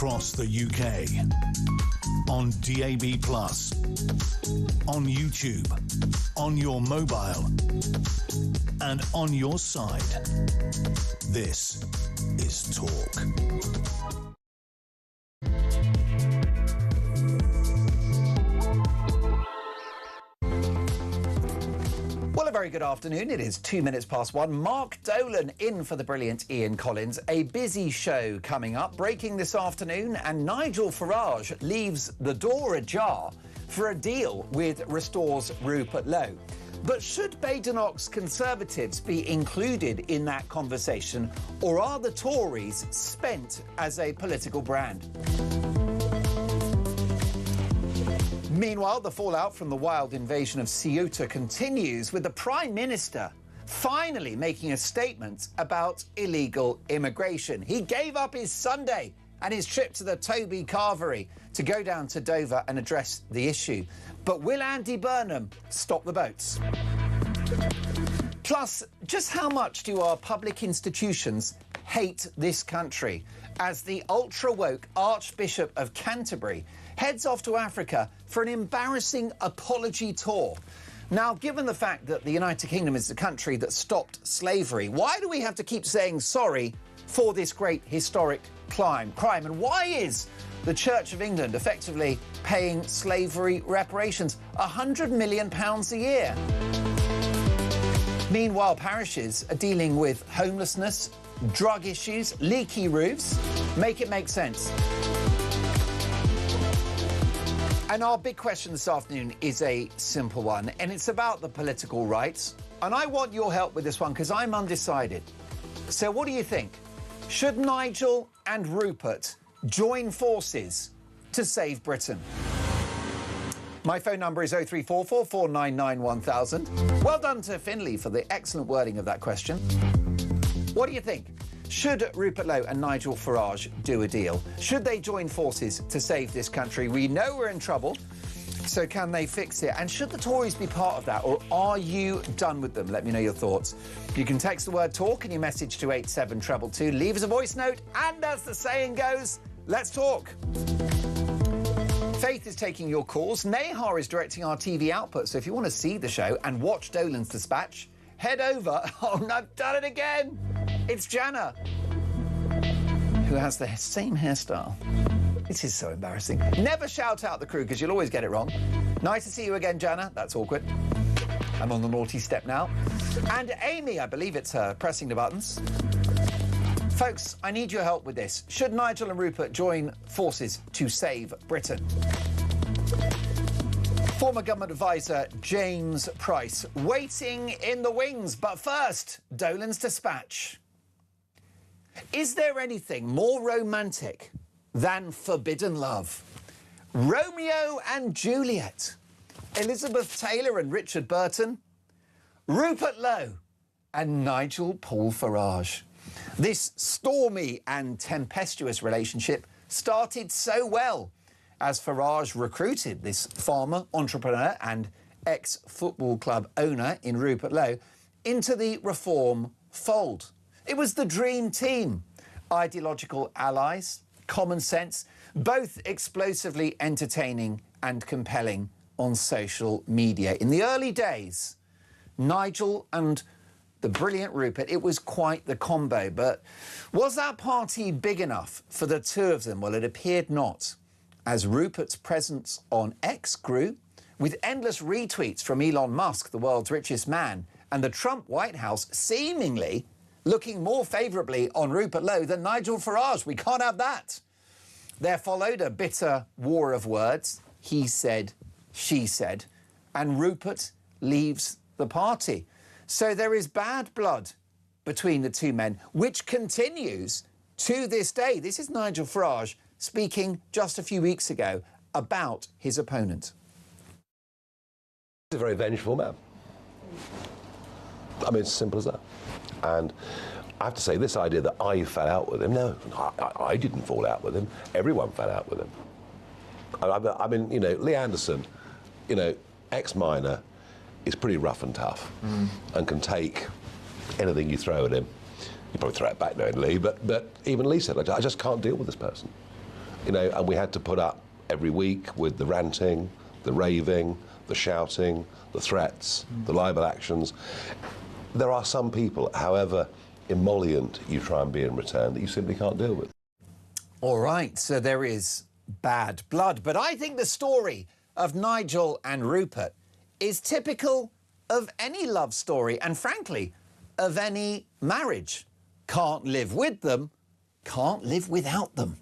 across the UK, on DAB+, on YouTube, on your mobile, and on your side. This is Talk. Well, a very good afternoon. It is 2 minutes past 1. Mark Dolan in for the brilliant Ian Collins. A busy show coming up, breaking this afternoon, and Nigel Farage leaves the door ajar for a deal with Restore's Rupert Lowe. But should Badenoch's Conservatives be included in that conversation, or are the Tories spent as a political brand? Meanwhile, the fallout from the wild invasion of Ceuta continues, with the Prime Minister finally making a statement about illegal immigration. He gave up his Sunday and his trip to the Toby Carvery to go down to Dover and address the issue. But will Andy Burnham stop the boats? Plus, just how much do our public institutions hate this country as the ultra-woke Archbishop of Canterbury heads off to Africa for an embarrassing apology tour? Now, given the fact that the United Kingdom is the country that stopped slavery, why do we have to keep saying sorry for this great historic crime? And why is the Church of England effectively paying slavery reparations, £100 million a year? Meanwhile, parishes are dealing with homelessness, drug issues, leaky roofs. Make it make sense. And our big question this afternoon is a simple one, and it's about the political rights. And I want your help with this one because I'm undecided. So what do you think? Should Nigel and Rupert join forces to save Britain? My phone number is 0344 499 1000. Well done to Finlay for the excellent wording of that question. What do you think? Should Rupert Lowe and Nigel Farage do a deal? Should they join forces to save this country? We know we're in trouble, so can they fix it? And should the Tories be part of that, or are you done with them? Let me know your thoughts. You can text the word TALK and your message to 87222. Leave us a voice note, and as the saying goes, let's talk. Faith is taking your calls. Nehar is directing our TV output, so if you want to see the show and watch Dolan's Dispatch, head over. Oh, no, I've done it again. It's Jana, who has the same hairstyle. This is so embarrassing. Never shout out the crew, because you'll always get it wrong. Nice to see you again, Jana. That's awkward. I'm on the naughty step now. And Amy, I believe it's her, pressing the buttons. Folks, I need your help with this. Should Nigel and Rupert join forces to save Britain? Former government advisor James Price waiting in the wings. But first, Dolan's Dispatch. Is there anything more romantic than forbidden love? Romeo and Juliet, Elizabeth Taylor and Richard Burton, Rupert Lowe and Nigel Paul Farage. This stormy and tempestuous relationship started so well as Farage recruited this farmer, entrepreneur and ex-football club owner in Rupert Lowe into the Reform fold. It was the dream team. Ideological allies, common sense, both explosively entertaining and compelling on social media. In the early days, Nigel and the brilliant Rupert, it was quite the combo. But was that party big enough for the two of them? Well, it appeared not, as Rupert's presence on X grew, with endless retweets from Elon Musk, the world's richest man, and the Trump White House seemingly looking more favourably on Rupert Lowe than Nigel Farage. We can't have that. There followed a bitter war of words. He said, she said, and Rupert leaves the party. So there is bad blood between the two men, which continues to this day. This is Nigel Farage speaking just a few weeks ago about his opponent. He's a very vengeful man. I mean, it's as simple as that. And I have to say, this idea that I fell out with him, no, I didn't fall out with him. Everyone fell out with him. I mean, you know, Lee Anderson, you know, ex-miner, is pretty rough and tough and can take anything you throw at him. You probably throw it back knowing Lee, but even Lee said, I just can't deal with this person. you know, and we had to put up every week with the ranting, the raving, the shouting, the threats, the libel actions. There are some people, however emollient you try and be in return, that you simply can't deal with. All right, so there is bad blood. But I think the story of Nigel and Rupert is typical of any love story and, frankly, of any marriage. Can't live with them, can't live without them.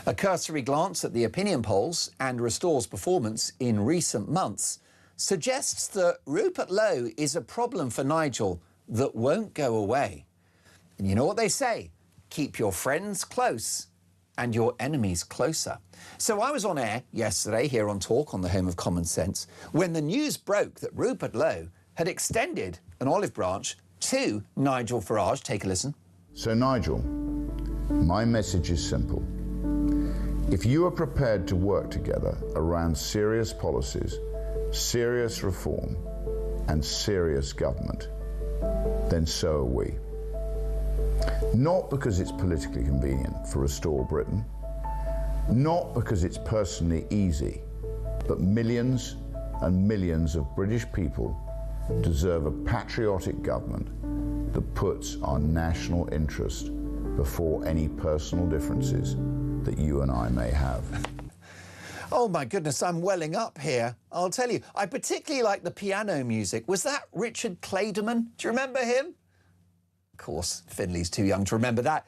A cursory glance at the opinion polls and Restore's performance in recent months suggests that Rupert Lowe is a problem for Nigel that won't go away. And you know what they say? Keep your friends close and your enemies closer. So I was on air yesterday here on Talk, on the home of common sense, when the news broke that Rupert Lowe had extended an olive branch to Nigel Farage. Take a listen. So Nigel, my message is simple. If you are prepared to work together around serious policies, serious reform and serious government, then so are we. Not because it's politically convenient for Restore Britain, not because it's personally easy, but millions and millions of British people deserve a patriotic government that puts our national interest before any personal differences that you and I may have. Oh my goodness, I'm welling up here. I'll tell you, I particularly like the piano music. Was that Richard Clayderman? Do you remember him? Of course, Finley's too young to remember that.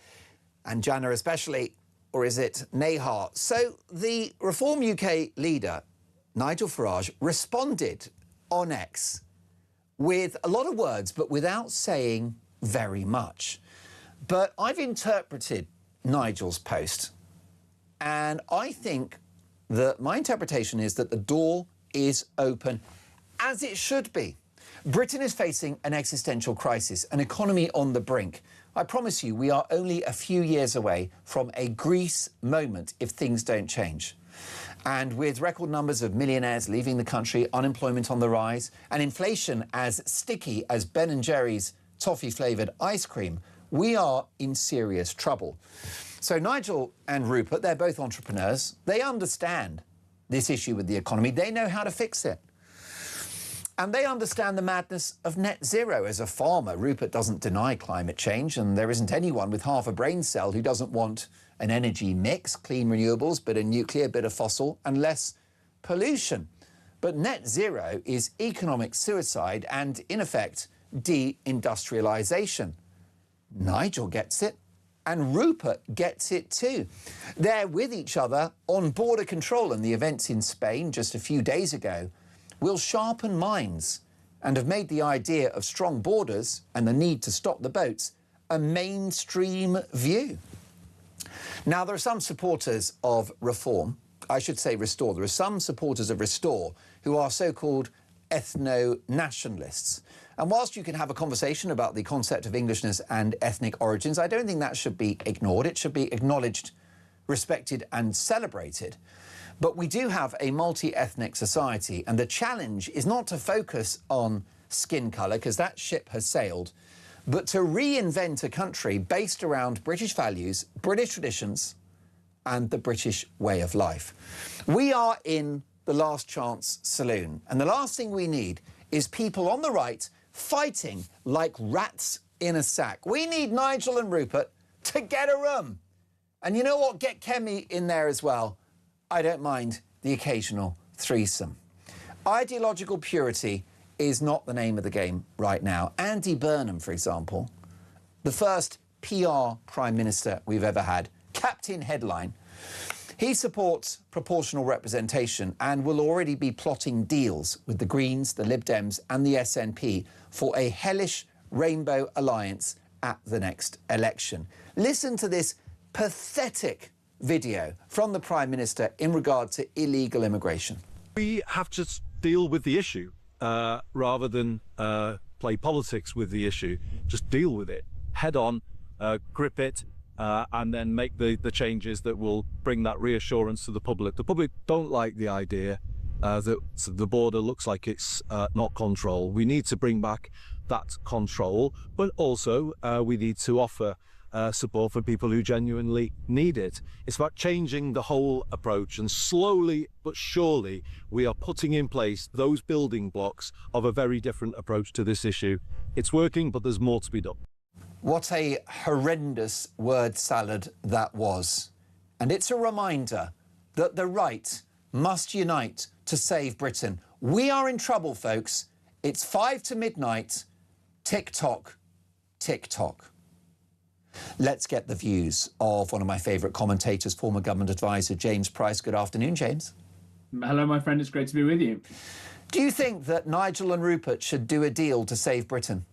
And Jana especially, or is it Nahar? So the Reform UK leader, Nigel Farage, responded on X with a lot of words, but without saying very much. But I've interpreted Nigel's post, and I think that my interpretation is that the door is open, as it should be. Britain is facing an existential crisis, an economy on the brink. I promise you, we are only a few years away from a Greece moment if things don't change. And with record numbers of millionaires leaving the country, unemployment on the rise, and inflation as sticky as Ben & Jerry's toffee-flavoured ice cream, we are in serious trouble. So Nigel and Rupert, they're both entrepreneurs. They understand this issue with the economy. They know how to fix it. And they understand the madness of net zero. As a farmer, Rupert doesn't deny climate change, and there isn't anyone with half a brain cell who doesn't want an energy mix, clean renewables, bit of nuclear, bit of fossil, and less pollution. But net zero is economic suicide and, in effect, de-industrialisation. Nigel gets it, and Rupert gets it too. They're with each other on border control, and the events in Spain just a few days ago will sharpen minds and have made the idea of strong borders and the need to stop the boats a mainstream view. Now, there are some supporters of reform, I should say Restore. There are some supporters of Restore who are so-called ethno-nationalists. And whilst you can have a conversation about the concept of Englishness and ethnic origins, I don't think that should be ignored. It should be acknowledged, respected and celebrated. But we do have a multi-ethnic society, and the challenge is not to focus on skin colour, because that ship has sailed, but to reinvent a country based around British values, British traditions and the British way of life. We are in the last chance saloon, and the last thing we need is people on the right fighting like rats in a sack. We need Nigel and Rupert to get a room. And you know what? Get Kemi in there as well. I don't mind the occasional threesome. Ideological purity is not the name of the game right now. Andy Burnham, for example, the first PR Prime Minister we've ever had, Captain Headline, he supports proportional representation and will already be plotting deals with the Greens, the Lib Dems and the SNP for a hellish rainbow alliance at the next election. Listen to this pathetic video from the Prime Minister in regard to illegal immigration. We have to deal with the issue rather than play politics with the issue. Just deal with it head on, grip it, and then make the changes that will bring that reassurance to the public. The public don't like the idea that the border looks like it's not controlled. We need to bring back that control, but also we need to offer support for people who genuinely need it. It's about changing the whole approach, and slowly but surely we are putting in place those building blocks of a very different approach to this issue. It's working, but there's more to be done. What a horrendous word salad that was. And it's a reminder that the right must unite to save Britain. We are in trouble, folks. It's 5 to midnight. Tick-tock, tick-tock. Let's get the views of one of my favourite commentators, former government advisor James Price. Good afternoon, James. Hello, my friend. It's great to be with you. Do you think that Nigel and Rupert should do a deal to save Britain?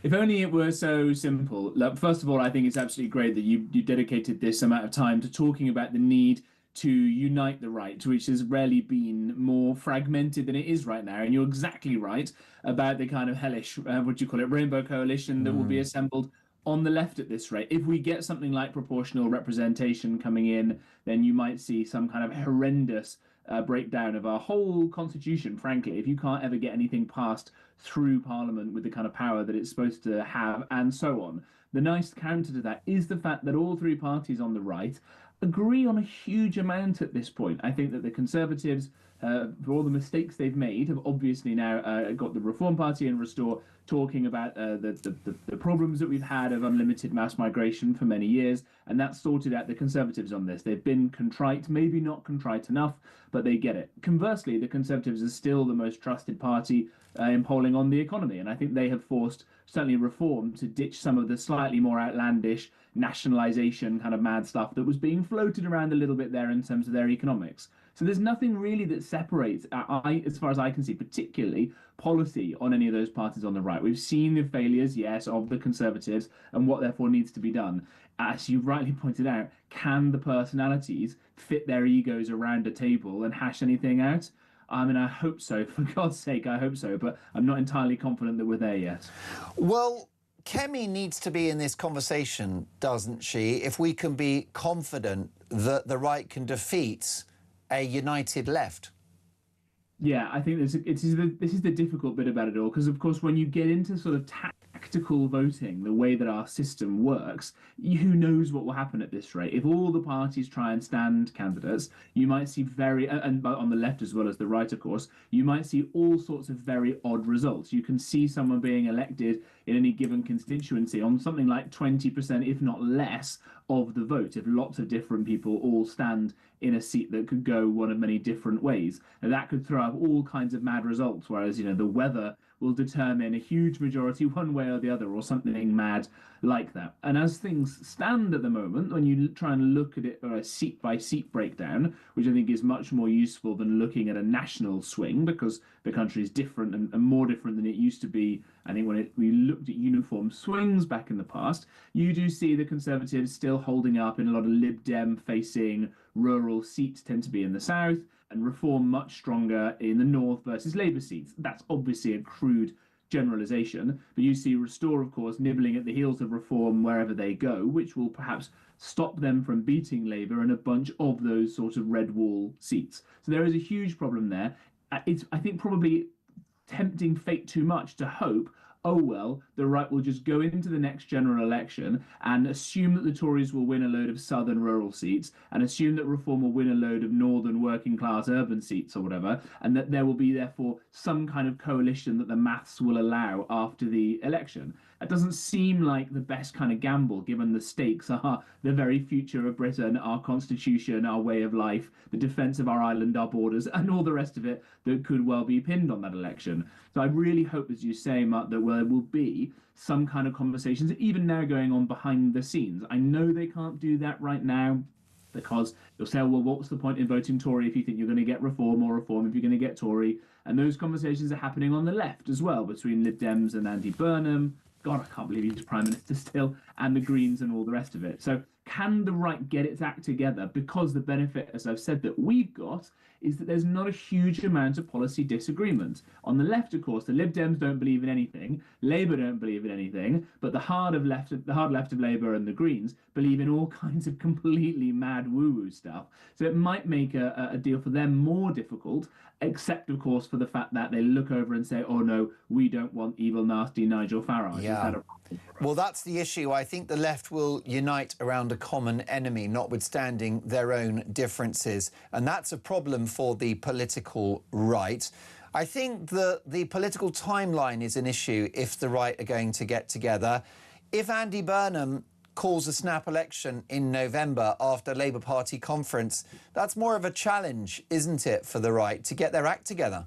If only it were so simple. Look, first of all, I think it's absolutely great that you dedicated this amount of time to talking about the need to unite the right, which has rarely been more fragmented than it is right now. And you're exactly right about the kind of hellish, rainbow coalition that will be assembled on the left at this rate. If we get something like proportional representation coming in, then you might see some kind of horrendous breakdown of our whole constitution, frankly, if you can't ever get anything passed through Parliament with the kind of power that it's supposed to have, and so on. The nice counter to that is the fact that all three parties on the right agree on a huge amount at this point. I think that the Conservatives, for all the mistakes they've made, have obviously now got the Reform Party and Restore talking about the problems that we've had of unlimited mass migration for many years, and that's sorted out the Conservatives on this. They've been contrite, maybe not contrite enough, but they get it. Conversely, the Conservatives are still the most trusted party in polling on the economy, and I think they have forced certainly Reform to ditch some of the slightly more outlandish nationalisation kind of mad stuff that was being floated around a little bit there in terms of their economics. So there's nothing really that separates, as far as I can see, particularly policy on any of those parties on the right. We've seen the failures, yes, of the Conservatives and what therefore needs to be done. As you rightly pointed out, can the personalities fit their egos around a table and hash anything out? I mean, I hope so. For God's sake, I hope so. But I'm not entirely confident that we're there yet. Well, Kemi needs to be in this conversation, doesn't she, if we can be confident that the right can defeat a united left? Yeah, I think this is the difficult bit about it all, because, of course, when you get into sort of tactical voting, the way that our system works, who knows what will happen at this rate. If all the parties try and stand candidates, you might see and on the left as well as the right, of course, you might see all sorts of very odd results. You can see someone being elected in any given constituency on something like 20%, if not less, of the vote, if lots of different people all stand in a seat that could go one of many different ways. And that could throw up all kinds of mad results, whereas, the weather will determine a huge majority one way or the other, or something mad like that. And as things stand at the moment, when you try and look at it on a seat-by-seat breakdown, which I think is much more useful than looking at a national swing, because the country is different and more different than it used to be. I think when we looked at uniform swings back in the past, you do see the Conservatives still holding up in a lot of Lib Dem-facing rural seats tend to be in the south, and Reform much stronger in the north versus Labour seats. That's obviously a crude generalisation, but you see Restore, of course, nibbling at the heels of Reform wherever they go, which will perhaps stop them from beating Labour in a bunch of those sort of red wall seats. So there is a huge problem there. It's, I think, probably tempting fate too much to hope, oh, well, the right will just go into the next general election and assume that the Tories will win a load of southern rural seats and assume that Reform will win a load of northern working class urban seats or whatever, and that there will be, therefore, some kind of coalition that the maths will allow after the election. That doesn't seem like the best kind of gamble, given the stakes are the very future of Britain, our constitution, our way of life, the defence of our island, our borders, and all the rest of it that could well be pinned on that election. So I really hope, as you say, Mark, that there will be some kind of conversations, even now going on behind the scenes. I know they can't do that right now, because you'll say, well, what's the point in voting Tory if you think you're going to get Reform, or Reform if you're going to get Tory? And those conversations are happening on the left as well, between Lib Dems and Andy Burnham. God, I can't believe he's Prime Minister still, and the Greens and all the rest of it. So can the right get its act together? Because the benefit, as I've said, that we've got is that there's not a huge amount of policy disagreement. On the left, of course, the Lib Dems don't believe in anything, Labour don't believe in anything, but the hard left of Labour and the Greens believe in all kinds of completely mad woo-woo stuff. So it might make a deal for them more difficult, except, of course, for the fact that they look over and say, oh, no, we don't want evil, nasty Nigel Farage. Yeah. Well, that's the issue. I think the left will unite around a common enemy, notwithstanding their own differences. And that's a problem for the political right. I think that the political timeline is an issue if the right are going to get together. If Andy Burnham calls a snap election in November after Labour Party conference, that's more of a challenge, isn't it, for the right to get their act together?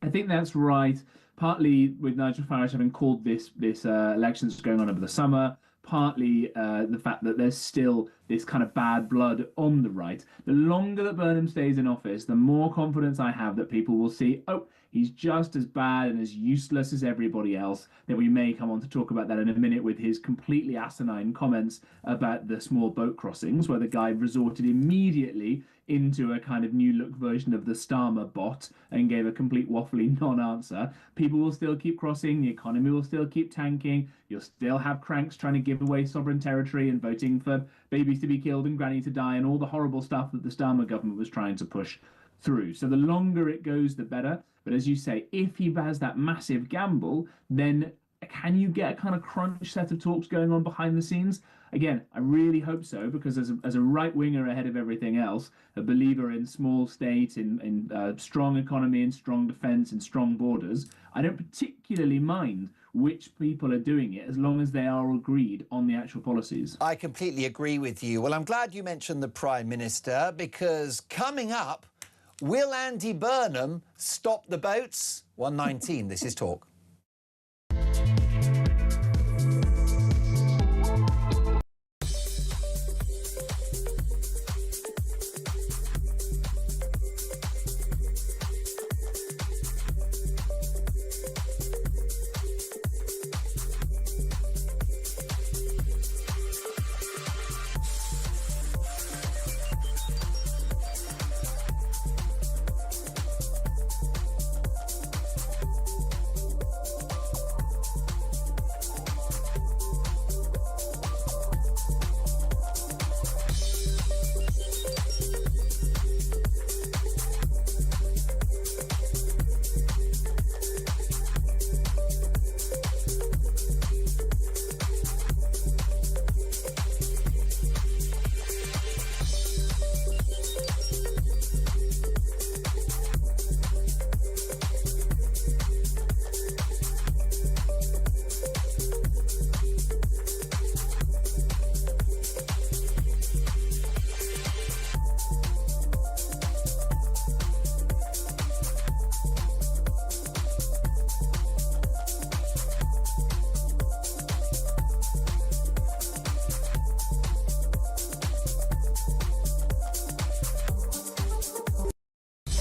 I think that's right. Partly with Nigel Farage having called this elections going on over the summer, partly the fact that there's still this kind of bad blood on the right. The longer that Burnham stays in office, the more confidence I have that people will see, oh, he's just as bad and as useless as everybody else. Then we may come on to talk about that in a minute with his completely asinine comments about the small boat crossings, where the guy resorted immediately into a kind of new look version of the Starmer bot and gave a complete waffly non-answer. People will still keep crossing, the economy will still keep tanking, you'll still have cranks trying to give away sovereign territory and voting for babies to be killed and granny to die and all the horrible stuff that the Starmer government was trying to push through. So the longer it goes, the better. But as you say, if he has that massive gamble, then can you get a kind of crunch set of talks going on behind the scenes? Again, I really hope so, because as a right-winger ahead of everything else, a believer in small state, in strong economy, in strong defence, in strong borders, I don't particularly mind which people are doing it as long as they are agreed on the actual policies. I completely agree with you. Well, I'm glad you mentioned the Prime Minister, because coming up, will Andy Burnham stop the boats? 1:19, this is Talk.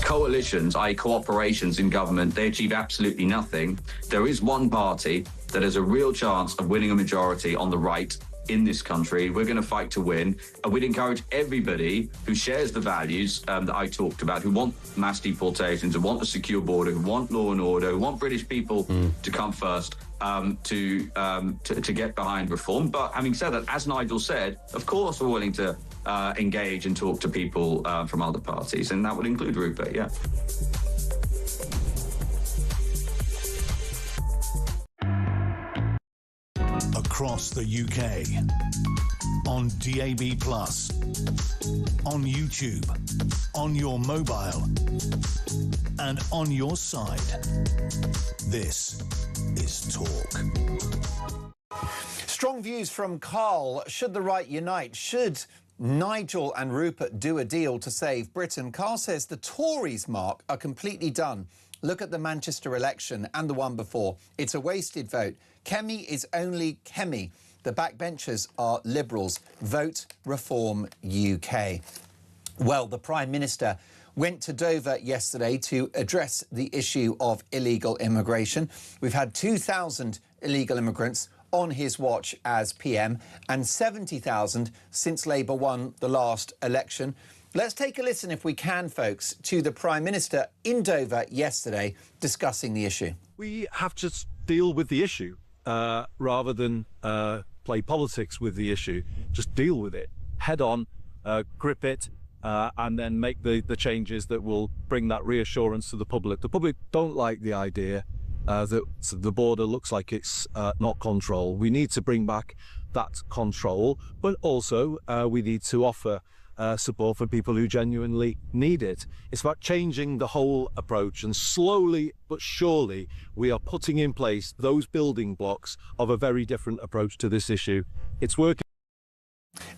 Coalitions, i.e. cooperations in government, they achieve absolutely nothing. There is one party that has a real chance of winning a majority on the right in this country. We're going to fight to win. And we'd encourage everybody who shares the values that I talked about, who want mass deportations, who want a secure border, who want law and order, who want British people to come first, to get behind reform. But having said that, as Nigel said, of course we're willing to engage and talk to people from other parties, and that would include Rupert, yeah. Across the UK, on DAB+, on YouTube, on your mobile, and on your side. This is Talk. Strong views from Carl. Should the right unite? Should Nigel and Rupert do a deal to save Britain? Carl says the Tories, Mark, are completely done. Look at the Manchester election and the one before. It's a wasted vote. Kemi is only Kemi. The backbenchers are Liberals. Vote Reform UK. Well, the Prime Minister went to Dover yesterday to address the issue of illegal immigration. We've had 2,000 illegal immigrants on his watch as PM and 70,000 since Labour won the last election. Let's take a listen, if we can, folks, to the Prime Minister in Dover yesterday discussing the issue. We have to deal with the issue rather than play politics with the issue. Just deal with it head on, grip it, and then make the changes that will bring that reassurance to the public. The public don't like the idea that the border looks like it's not controlled. We need to bring back that control, but also we need to offer support for people who genuinely need it. It's about changing the whole approach, and slowly but surely we are putting in place those building blocks of a very different approach to this issue. It's working.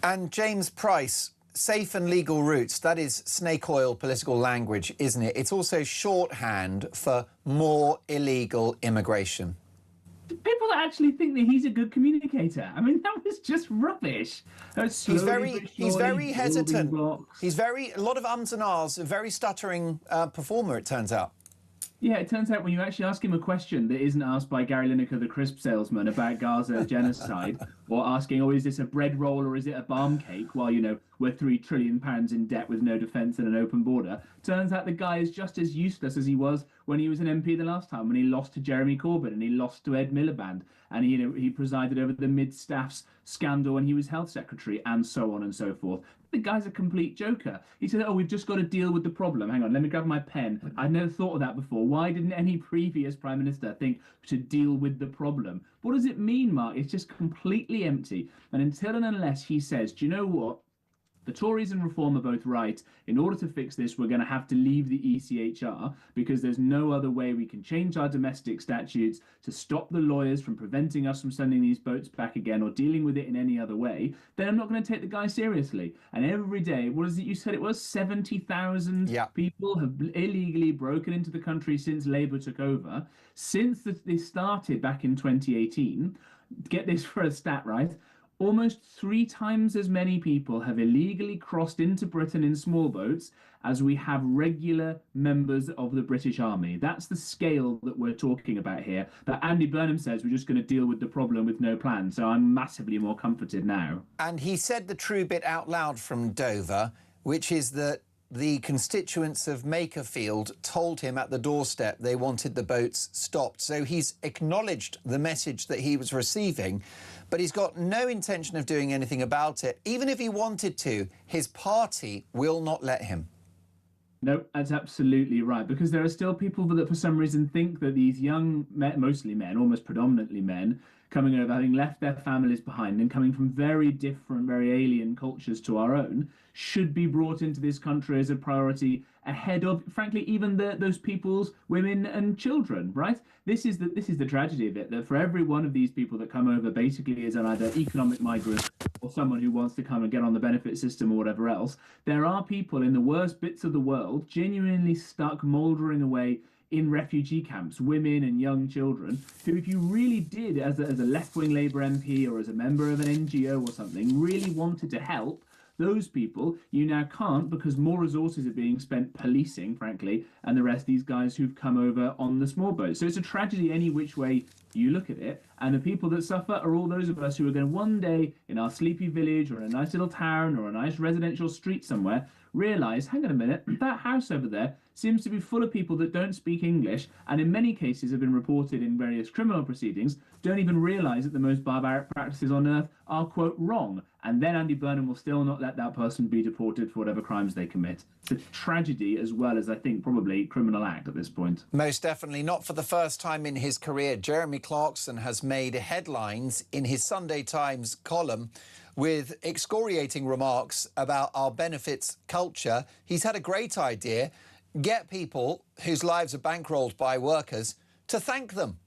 And James Price, safe and legal routes, that is snake oil political language, isn't it? It's also shorthand for more illegal immigration. People actually think that he's a good communicator. I mean, that was just rubbish. He's very hesitant. He's a lot of ums and ahs, a very stuttering performer, it turns out. Yeah, it turns out when you actually ask him a question that isn't asked by Gary Lineker, the crisp salesman, about Gaza genocide, or asking, oh, is this a bread roll or is it a barm cake? While, you know, we're £3 trillion in debt with no defence and an open border. Turns out the guy is just as useless as he was when he was an MP the last time, when he lost to Jeremy Corbyn and he lost to Ed Miliband, and he presided over the mid-staffs scandal when he was health secretary, and so on and so forth. The guy's a complete joker. He said, oh, we've just got to deal with the problem. Hang on, let me grab my pen. I'd never thought of that before. Why didn't any previous Prime Minister think to deal with the problem? What does it mean, Mark? It's just completely empty. And until and unless he says, do you know what? The Tories and Reform are both right. In order to fix this, we're going to have to leave the ECHR because there's no other way we can change our domestic statutes to stop the lawyers from preventing us from sending these boats back again or dealing with it in any other way. Then I'm not going to take the guy seriously. And every day, what is it you said it was? 70,000 people have illegally broken into the country since Labour took over. Since this started back in 2018, get this for a stat, right? Almost 3 times as many people have illegally crossed into Britain in small boats as we have regular members of the British Army. That's the scale that we're talking about here. But Andy Burnham says we're just going to deal with the problem with no plan. So I'm massively more comforted now. And he said the true bit out loud from Dover, which is that the constituents of Makerfield told him at the doorstep they wanted the boats stopped. So he's acknowledged the message that he was receiving, but he's got no intention of doing anything about it. Even if he wanted to, his party will not let him. No, that's absolutely right, because there are still people that for some reason think that these young men, mostly men, almost predominantly men, coming over, having left their families behind and coming from very different, very alien cultures to our own, should be brought into this country as a priority ahead of, frankly, even those people's women and children, right? This is the tragedy of it, that for every one of these people that come over basically is an either economic migrant or someone who wants to come and get on the benefit system or whatever else, there are people in the worst bits of the world genuinely stuck mouldering away in refugee camps, women and young children, who if you really did, as a left-wing Labour MP or as a member of an NGO or something, really wanted to help, those people you now can't, because more resources are being spent policing, frankly, and the rest of these guys who've come over on the small boats. So it's a tragedy any which way you look at it, and the people that suffer are all those of us who are going to one day in our sleepy village or in a nice little town or a nice residential street somewhere realise, hang on a minute, that house over there seems to be full of people that don't speak English, and in many cases have been reported in various criminal proceedings, don't even realise that the most barbaric practices on earth are, quote, wrong. And then Andy Burnham will still not let that person be deported for whatever crimes they commit. It's a tragedy as well as, I think, probably criminal act at this point. Most definitely. Not for the first time in his career, Jeremy Clarkson has made headlines in his Sunday Times column with excoriating remarks about our benefits culture. He's had a great idea: get people whose lives are bankrolled by workers to thank them.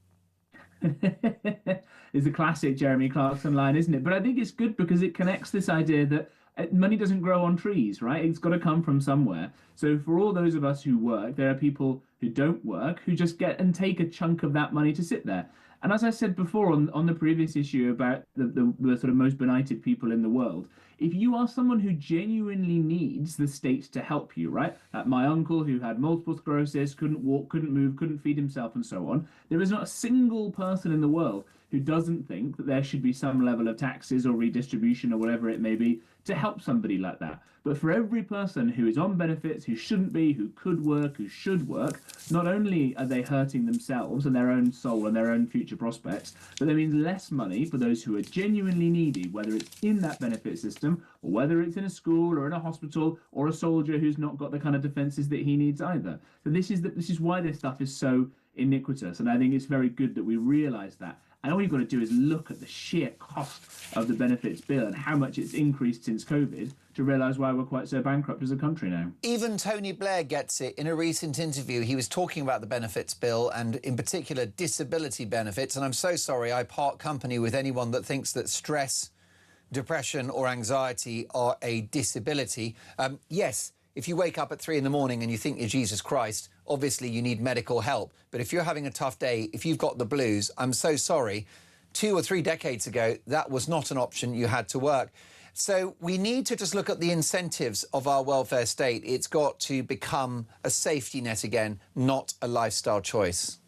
It's a classic Jeremy Clarkson line, isn't it? But I think it's good because it connects this idea that money doesn't grow on trees, right? It's got to come from somewhere. So for all those of us who work, there are people who don't work who just get and take a chunk of that money to sit there. And as I said before on the previous issue about the sort of most benighted people in the world, if you are someone who genuinely needs the state to help you, right? My uncle who had multiple sclerosis, couldn't walk, couldn't move, couldn't feed himself and so on, there is not a single person in the world who doesn't think that there should be some level of taxes or redistribution or whatever it may be to help somebody like that. But for every person who is on benefits, who shouldn't be, who could work, who should work, not only are they hurting themselves and their own soul and their own future prospects, but that means less money for those who are genuinely needy, whether it's in that benefit system or whether it's in a school or in a hospital or a soldier who's not got the kind of defences that he needs either. So this is why this stuff is so iniquitous. And I think it's very good that we realise that. And all you've got to do is look at the sheer cost of the benefits bill and how much it's increased since COVID to realise why we're quite so bankrupt as a country now. Even Tony Blair gets it. In a recent interview, he was talking about the benefits bill and, in particular, disability benefits. And I'm so sorry I part company with anyone that thinks that stress, depression or anxiety are a disability. Yes, if you wake up at 3 in the morning and you think you're Jesus Christ, obviously you need medical help. But if you're having a tough day, if you've got the blues, I'm so sorry. 2 or 3 decades ago, that was not an option. You had to work. So we need to just look at the incentives of our welfare state. It's got to become a safety net again, not a lifestyle choice.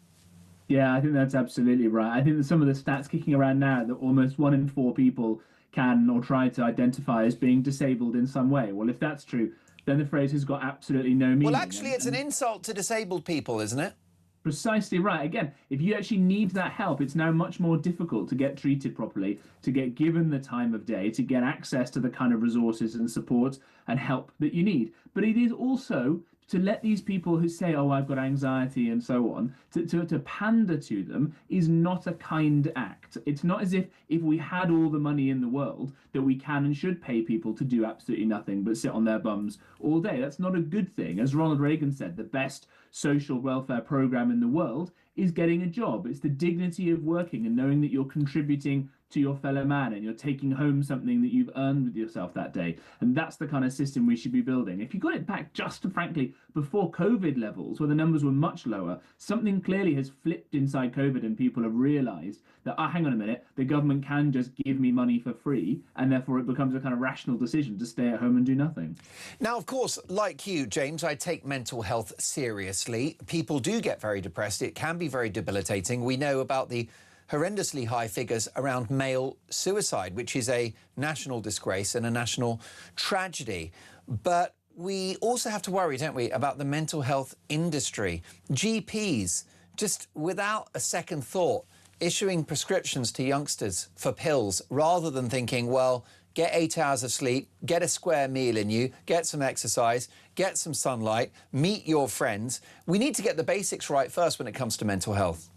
Yeah, I think that's absolutely right. I think that some of the stats kicking around now that almost 1 in 4 people can or try to identify as being disabled in some way. Well, if that's true, then the phrase has got absolutely no meaning. Well, actually, it's an insult to disabled people, isn't it? Precisely right. Again, if you actually need that help, it's now much more difficult to get treated properly, to get given the time of day, to get access to the kind of resources and support and help that you need. But it is also to let these people who say, oh, I've got anxiety and so on, to pander to them is not a kind act. It's not as if we had all the money in the world that we can and should pay people to do absolutely nothing but sit on their bums all day. That's not a good thing. As Ronald Reagan said, the best social welfare program in the world is getting a job. It's the dignity of working and knowing that you're contributing to your fellow man and you're taking home something that you've earned with yourself that day. And that's the kind of system we should be building. If you got it back just to, frankly, before COVID levels, where the numbers were much lower, something clearly has flipped inside COVID and people have realised that, hang on a minute, the government can just give me money for free, and therefore it becomes a kind of rational decision to stay at home and do nothing. Now, of course, like you, James, I take mental health seriously. People do get very depressed. It can be very debilitating. We know about the horrendously high figures around male suicide, which is a national disgrace and a national tragedy. But we also have to worry, don't we, about the mental health industry. GPs, just without a second thought, issuing prescriptions to youngsters for pills rather than thinking, well, get 8 hours of sleep, get a square meal in you, get some exercise, get some sunlight, meet your friends. We need to get the basics right first when it comes to mental health.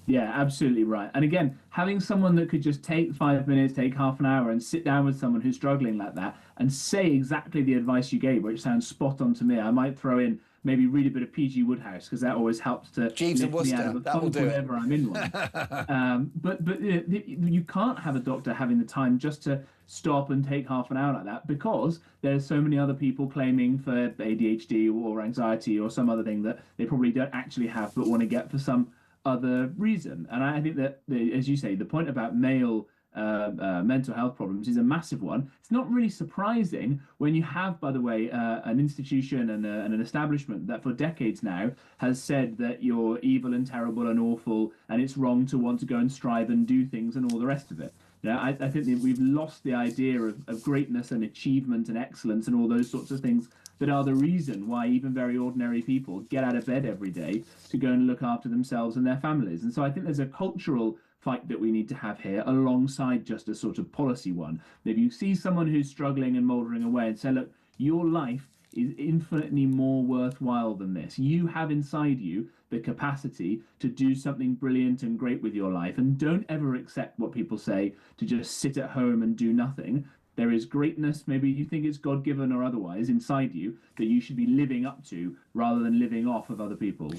Yeah, absolutely right. And again, having someone that could just take 5 minutes, take half an hour and sit down with someone who's struggling like that and say exactly the advice you gave, which sounds spot on to me. I might throw in maybe read a bit of P.G. Wodehouse, because that always helps to Jeeves and lift me out Worcester, of a that will funk do whenever I'm in one. But you can't have a doctor having the time just to stop and take half an hour like that, because there's so many other people claiming for ADHD or anxiety or some other thing that they probably don't actually have but want to get for some other reason. And I think that, as you say, the point about male mental health problems is a massive one. It's not really surprising when you have, by the way, an institution and an establishment that for decades now has said that you're evil and terrible and awful and it's wrong to want to go and strive and do things and all the rest of it. You know, I think that we've lost the idea of greatness and achievement and excellence and all those sorts of things that are the reason why even very ordinary people get out of bed every day to go and look after themselves and their families. And so I think there's a cultural fight that we need to have here alongside just a sort of policy one. If you see someone who's struggling and mouldering away and say, look, your life is infinitely more worthwhile than this. You have inside you the capacity to do something brilliant and great with your life, and don't ever accept what people say to just sit at home and do nothing. There is greatness, maybe you think it's God-given or otherwise, inside you that you should be living up to rather than living off of other people.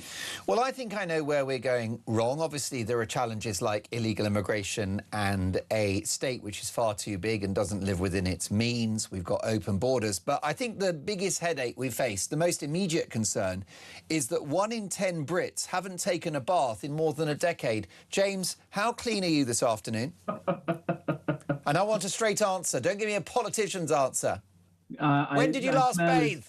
Well, I think I know where we're going wrong. Obviously, there are challenges like illegal immigration and a state which is far too big and doesn't live within its means. We've got open borders. But I think the biggest headache we face, the most immediate concern, is that 1 in 10 Brits haven't taken a bath in more than a decade. James, how clean are you this afternoon? And I want a straight answer. Don't give me a politician's answer. When did you last bathe?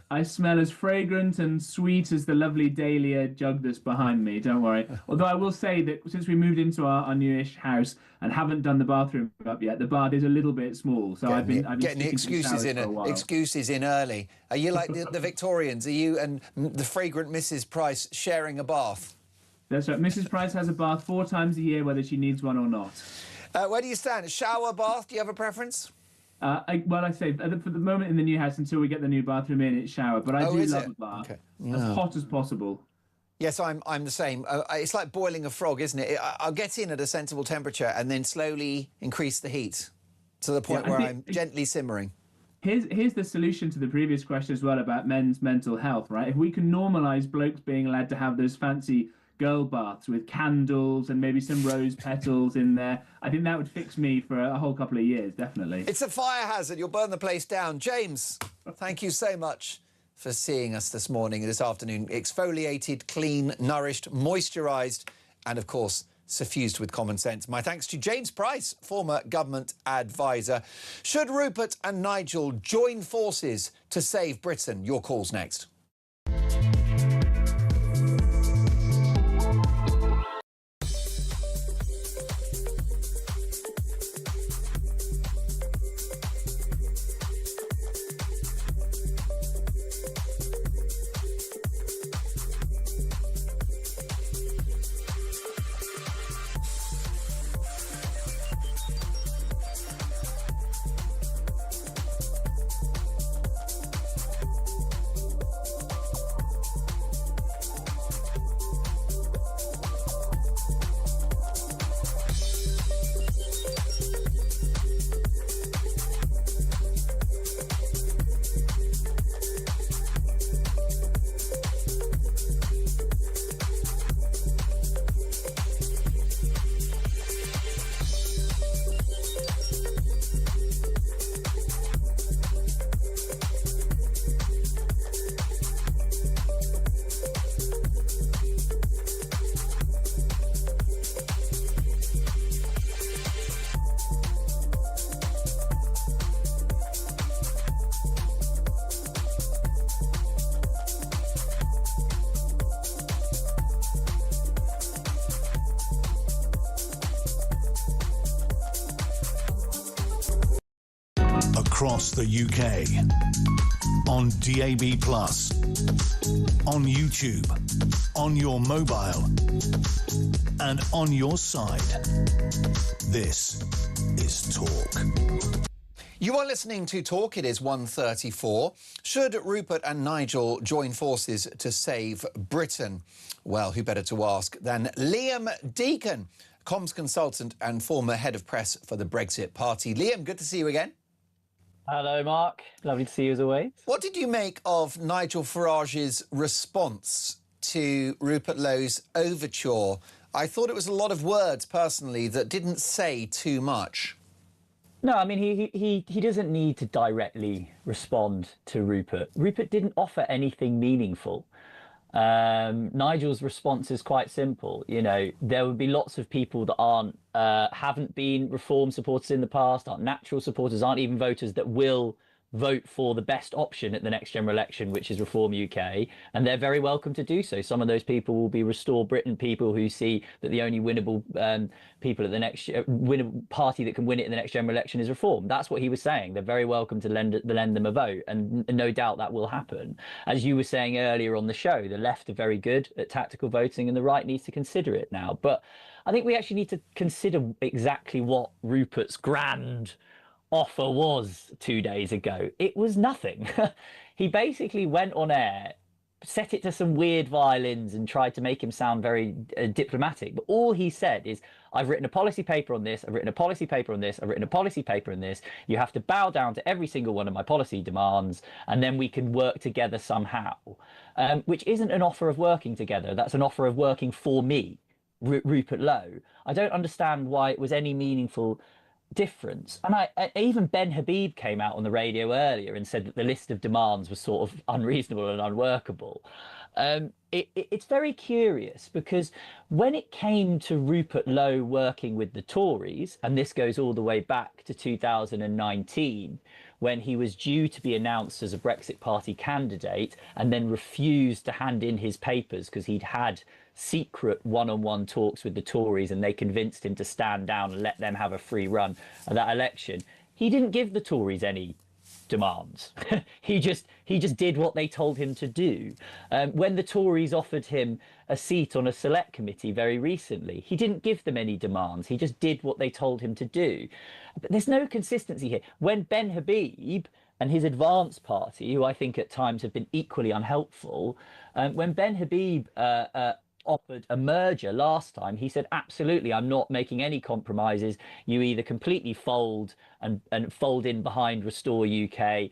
I smell as fragrant and sweet as the lovely dahlia jug that's behind me, don't worry. Although I will say that since we moved into our newish house and haven't done the bathroom up yet, the bath is a little bit small. So I've been getting the excuses in early. Are you like the Victorians? Are you and the fragrant Mrs. Price sharing a bath? That's right. Mrs. Price has a bath 4 times a year, whether she needs one or not. Where do you stand? Shower, bath? Do you have a preference? I say for the moment in the new house, until we get the new bathroom in, it's shower. But I do love a bath, as hot as possible. Yes, I'm the same. It's like boiling a frog, isn't it? I'll get in at a sensible temperature and then slowly increase the heat to the point where I'm gently simmering. Here's the solution to the previous question as well about men's mental health, right? If we can normalise blokes being allowed to have those fancy girl baths with candles and maybe some rose petals in there, I think that would fix me for a whole couple of years, definitely. It's a fire hazard. You'll burn the place down. James, thank you so much for seeing us this morning, this afternoon. Exfoliated, clean, nourished, moisturised, and of course, suffused with common sense. My thanks to James Price, former government advisor. Should Rupert and Nigel join forces to save Britain? Your calls next. Across the UK, on DAB+, on YouTube, on your mobile, and on your side. This is Talk. You are listening to Talk. It is 1:34. Should Rupert and Nigel join forces to save Britain? Well, who better to ask than Liam Deacon, comms consultant and former head of press for the Brexit Party. Liam, good to see you again. Hello, Mark. Lovely to see you as always. What did you make of Nigel Farage's response to Rupert Lowe's overture? I thought it was a lot of words, personally, that didn't say too much. No, I mean, he doesn't need to directly respond to Rupert. Rupert didn't offer anything meaningful. Nigel's response is quite simple. You know, there would be lots of people that haven't been reform supporters in the past, aren't natural supporters, aren't even voters that will vote for the best option at the next general election, which is Reform UK, and they're very welcome to do so. Some of those people will be Restore Britain people who see that the only winnable people at the next winnable party that can win it in the next general election is Reform. That's what he was saying. They're very welcome to lend them a vote, and no doubt that will happen. As you were saying earlier on the show, the left are very good at tactical voting, and the right needs to consider it now. But I think we actually need to consider exactly what Rupert's grand offer was 2 days ago. It was nothing. He basically went on air, set it to some weird violins and tried to make him sound very diplomatic. But all he said is, I've written a policy paper on this, I've written a policy paper on this, I've written a policy paper on this. You have to bow down to every single one of my policy demands, and then we can work together somehow. Which isn't an offer of working together. That's an offer of working for me, Rupert Lowe. I don't understand why it was any meaningful difference. And even Ben Habib came out on the radio earlier and said that the list of demands was sort of unreasonable and unworkable. It's very curious, because when it came to Rupert Lowe working with the Tories, and this goes all the way back to 2019, when he was due to be announced as a Brexit Party candidate and then refused to hand in his papers because he'd had secret one-on-one talks with the Tories and they convinced him to stand down and let them have a free run at that election. He didn't give the Tories any demands. he just did what they told him to do. When the Tories offered him a seat on a select committee very recently, he didn't give them any demands. He just did what they told him to do. But there's no consistency here. When Ben Habib and his Advance Party, who I think at times have been equally unhelpful. When Ben Habib offered a merger last time, he said, absolutely, I'm not making any compromises. You either completely fold and fold in behind Restore UK,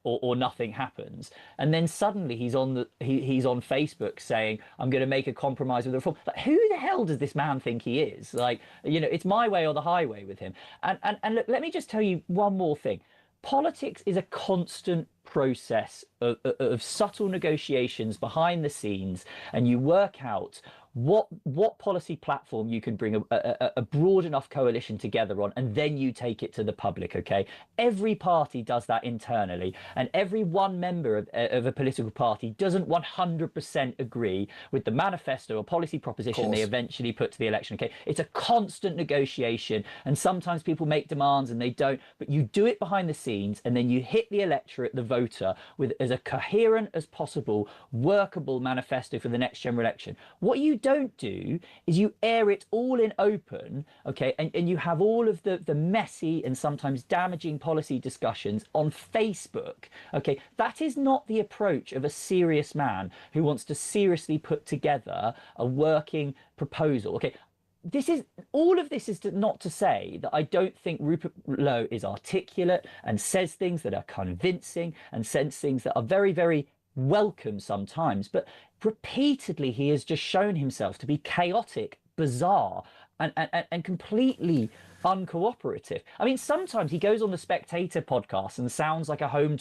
or nothing happens. And then suddenly he's on Facebook saying, I'm going to make a compromise with the reform. Like, who the hell does this man think he is? Like, you know, it's my way or the highway with him. And look, let me just tell you one more thing. Politics is a constant process of subtle negotiations behind the scenes, and you work out what policy platform you can bring a broad enough coalition together on, and then you take it to the public. Okay, every party does that internally, and every one member of a political party doesn't 100% agree with the manifesto or policy proposition they eventually put to the election. Okay, it's a constant negotiation, and sometimes people make demands and they don't, but you do it behind the scenes, and then you hit the electorate, the voter, with as a coherent as possible, workable manifesto for the next general election. What you don't do is you air it all in open, okay, and you have all of the messy and sometimes damaging policy discussions on Facebook. Okay, that is not the approach of a serious man who wants to seriously put together a working proposal. Okay, all of this is not to say that I don't think Rupert Lowe is articulate and says things that are convincing and says things that are very, very welcome sometimes, but repeatedly he has just shown himself to be chaotic, bizarre, and completely uncooperative. I mean, sometimes he goes on the Spectator podcast and sounds like a home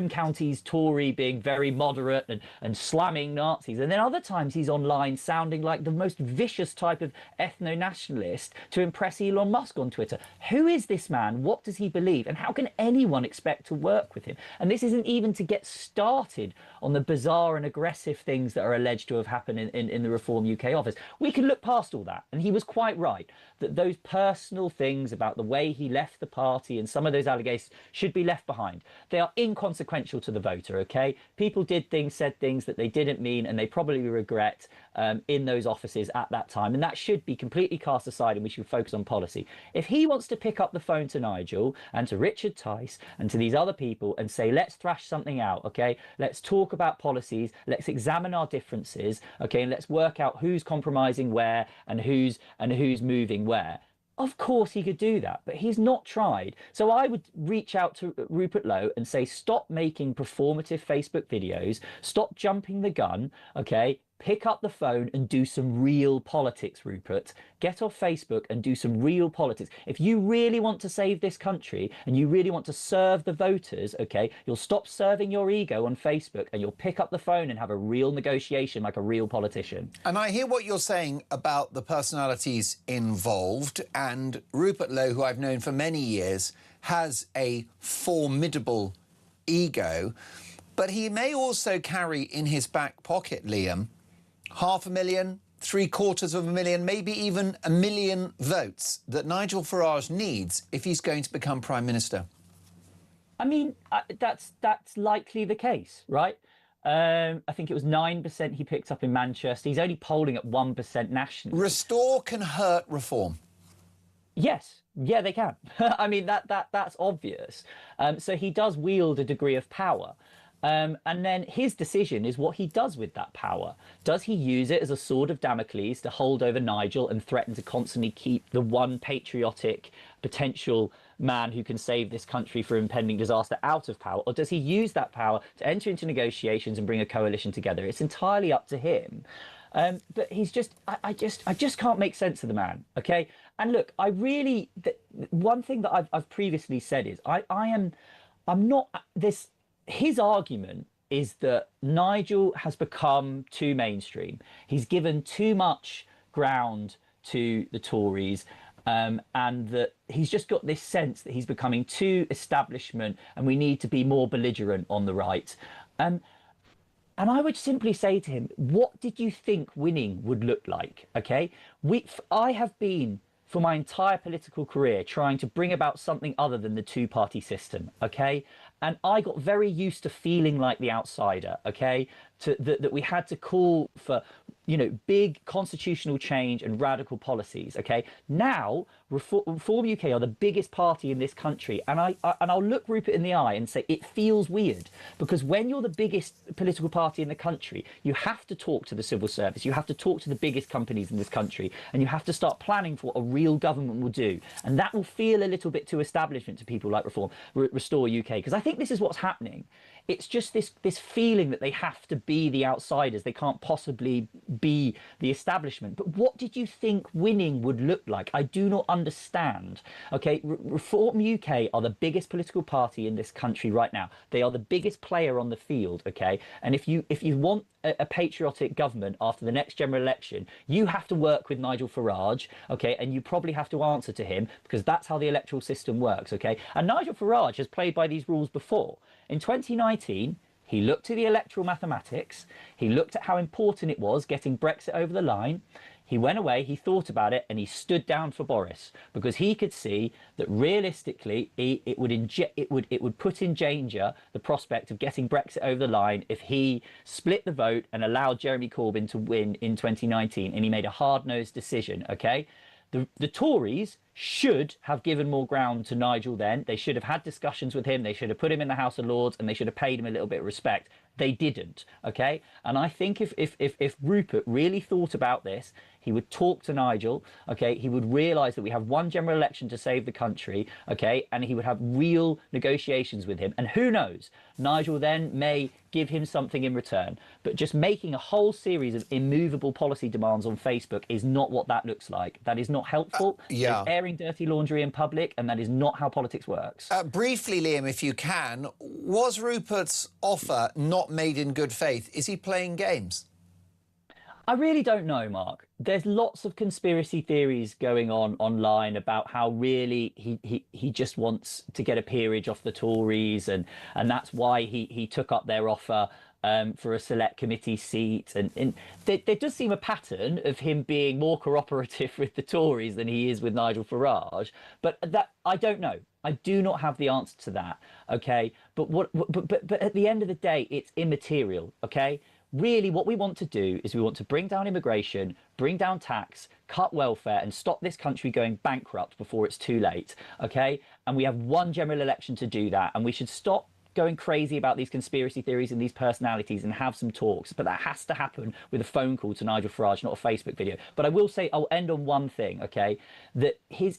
counties Tory, being very moderate and slamming Nazis. And then other times he's online sounding like the most vicious type of ethno-nationalist to impress Elon Musk on Twitter. Who is this man? What does he believe? And how can anyone expect to work with him? And this isn't even to get started on the bizarre and aggressive things that are alleged to have happened in the Reform UK office. We can look past all that. And he was quite right that those personal things about the way he left the party and some of those allegations should be left behind. They are inconsequential to the voter, okay? People did things, said things that they didn't mean, and they probably regret in those offices at that time. And that should be completely cast aside, and we should focus on policy. If he wants to pick up the phone to Nigel and to Richard Tice and to these other people and say, let's thrash something out, okay? Let's talk about policies, let's examine our differences, okay? And let's work out who's compromising where and who's moving where. Of course he could do that, but he's not tried. So I would reach out to Rupert Lowe and say, stop making performative Facebook videos, stop jumping the gun, okay? Pick up the phone and do some real politics, Rupert. Get off Facebook and do some real politics. If you really want to save this country and you really want to serve the voters, okay, you'll stop serving your ego on Facebook and you'll pick up the phone and have a real negotiation like a real politician. And I hear what you're saying about the personalities involved, and Rupert Lowe, who I've known for many years, has a formidable ego, but he may also carry in his back pocket, Liam, 500,000, 750,000, maybe even 1 million votes that Nigel Farage needs if he's going to become Prime Minister. I mean, that's likely the case, right? I think it was 9% he picked up in Manchester. He's only polling at 1% nationally. Restore can hurt reform. Yes, yeah, they can. I mean, that's obvious. So he does wield a degree of power. And then his decision is what he does with that power. Does he use it as a sword of Damocles to hold over Nigel and threaten to constantly keep the one patriotic potential man who can save this country from impending disaster out of power? Or does he use that power to enter into negotiations and bring a coalition together? It's entirely up to him. But he's just, I just can't make sense of the man, okay? And look, one thing that I've previously said is I'm not this. His argument is that Nigel has become too mainstream. He's given too much ground to the Tories, and that he's just got this sense that he's becoming too establishment and we need to be more belligerent on the right. And I would simply say to him, what did you think winning would look like? Okay, I have been, for my entire political career, trying to bring about something other than the two-party system, okay? And I got very used to feeling like the outsider, okay? That we had to call for you know, big constitutional change and radical policies. Okay, now Reform UK are the biggest party in this country, and I'll look Rupert in the eye and say it feels weird, because when you're the biggest political party in the country, you have to talk to the civil service, you have to talk to the biggest companies in this country, and you have to start planning for what a real government will do, and that will feel a little bit too establishment to people like Restore UK, because I think this is what's happening. It's just this feeling that they have to be the outsiders. They can't possibly be the establishment. But what did you think winning would look like? I do not understand. Okay, Reform UK are the biggest political party in this country right now. They are the biggest player on the field. Okay, and if you want a patriotic government after the next general election, you have to work with Nigel Farage. Okay, and you probably have to answer to him, because that's how the electoral system works. Okay, and Nigel Farage has played by these rules before. In 2019, he looked at the electoral mathematics, he looked at how important it was getting Brexit over the line, he went away, he thought about it, and he stood down for Boris, because he could see that realistically it would put in danger the prospect of getting Brexit over the line if he split the vote and allowed Jeremy Corbyn to win in 2019, and he made a hard-nosed decision. Okay, the Tories should have given more ground to Nigel then. They should have had discussions with him. They should have put him in the House of Lords, and they should have paid him a little bit of respect. They didn't. Okay, and I think if Rupert really thought about this, he would talk to Nigel. Okay, he would realise that we have one general election to save the country. Okay, and he would have real negotiations with him. And who knows, Nigel then may give him something in return. But just making a whole series of immovable policy demands on Facebook is not what that looks like. That is not helpful. Yeah. It's airing dirty laundry in public, and that is not how politics works. Briefly, Liam, if you can, was Rupert's offer not made in good faith? Is he playing games? I really don't know, Mark. There's lots of conspiracy theories going on online about how really he just wants to get a peerage off the Tories, and that's why he took up their offer for a select committee seat. And there does seem a pattern of him being more cooperative with the Tories than he is with Nigel Farage. But that I don't know. I do not have the answer to that. OK, but at the end of the day, it's immaterial. OK. Really, what we want to do is we want to bring down immigration, bring down tax, cut welfare, and stop this country going bankrupt before it's too late. OK, and we have one general election to do that, and we should stop going crazy about these conspiracy theories and these personalities and have some talks. But that has to happen with a phone call to Nigel Farage, not a Facebook video. But I will say, I'll end on one thing, okay? That his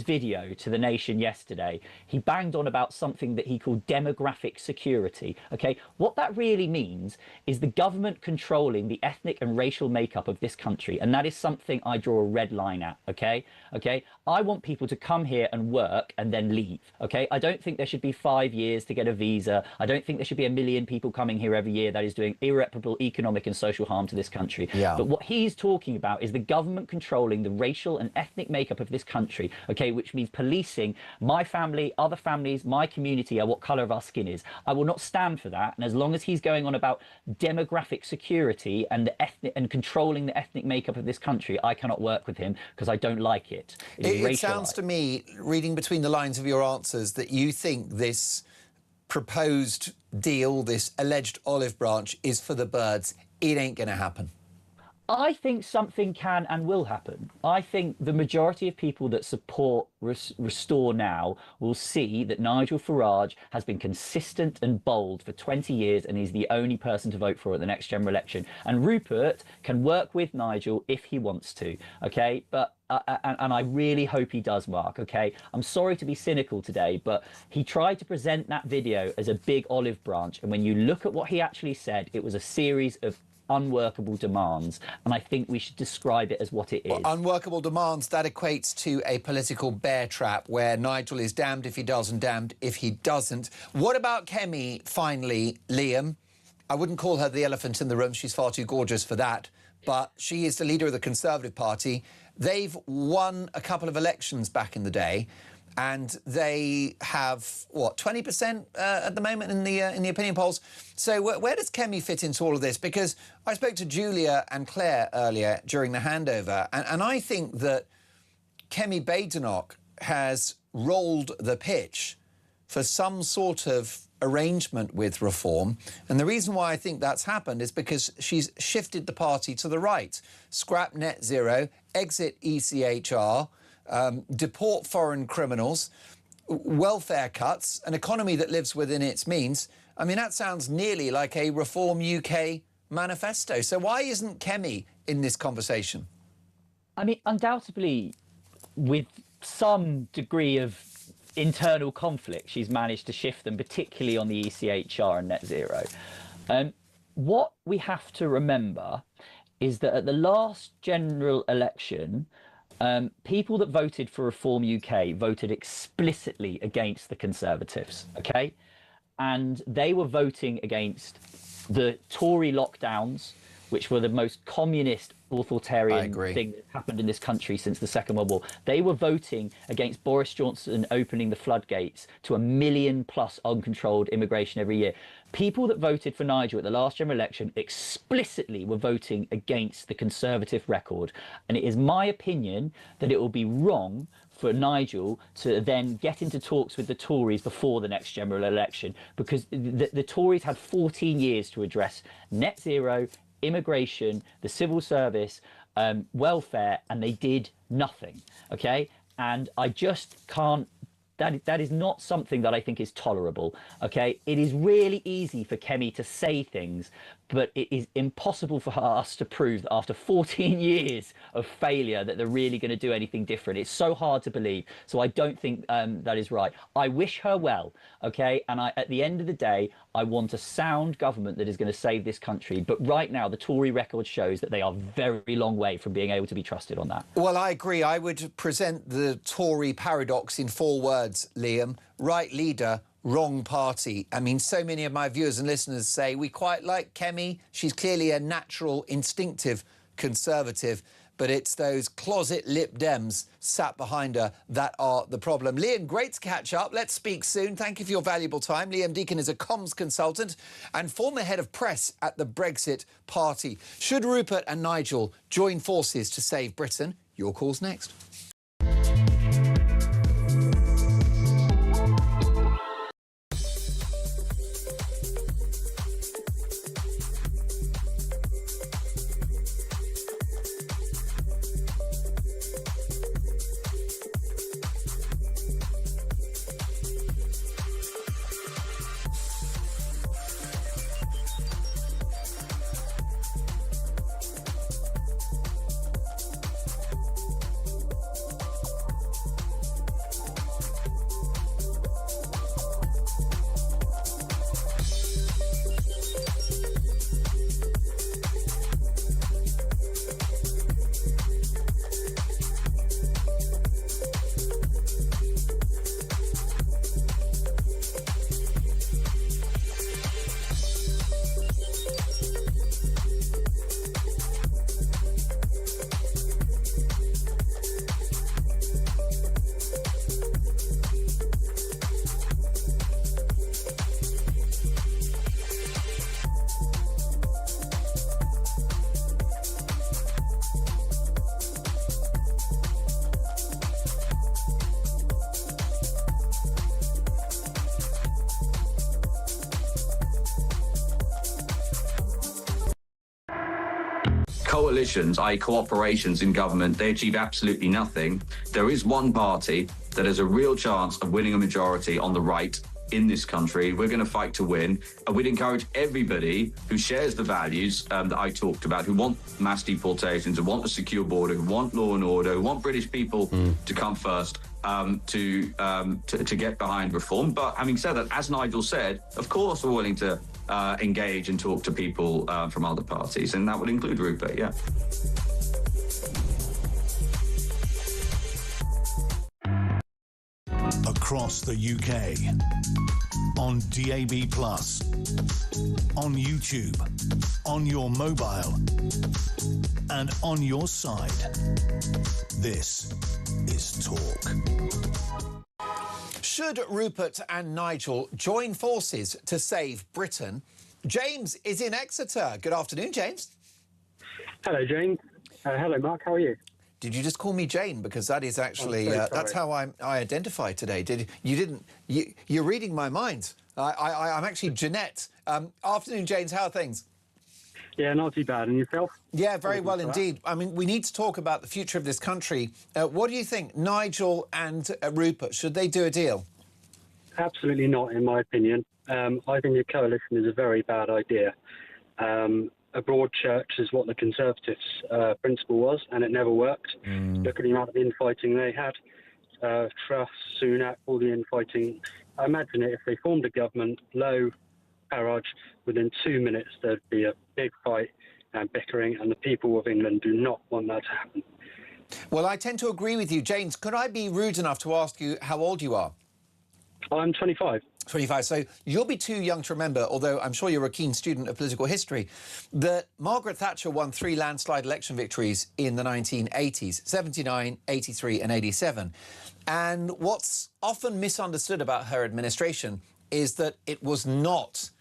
video to the nation yesterday, he banged on about something that he called demographic security, okay? What that really means is the government controlling the ethnic and racial makeup of this country. And that is something I draw a red line at, okay? Okay, I want people to come here and work and then leave, okay? I don't think there should be 5 years to get a visa. I don't think there should be 1 million people coming here every year that is doing irreparable economic and social harm to this country. Yeah. But what he's talking about is the government controlling the racial and ethnic makeup of this country, okay, which means policing my family, other families, my community, what colour of our skin is. I will not stand for that. And as long as he's going on about demographic security and the ethnic and controlling the ethnic makeup of this country, I cannot work with him because I don't like it. It sounds to me, reading between the lines of your answers, that you think this proposed deal, this alleged olive branch, is for the birds. It ain't going to happen. I think something can and will happen. I think the majority of people that support Restore now will see that Nigel Farage has been consistent and bold for 20 years and he's the only person to vote for at the next general election. And Rupert can work with Nigel if he wants to, okay? But and I really hope he does, Mark, okay? I'm sorry to be cynical today, but he tried to present that video as a big olive branch. And when you look at what he actually said, it was a series of unworkable demands, and I think we should describe it as what it is. Well, unworkable demands, that equates to a political bear trap where Nigel is damned if he does and damned if he doesn't. What about Kemi, finally, Liam? I wouldn't call her the elephant in the room. She's far too gorgeous for that. But she is the leader of the Conservative Party. They've won a couple of elections back in the day, and they have, what, 20% at the moment in the opinion polls. So where does Kemi fit into all of this? Because I spoke to Julia and Claire earlier during the handover, and I think that Kemi Badenoch has rolled the pitch for some sort of arrangement with Reform. And the reason why I think that's happened is because she's shifted the party to the right. Scrap net zero, exit ECHR, deport foreign criminals, welfare cuts, an economy that lives within its means. I mean, that sounds nearly like a Reform UK manifesto. So why isn't Kemi in this conversation? I mean, undoubtedly, with some degree of internal conflict, she's managed to shift them, particularly on the ECHR and net zero. What we have to remember is that at the last general election, people that voted for Reform UK voted explicitly against the Conservatives, okay? And they were voting against the Tory lockdowns, which were the most communist, authoritarian thing that happened in this country since the Second World War. They were voting against Boris Johnson opening the floodgates to 1 million+ uncontrolled immigration every year. People that voted for Nigel at the last general election explicitly were voting against the Conservative record. And it is my opinion that it will be wrong for Nigel to then get into talks with the Tories before the next general election, because the Tories had 14 years to address net zero, immigration, the civil service, welfare, and they did nothing. Okay, and I just can't. That is not something that I think is tolerable. Okay, it is really easy for Kemi to say things, but it is impossible for us to prove that after 14 years of failure that they're really going to do anything different. It's so hard to believe. So I don't think that is right. I wish her well, okay? And at the end of the day, I want a sound government that is going to save this country. But right now, the Tory record shows that they are very long way from being able to be trusted on that. Well, I agree. I would present the Tory paradox in 4 words, Liam. Right leader, wrong party. I mean, so many of my viewers and listeners say we quite like Kemi. She's clearly a natural, instinctive Conservative, but it's those closet Lib Dems sat behind her that are the problem. Liam, great to catch up. Let's speak soon. Thank you for your valuable time. Liam Deacon is a comms consultant and former head of press at the Brexit Party. Should Rupert and Nigel join forces to save Britain? Your call's next. Coalitions, i.e. cooperations in government, they achieve absolutely nothing. There is one party that has a real chance of winning a majority on the right in this country. We're going to fight to win. And we'd encourage everybody who shares the values that I talked about, who want mass deportations, who want a secure border, who want law and order, who want British people to come first, to get behind reform. But having said that, as Nigel said, of course we're willing to engage and talk to people from other parties, and that would include Rupert, yeah. Across the UK, on DAB+, on YouTube, on your mobile, and on your side. This is Talk. Should Rupert and Nigel join forces to save Britain? James is in Exeter. Good afternoon, James. Hello, James. Hello, Mark. How are you? Did you just call me Jane? Because that is actually that's how I identify today. You're reading my mind. I'm actually Jeanette. Afternoon, James. How are things? Yeah, not too bad. And yourself? Yeah, very well indeed. I mean, we need to talk about the future of this country. What do you think, Nigel and Rupert? Should they do a deal? Absolutely not, in my opinion. I think a coalition is a very bad idea. A broad church is what the Conservatives' principle was, and it never worked. Look at the amount of infighting they had. Truss, Sunak, all the infighting. I imagine it if they formed a government, Lowe, Farage, within 2 minutes there'd be a big fight and bickering, and the people of England do not want that to happen. Well, I tend to agree with you. James, could I be rude enough to ask you how old you are? I'm 25. 25. So you'll be too young to remember, although I'm sure you're a keen student of political history, that Margaret Thatcher won 3 landslide election victories in the 1980s, 79, 83 and 87. And what's often misunderstood about her administration is that it was not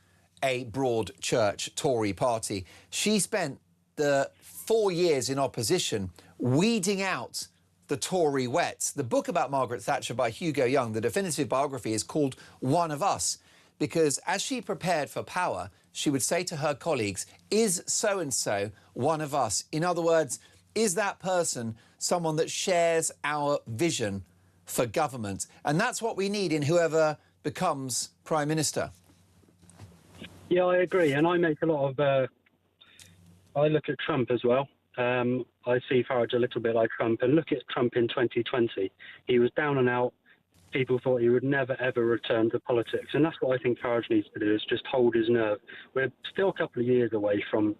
a broad church Tory party. She spent the 4 years in opposition weeding out the Tory wets. The book about Margaret Thatcher by Hugo Young, the definitive biography, is called One of Us, because as she prepared for power, she would say to her colleagues, is so-and-so one of us? In other words, is that person someone that shares our vision for government? And that's what we need in whoever becomes Prime Minister. Yeah, I agree. And I make a lot of... I look at Trump as well. I see Farage a little bit like Trump, and look at Trump in 2020. He was down and out. People thought he would never, ever return to politics, and that's what I think Farage needs to do, is just hold his nerve. We're still a couple of years away from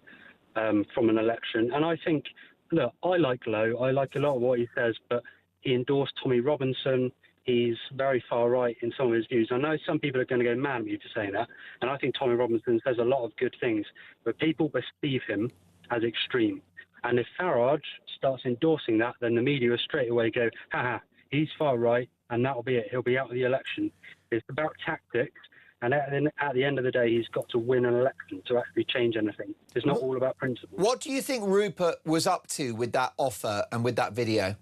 an election, and I think, look, I like Lowe. I like a lot of what he says, but he endorsed Tommy Robinson. He's very far right in some of his views. I know some people are going to go mad at me for saying that, and I think Tommy Robinson says a lot of good things, but people perceive him as extreme. And if Farage starts endorsing that, then the media will straight away go, haha, he's far right, and that'll be it. He'll be out of the election. It's about tactics, and at the end of the day, he's got to win an election to actually change anything. It's not all about principles. What do you think Rupert was up to with that offer and with that video?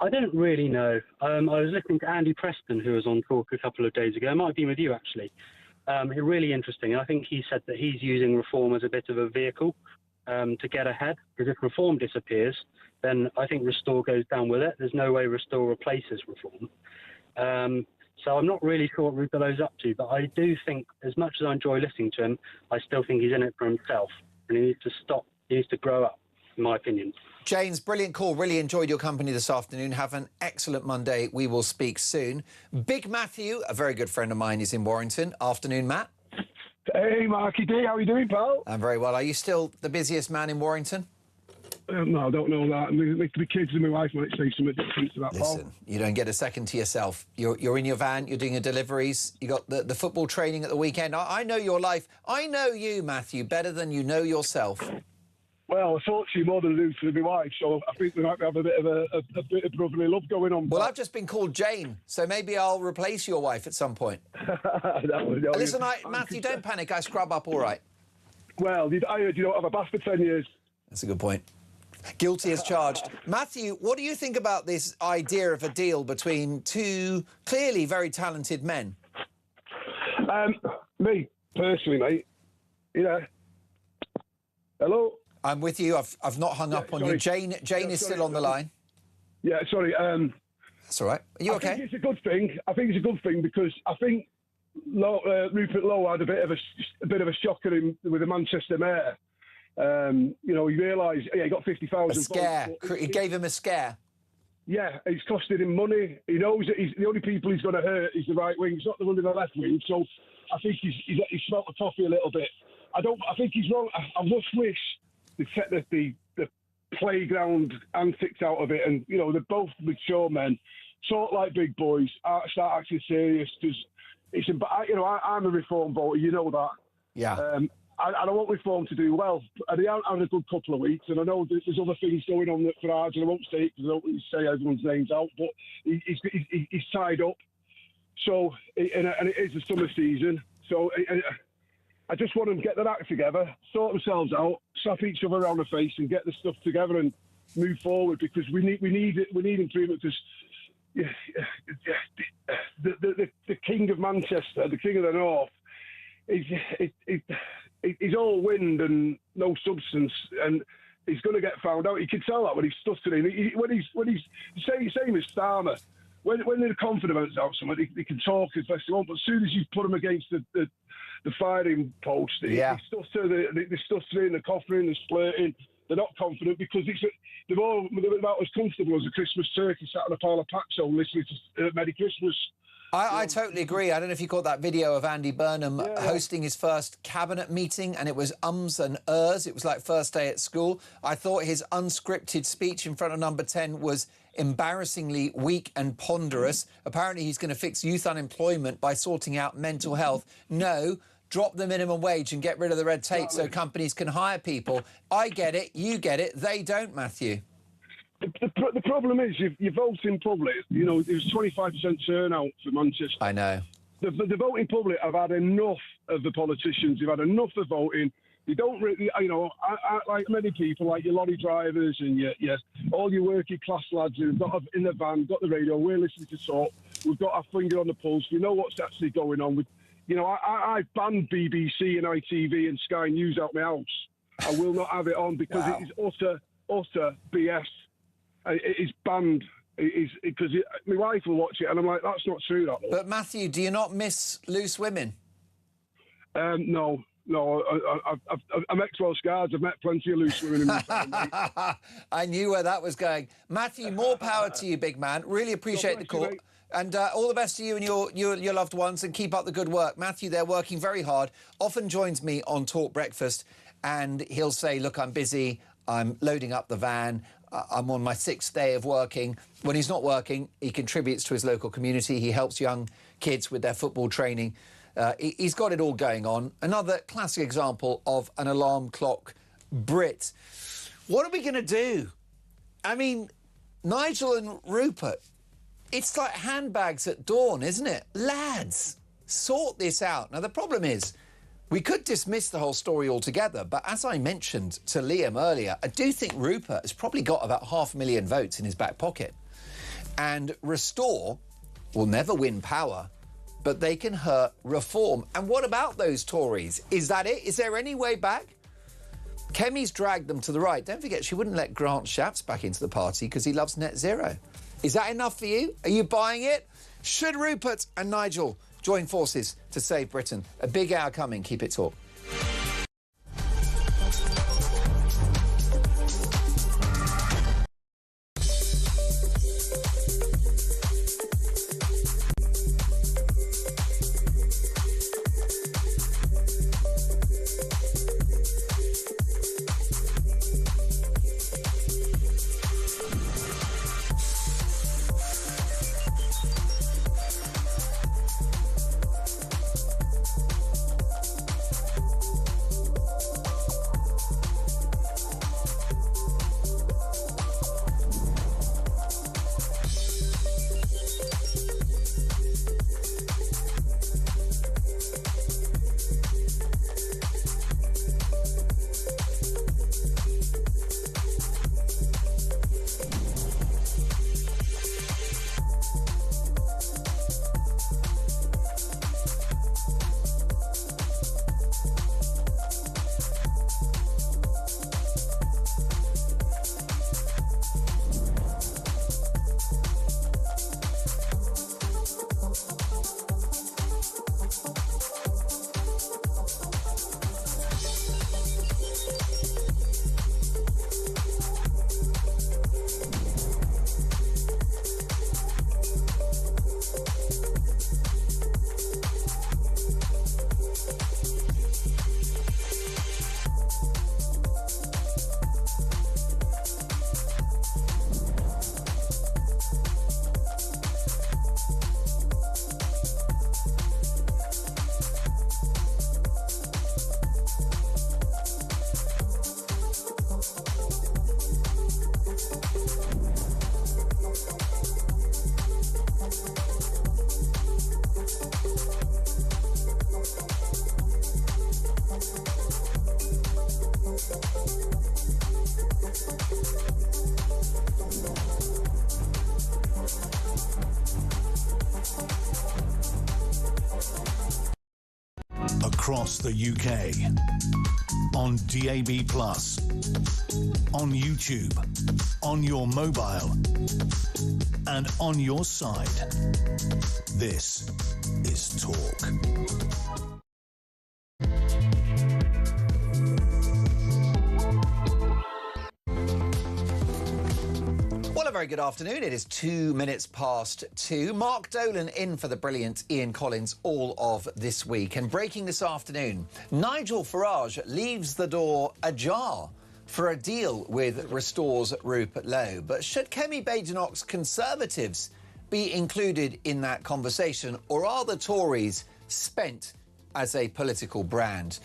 I don't really know. I was listening to Andy Preston, who was on talk a couple of days ago. It might have been with you, actually. Really interesting. I think he said that he's using reform as a bit of a vehicle to get ahead, because if reform disappears, then I think Restore goes down with it. There's no way Restore replaces reform. So I'm not really sure what Rupert's up to, but I do think, as much as I enjoy listening to him, I still think he's in it for himself, and he needs to stop. He needs to grow up, in my opinion. James, brilliant call. Really enjoyed your company this afternoon. Have an excellent Monday. We will speak soon. Big Matthew, a very good friend of mine, is in Warrington. Afternoon, Matt. Hey, Marky D, how are you doing, pal? I'm very well. Are you still the busiest man in Warrington? No, I don't know that. The kids and my wife might say something different to that, pal. Listen, you don't get a second to yourself. You're in your van, you're doing your deliveries, you got the football training at the weekend. I know your life. I know you, Matthew, better than you know yourself. Well, I talk to you more than Luther and my wife, so I think we might have a bit of brotherly love going on. Well, I've just been called Jane, so maybe I'll replace your wife at some point. Listen, Matthew, don't panic. I scrub up all right. Well, I heard you don't have a bath for 10 years. That's a good point. Guilty as charged. Matthew, what do you think about this idea of a deal between two clearly very talented men? Me, personally, mate, Hello? I'm with you. I've not hung up on you. Jane is still on the line. Yeah, sorry. That's all right. Are you okay? I think it's a good thing. I think it's a good thing because I think Rupert Lowe had a bit of a shocker with the Manchester mayor. He realised he got 50,000 votes. A scare. It gave him a scare. Yeah, it's costing him money. He knows that the only people he's going to hurt is the right wing. It's not the one in the left wing. So I think he's smelt the toffee a little bit. I think he's wrong. I just wish they set the playground antics out of it, and they're both mature men, sort like big boys. Start acting serious because it's. I'm a reform voter, you know that. Yeah. I want reform to do well. And they haven't had a good couple of weeks, and I know there's other things going on that Farage, and I won't say it because I don't really say everyone's names out, but he's tied up. So, and it is the summer season, so. I just want them to get their act together, sort themselves out, slap each other around the face and get the stuff together and move forward, because we need improvement. Because the King of Manchester, the King of the North, he's all wind and no substance, and he's going to get found out. You can tell that when he's stuttering. When he's same as Starmer. When they're confident about something, they can talk as best they want. But as soon as you put them against the firing post, they stutter, they're stuttering, they're coughing, they're splurting. They're not confident because they're about as comfortable as a Christmas turkey sat on a pile of Paxo listening to Merry Christmas. I totally agree. I don't know if you caught that video of Andy Burnham hosting his first cabinet meeting, and it was ums and ers. It was like first day at school. I thought his unscripted speech in front of Number 10 was embarrassingly weak and ponderous. Apparently he's going to fix youth unemployment by sorting out mental health. No, drop the minimum wage and get rid of the red tape so companies can hire people. I get it, you get it, they don't, Matthew. The problem is, you vote in public. You know, there was 25% turnout for Manchester. I know. The voting public have had enough of the politicians. They've had enough of voting. They don't really, you know, I like many people, like your lorry drivers and all your working class lads who've got in the van, got the radio, we're listening to talk. We've got our finger on the pulse. We know what's actually going on. You know, I banned BBC and ITV and Sky News out my house. I will not have it on because it is utter BS. It is banned. Because my wife will watch it, and I'm like, that's not true. But Matthew, do you not miss loose women? No. I'm ex-Welsh Guards. I've met plenty of loose women in my family. I knew where that was going. Matthew, more power to you, big man. Really appreciate the call. And all the best to you and your loved ones, and keep up the good work. Matthew, they're working very hard, often joins me on Talk Breakfast, and he'll say, look, I'm busy, I'm loading up the van, I'm on my 6th day of working. When he's not working, he contributes to his local community. He helps young kids with their football training. He's got it all going on. Another classic example of an alarm clock Brit. What are we going to do? I mean, Nigel and Rupert, it's like handbags at dawn, isn't it? Lads, sort this out. Now, the problem is, we could dismiss the whole story altogether, but as I mentioned to Liam earlier, I do think Rupert has probably got about 500,000 votes in his back pocket. And Restore will never win power, but they can hurt Reform. And what about those Tories? Is that it? Is there any way back? Kemi's dragged them to the right. Don't forget, she wouldn't let Grant Shapps back into the party because he loves net zero. Is that enough for you? Are you buying it? Should Rupert and Nigel join forces to save Britain? A big hour coming. Keep it talk. across the UK. On DAB+, on YouTube, on your mobile, and on your side. This is Talk. Well, a very good afternoon. It is 2 minutes past 2. Mark Dolan in for the brilliant Ian Collins all of this week. And breaking this afternoon, Nigel Farage leaves the door ajar for a deal with Restore's Rupert Lowe. But should Kemi Badenoch's Conservatives be included in that conversation, or are the Tories spent as a political brand?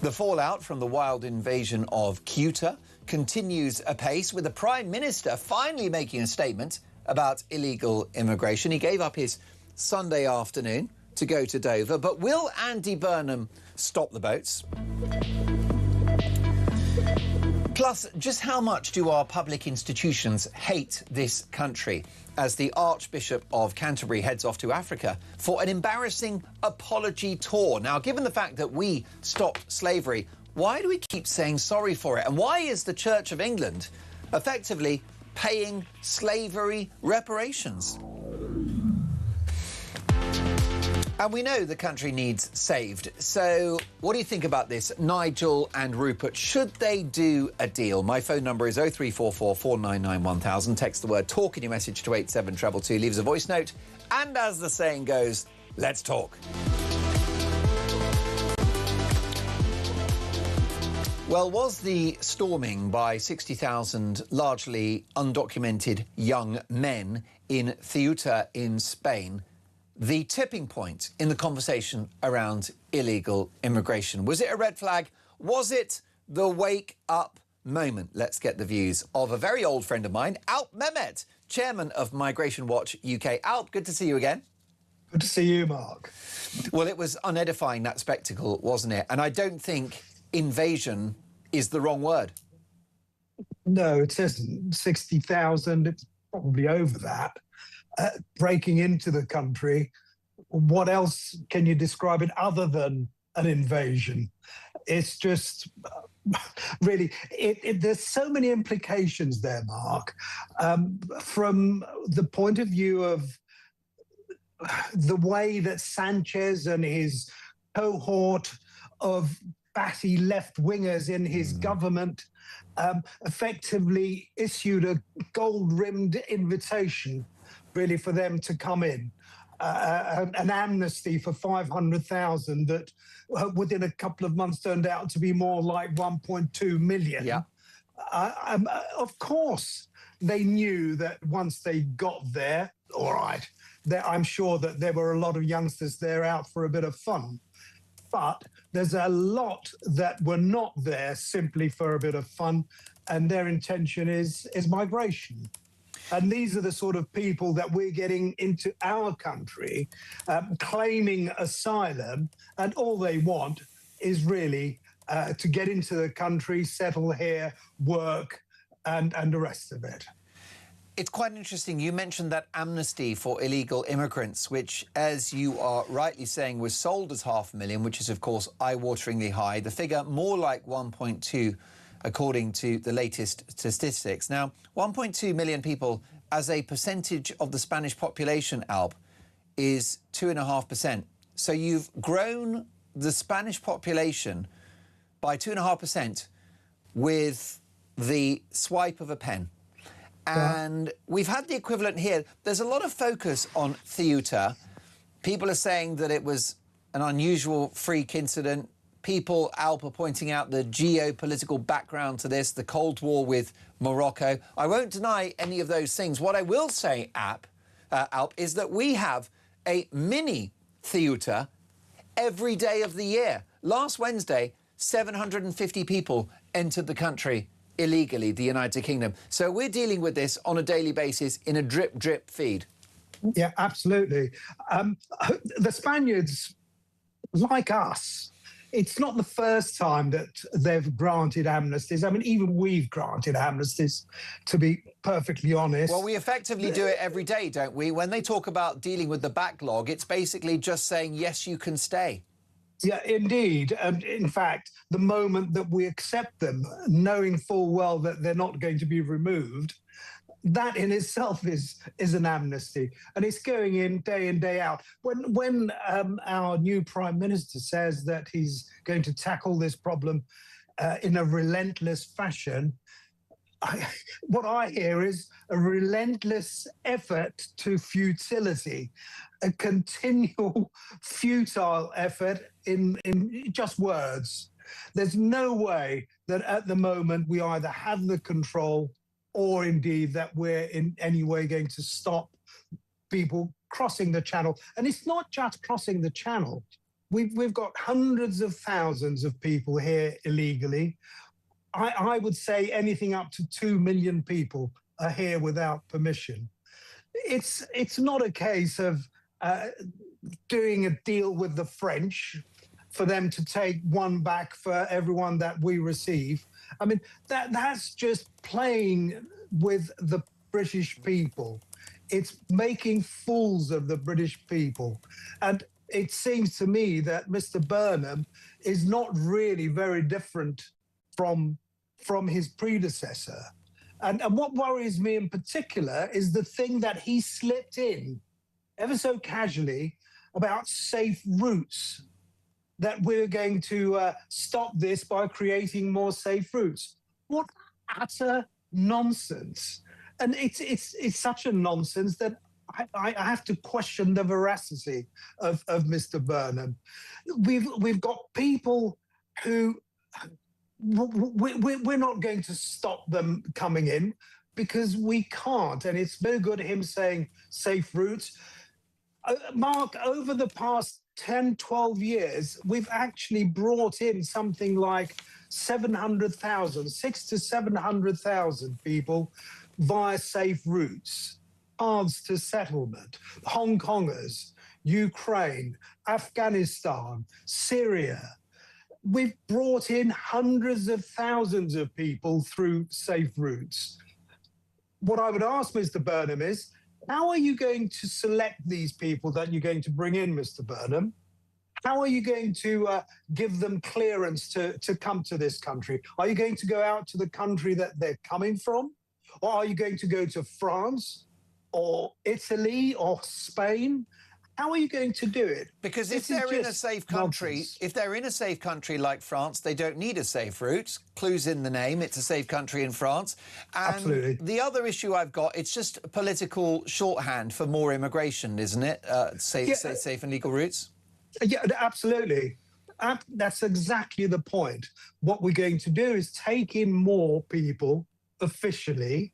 The fallout from the wild invasion of Ceuta continues apace, with the Prime Minister finally making a statement about illegal immigration. He gave up his Sunday afternoon to go to Dover, but will Andy Burnham stop the boats? Plus, just how much do our public institutions hate this country as the Archbishop of Canterbury heads off to Africa for an embarrassing apology tour? Now, given the fact that we stopped slavery, why do we keep saying sorry for it? And why is the Church of England effectively paying slavery reparations? And we know the country needs saved. So what do you think about this, Nigel and Rupert? Should they do a deal? My phone number is 0344 499 1000. Text the word TALK in your message to 87222. Leave us a voice note. And as the saying goes, let's talk. Well, was the storming by 60,000 largely undocumented young men in Ceuta in Spain the tipping point in the conversation around illegal immigration? Was it a red flag? Was it the wake-up moment? Let's get the views of a very old friend of mine, Alp Mehmet, chairman of Migration Watch UK. Alp, good to see you again. Good to see you, Mark. Well, it was unedifying, that spectacle, wasn't it? And I don't think invasion is the wrong word. No, it isn't. 60,000, it's probably over that. Breaking into the country. What else can you describe it other than an invasion? It's just really, there's so many implications there, Mark. From the point of view of the way that Sanchez and his cohort of batty left-wingers in his government effectively issued a gold-rimmed invitation really for them to come in, an amnesty for 500,000 that within a couple of months turned out to be more like 1.2 million. Yeah. Of course, they knew that once they got there, all right, I'm sure that there were a lot of youngsters there out for a bit of fun. But there's a lot that were not there simply for a bit of fun, and their intention is migration. And these are the sort of people that we're getting into our country, claiming asylum, and all they want is really to get into the country, settle here, work, and the rest of it. It's quite interesting. You mentioned that amnesty for illegal immigrants, which, as you are rightly saying, was sold as 500,000, which is, of course, eye-wateringly high. The figure more like 1.2, according to the latest statistics. Now, 1.2 million people as a percentage of the Spanish population, Alp, is 2.5%. So you've grown the Spanish population by 2.5% with the swipe of a pen. And we've had the equivalent here. There's a lot of focus on Ceuta. People are saying that it was an unusual freak incident. People, Alp, are pointing out the geopolitical background to this, the Cold War with Morocco. I won't deny any of those things. What I will say, Alp, is that we have a mini Ceuta every day of the year. Last Wednesday, 750 people entered the country illegally, the United Kingdom. So we're dealing with this on a daily basis in a drip feed. Yeah, absolutely. The Spaniards, like us, it's not the first time that they've granted amnesties. I mean, even we've granted amnesties, to be perfectly honest. Well, we effectively do it every day, don't we? When they talk about dealing with the backlog, it's basically just saying, yes, you can stay. Yeah, indeed. And in fact, the moment that we accept them, knowing full well that they're not going to be removed, that in itself is an amnesty, and it's going in day out. When our new Prime Minister says that he's going to tackle this problem in a relentless fashion, what I hear is a relentless effort to futility, a continual futile effort in just words. There's no way that at the moment we either have the control or indeed that we're in any way going to stop people crossing the channel. And it's not just crossing the channel. We've got hundreds of thousands of people here illegally. I would say anything up to 2 million people are here without permission. It's not a case of doing a deal with the French for them to take one back for everyone that we receive. I mean, that's just playing with the British people. It's making fools of the British people. And it seems to me that Mr. Burnham is not really very different from his predecessor. And what worries me in particular is the thing that he slipped in ever so casually about safe routes, that we're going to stop this by creating more safe routes. What utter nonsense. And it's such a nonsense that I have to question the veracity of Mr. Burnham. We've got people who we're not going to stop them coming in because we can't, and it's no good him saying safe routes. Mark, over the past 10, 12 years, we've actually brought in something like 700,000, 600,000 to 700,000 people via safe routes, paths to settlement, Hong Kongers, Ukraine, Afghanistan, Syria. We've brought in hundreds of thousands of people through safe routes. What I would ask Mr. Burnham is, how are you going to select these people that you're going to bring in, Mr. Burnham? How are you going to give them clearance to come to this country? Are you going to go out to the country that they're coming from? Or are you going to go to France or Italy or Spain? How are you going to do it? Because if they're in a safe country, nonsense. if they're in a safe country like France, they don't need a safe route. Clues in the name, it's a safe country in France. And Absolutely. the other issue I've got, it's just political shorthand for more immigration, isn't it? Safe and legal routes. Yeah, absolutely. That's exactly the point. What we're going to do is take in more people officially,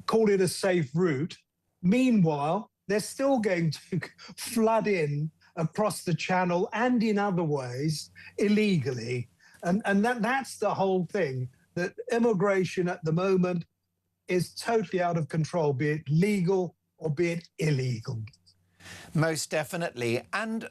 call it a safe route. Meanwhile, they're still going to flood in across the channel and in other ways illegally. And that's the whole thing, that immigration at the moment is totally out of control, be it legal or be it illegal. Most definitely. And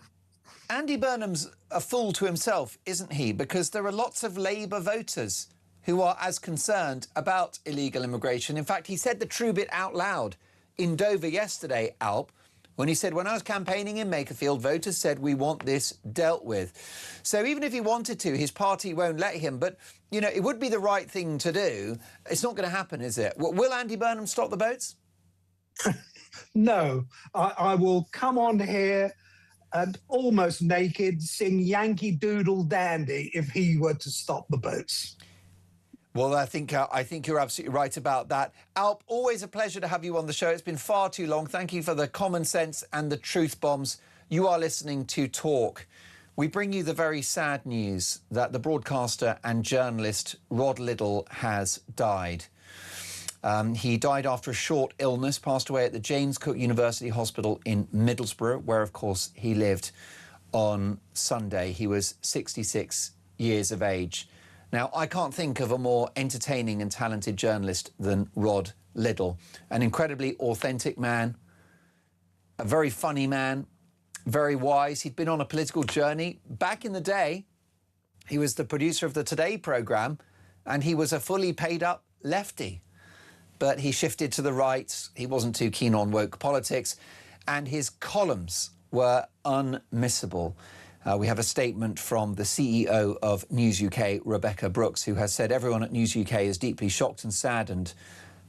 Andy Burnham's a fool to himself, isn't he? Because there are lots of Labour voters who are as concerned about illegal immigration. In fact, he said the true bit out loud in Dover yesterday, Alp, when he said, when I was campaigning in Makerfield, voters said we want this dealt with. So even if he wanted to, his party won't let him. But, you know, it would be the right thing to do. It's not going to happen, is it? Will Andy Burnham stop the boats? No, I will come on here and almost naked sing Yankee Doodle Dandy if he were to stop the boats. Well, I think you're absolutely right about that. Alp, always a pleasure to have you on the show. It's been far too long. Thank you for the common sense and the truth bombs. You are listening to Talk. We bring you the very sad news that the broadcaster and journalist Rod Liddle has died. He died after a short illness, passed away at the James Cook University Hospital in Middlesbrough, where, of course, he lived on Sunday. He was 66 years of age. Now, I can't think of a more entertaining and talented journalist than Rod Liddle. An incredibly authentic man, a very funny man, very wise. He'd been on a political journey. Back in the day, he was the producer of the Today programme, and he was a fully paid-up lefty. But he shifted to the right. He wasn't too keen on woke politics, and his columns were unmissable. We have a statement from the CEO of News UK, Rebecca Brooks, who has said everyone at News UK is deeply shocked and saddened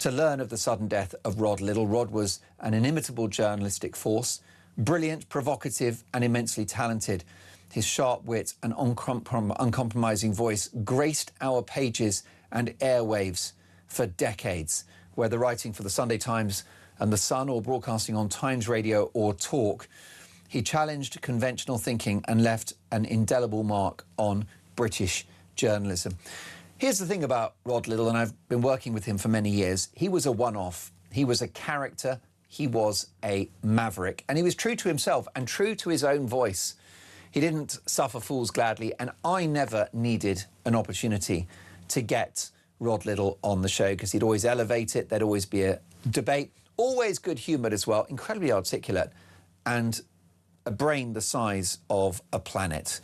to learn of the sudden death of Rod Liddle. Rod was an inimitable journalistic force, brilliant, provocative and immensely talented. His sharp wit and uncompromising voice graced our pages and airwaves for decades, whether writing for the Sunday Times and The Sun or broadcasting on Times Radio or Talk. He challenged conventional thinking and left an indelible mark on British journalism. Here's the thing about Rod Liddle, and I've been working with him for many years. He was a one-off. He was a character. He was a maverick. And he was true to himself and true to his own voice. He didn't suffer fools gladly, and I never needed an opportunity to get Rod Liddle on the show because he'd always elevate it. There'd always be a debate. Always good-humoured as well, incredibly articulate, and a brain the size of a planet.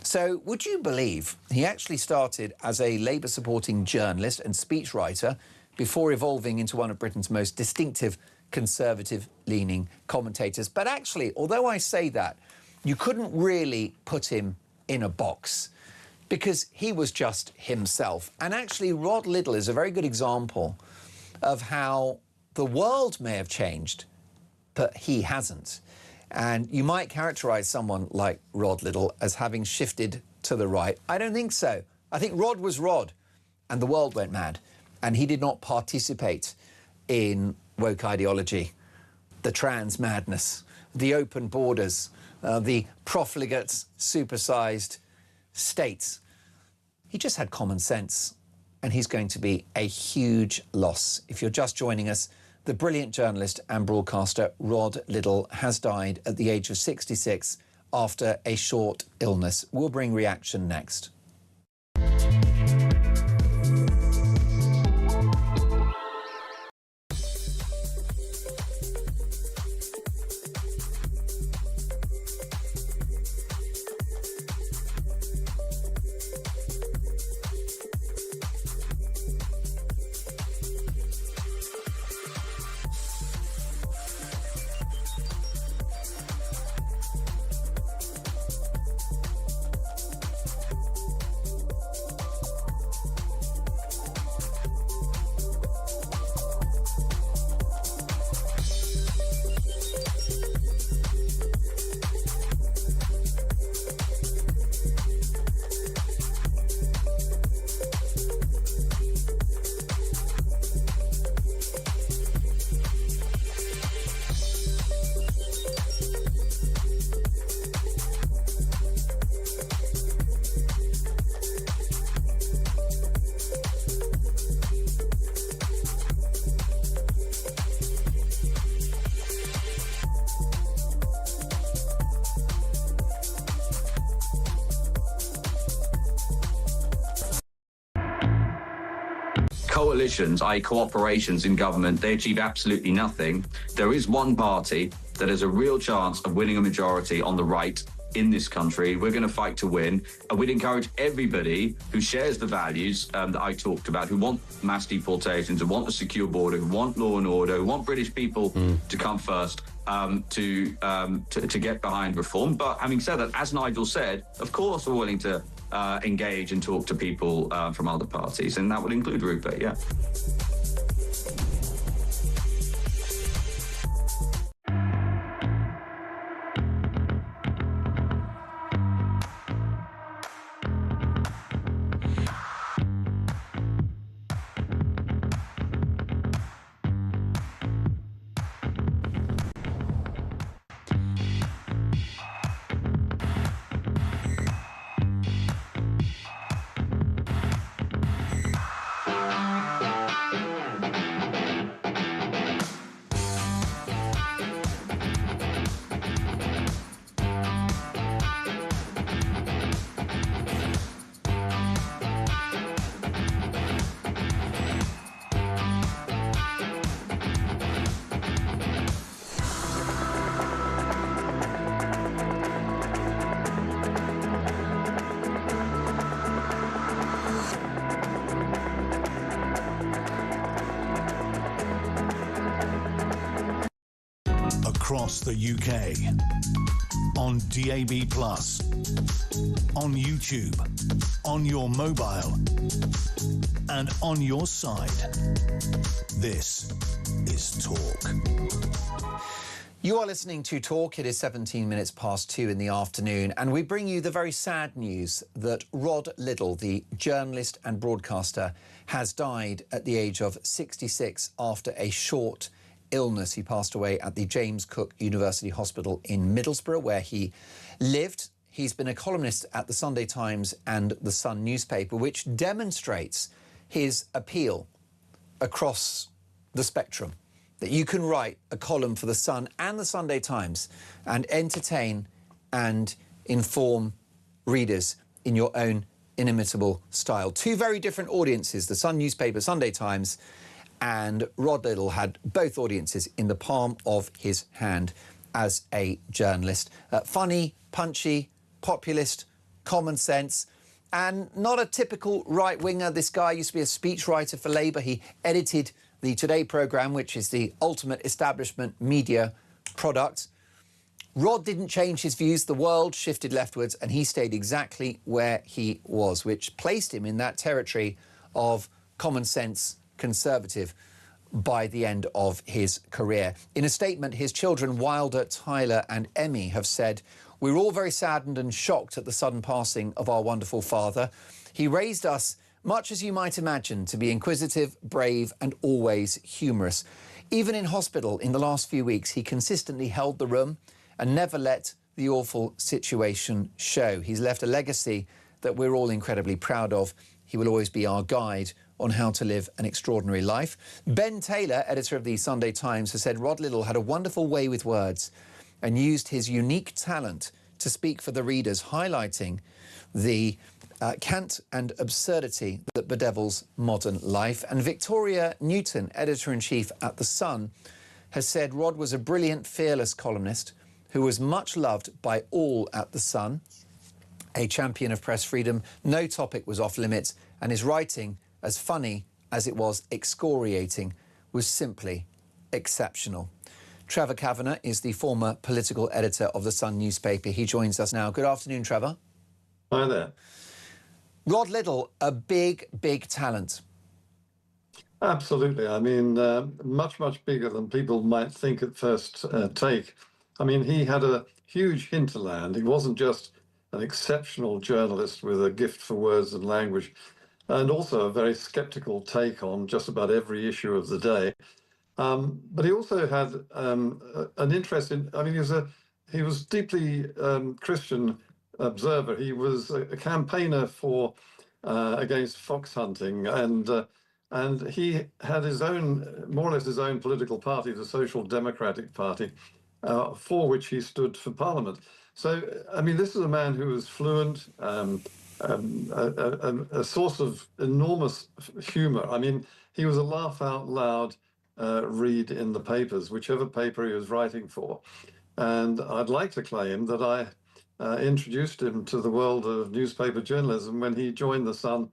So would you believe he actually started as a Labour-supporting journalist and speechwriter before evolving into one of Britain's most distinctive conservative-leaning commentators? But actually, although I say that, you couldn't really put him in a box because he was just himself. And actually, Rod Liddle is a very good example of how the world may have changed, but he hasn't. And you might characterise someone like Rod Liddle as having shifted to the right. I don't think so. I think Rod was Rod, and the world went mad, and he did not participate in woke ideology, the trans madness, the open borders, the profligate, supersized states. He just had common sense, and he's going to be a huge loss. If you're just joining us, the brilliant journalist and broadcaster Rod Liddle has died at the age of 66 after a short illness. We'll bring reaction next. Coalitions, i.e. cooperations in government, they achieve absolutely nothing. There is one party that has a real chance of winning a majority on the right in this country. We're going to fight to win. And we'd encourage everybody who shares the values that I talked about, who want mass deportations, who want a secure border, who want law and order, who want British people to come first, to get behind reform. But having said that, as Nigel said, of course we're willing to engage and talk to people from other parties, and that would include Rupert, yeah. Across the UK, on DAB+, on YouTube, on your mobile, and on your side. This is Talk. You are listening to Talk. It is 17 minutes past 2 in the afternoon, and we bring you the very sad news that Rod Liddle, the journalist and broadcaster, has died at the age of 66 after a short illness. He passed away at the James Cook University Hospital in Middlesbrough, where he lived. He's been a columnist at the Sunday Times and the Sun newspaper, which demonstrates his appeal across the spectrum, that you can write a column for the Sun and the Sunday Times and entertain and inform readers in your own inimitable style. Two very different audiences, the Sun newspaper, Sunday Times, and Rod Liddle had both audiences in the palm of his hand as a journalist. Funny, punchy, populist, common sense, and not a typical right-winger. This guy used to be a speechwriter for Labour. He edited the Today programme, which is the ultimate establishment media product. Rod didn't change his views. The world shifted leftwards, and he stayed exactly where he was, which placed him in that territory of common sense conservative by the end of his career. In a statement, his children, Wilder, Tyler and Emmy, have said, "We're all very saddened and shocked at the sudden passing of our wonderful father. He raised us, much as you might imagine, to be inquisitive, brave and always humorous. Even in hospital in the last few weeks, he consistently held the room and never let the awful situation show. He's left a legacy that we're all incredibly proud of. He will always be our guide on how to live an extraordinary life." Ben Taylor, editor of the Sunday Times, has said Rod Liddle had a wonderful way with words and used his unique talent to speak for the readers, highlighting the cant and absurdity that bedevils modern life. And Victoria Newton, editor-in-chief at The Sun, has said Rod was a brilliant, fearless columnist who was much loved by all at The Sun, a champion of press freedom. No topic was off limits, and his writing, as funny as it was excoriating, was simply exceptional. Trevor Kavanagh is the former political editor of the Sun newspaper. He joins us now. Good afternoon, Trevor. Hi there. Rod Liddle, a big, big talent. Absolutely. I mean, much, much bigger than people might think at first take. I mean, he had a huge hinterland. He wasn't just an exceptional journalist with a gift for words and language, and also a very skeptical take on just about every issue of the day. But he also had an interest in, I mean, he was deeply Christian observer. He was a campaigner for against fox hunting, and he had his own, more or less his own political party, the Social Democratic Party, for which he stood for Parliament. So, I mean, this is a man who was fluent, a source of enormous humour. I mean, he was a laugh out loud read in the papers, whichever paper he was writing for. And I'd like to claim that I introduced him to the world of newspaper journalism when he joined The Sun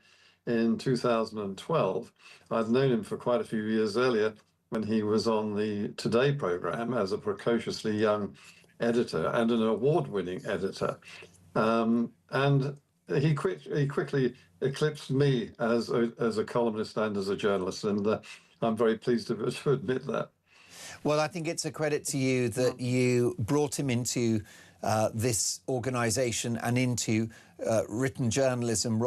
in 2012. I'd known him for quite a few years earlier when he was on the Today programme as a precociously young editor and an award-winning editor. And he quickly eclipsed me as a columnist and as a journalist, and I'm very pleased to admit that. Well, I think it's a credit to you that you brought him into this organisation and into written journalism,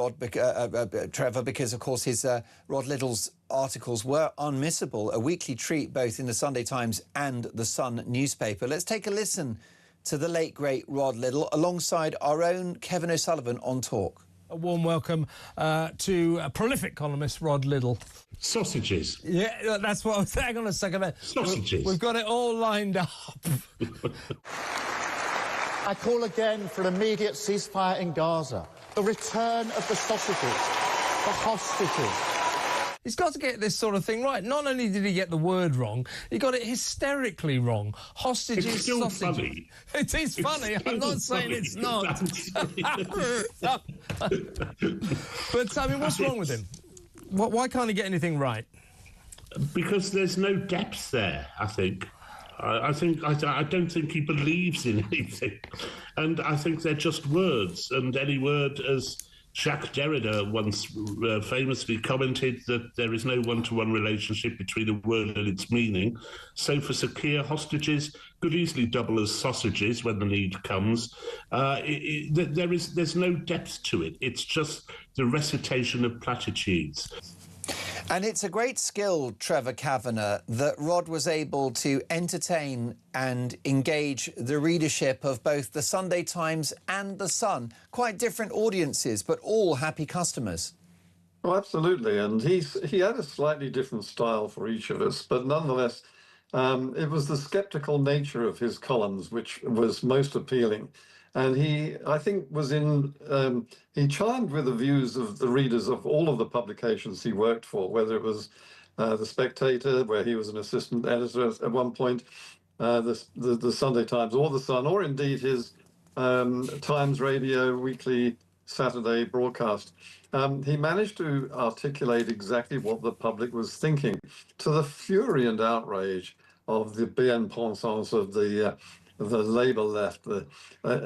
Trevor, because, of course, his Rod Liddle's articles were unmissable, a weekly treat both in the Sunday Times and the Sun newspaper. Let's take a listen to the late, great Rod Liddle alongside our own Kevin O'Sullivan on Talk. A warm welcome to a prolific columnist, Rod Liddle. Sausages. Yeah, that's what I was... Hang on a second. Sausages. We've got it all lined up. I call again for an immediate ceasefire in Gaza, the return of the sausages, the hostages. He's got to get this sort of thing right. Not only did he get the word wrong, he got it hysterically wrong. Hostages, it's still sausages. Funny. It is funny. I'm not saying it's not. But, I mean, what's wrong with him? Why can't he get anything right? Because there's no depth there, I think. I don't think he believes in anything, and I think they're just words. And any word, as Jacques Derrida once famously commented, that there is no one-to-one relationship between a word and its meaning. So for secure hostages could easily double as sausages when the need comes. There's no depth to it. It's just the recitation of platitudes. And it's a great skill, Trevor Kavanagh, that Rod was able to entertain and engage the readership of both the Sunday Times and the Sun. Quite different audiences, but all happy customers. Oh, absolutely. And he had a slightly different style for each of us, but nonetheless, it was the skeptical nature of his columns which was most appealing. And he, I think, he chimed with the views of the readers of all of the publications he worked for, whether it was The Spectator, where he was an assistant editor at one point, the Sunday Times or the Sun, or indeed his Times Radio weekly Saturday broadcast. He managed to articulate exactly what the public was thinking, to the fury and outrage of the bien-pensants of the Labour left.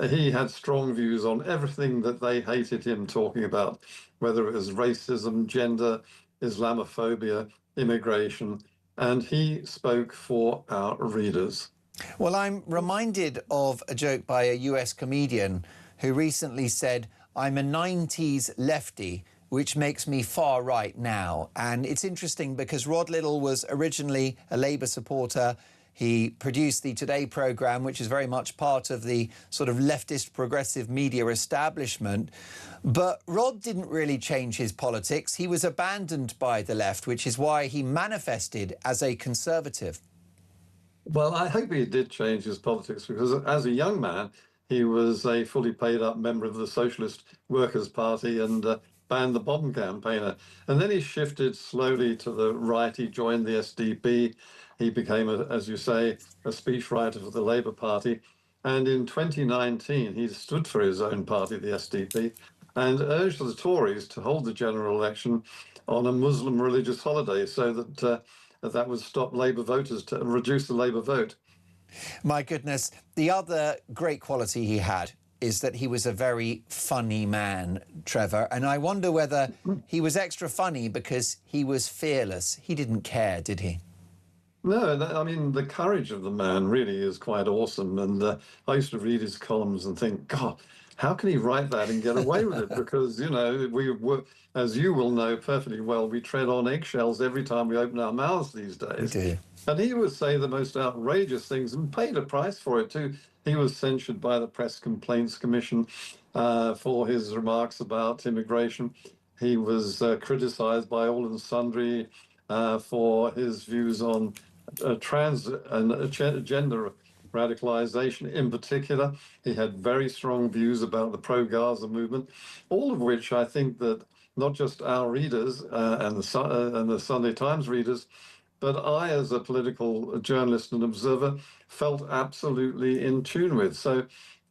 He had strong views on everything that they hated him talking about, whether it was racism, gender, Islamophobia, immigration, and he spoke for our readers. Well, I'm reminded of a joke by a US comedian who recently said, "I'm a 90s lefty, which makes me far right now." And it's interesting because Rod Liddle was originally a Labour supporter. He produced the Today programme, which is very much part of the sort of leftist progressive media establishment. But Rod didn't really change his politics. He was abandoned by the left, which is why he manifested as a conservative. Well, I hope he did change his politics, because as a young man, he was a fully paid up member of the Socialist Workers' Party and banned the bomb campaigner. And then he shifted slowly to the right. He joined the SDP. He became, as you say, a speechwriter for the Labour Party. And in 2019, he stood for his own party, the SDP, and urged the Tories to hold the general election on a Muslim religious holiday so that that would stop Labour voters, to reduce the Labour vote. My goodness. The other great quality he had is that he was a very funny man, Trevor. And I wonder whether he was extra funny because he was fearless. He didn't care, did he? No, I mean, the courage of the man really is quite awesome. And I used to read his columns and think, God, how can he write that and get away with it? Because, you know, we were, as you will know perfectly well, we tread on eggshells every time we open our mouths these days. We do. And he would say the most outrageous things and paid a price for it too. He was censured by the Press Complaints Commission for his remarks about immigration. He was criticised by all and sundry for his views on trans and gender radicalization in particular. He had very strong views about the pro-Gaza movement, all of which I think that not just our readers and the Sunday Times readers, but I, as a political journalist and observer, felt absolutely in tune with. So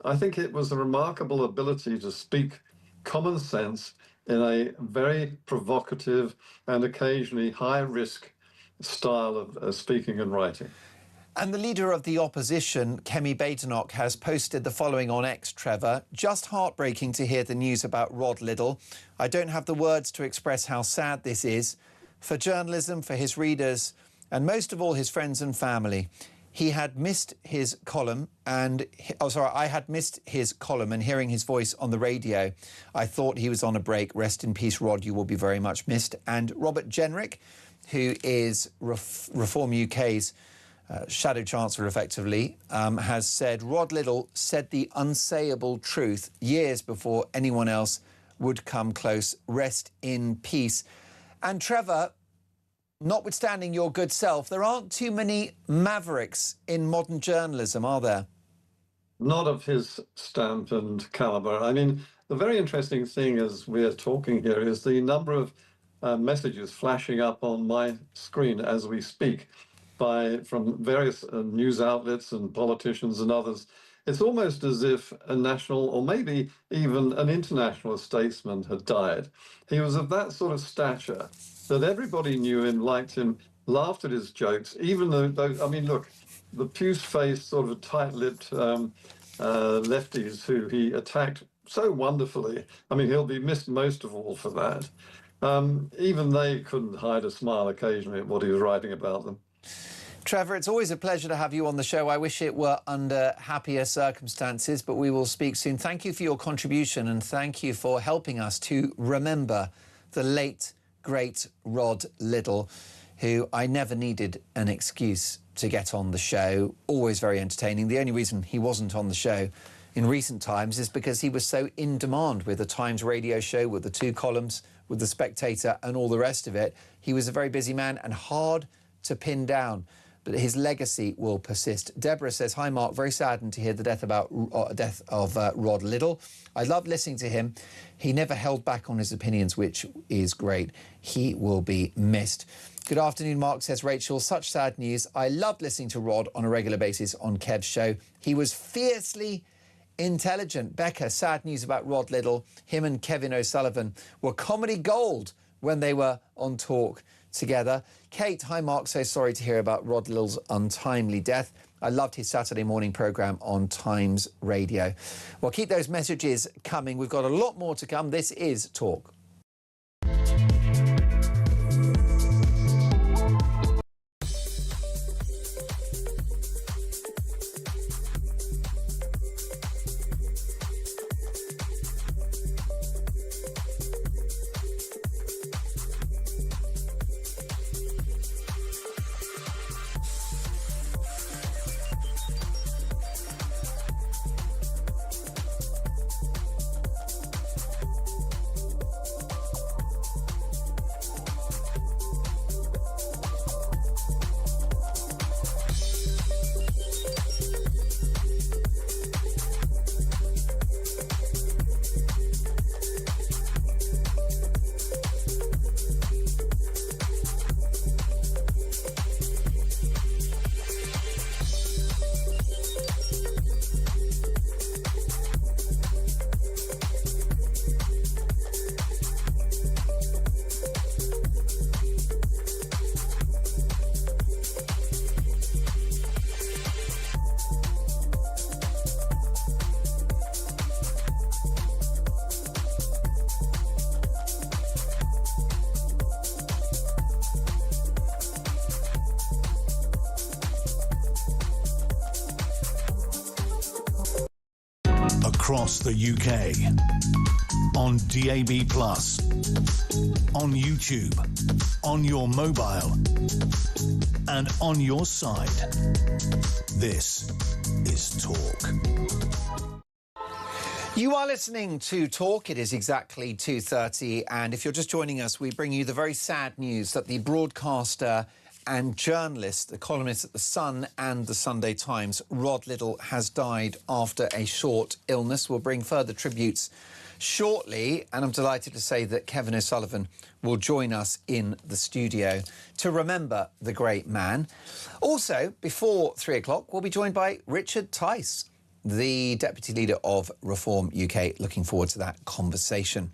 I think it was a remarkable ability to speak common sense in a very provocative and occasionally high-risk style of speaking and writing. And the leader of the opposition, Kemi Badenoch, has posted the following on X, Trevor. "Just heartbreaking to hear the news about Rod Liddle. I don't have the words to express how sad this is for journalism, for his readers, and most of all his friends and family. He had missed his column and... I had missed his column and hearing his voice on the radio. I thought he was on a break. Rest in peace, Rod. You will be very much missed." And Robert Jenrick, who is Reform UK's Shadow Chancellor, effectively, has said, "Rod Liddle said the unsayable truth years before anyone else would come close. Rest in peace." And Trevor, notwithstanding your good self, there aren't too many mavericks in modern journalism, are there? Not of his stamp and calibre. I mean, the very interesting thing as we're talking here is the number of messages flashing up on my screen as we speak from various news outlets and politicians and others. It's almost as if a national or maybe even an international statesman had died. He was of that sort of stature that everybody knew him, liked him, laughed at his jokes, even though I mean, look, the puce-faced, sort of tight-lipped lefties who he attacked so wonderfully. I mean, he'll be missed most of all for that. Even they couldn't hide a smile occasionally at what he was writing about them. Trevor, it's always a pleasure to have you on the show. I wish it were under happier circumstances, but we will speak soon. Thank you for your contribution, and thank you for helping us to remember the late, great Rod Liddle, who I never needed an excuse to get on the show. Always very entertaining. The only reason he wasn't on the show in recent times is because he was so in demand with the Times radio show, with the 2 columns, with the Spectator and all the rest of it. He was a very busy man and hard to pin down, but his legacy will persist. Deborah says, hi, Mark, very saddened to hear the death of Rod Liddle. I love listening to him. He never held back on his opinions, which is great. He will be missed. Good afternoon, Mark, says Rachel. Such sad news. I loved listening to Rod on a regular basis on Kev's show. He was fiercely intelligent. Becca, sad news about Rod Liddle. Him and Kevin O'Sullivan were comedy gold when they were on Talk together. Kate, hi Mark, so sorry to hear about Rod Liddle's untimely death. I loved his Saturday morning programme on Times Radio. Well, keep those messages coming. We've got a lot more to come. This is Talk. Across the UK, on DAB+, on YouTube, on your mobile, and on your side. This is Talk. You are listening to Talk. It is exactly 2:30, and if you're just joining us, we bring you the very sad news that the broadcaster and journalist, the columnist at The Sun and The Sunday Times, Rod Liddle, has died after a short illness. We'll bring further tributes shortly, and I'm delighted to say that Kevin O'Sullivan will join us in the studio to remember the great man. Also, before 3 o'clock, we'll be joined by Richard Tice, the Deputy Leader of Reform UK. Looking forward to that conversation.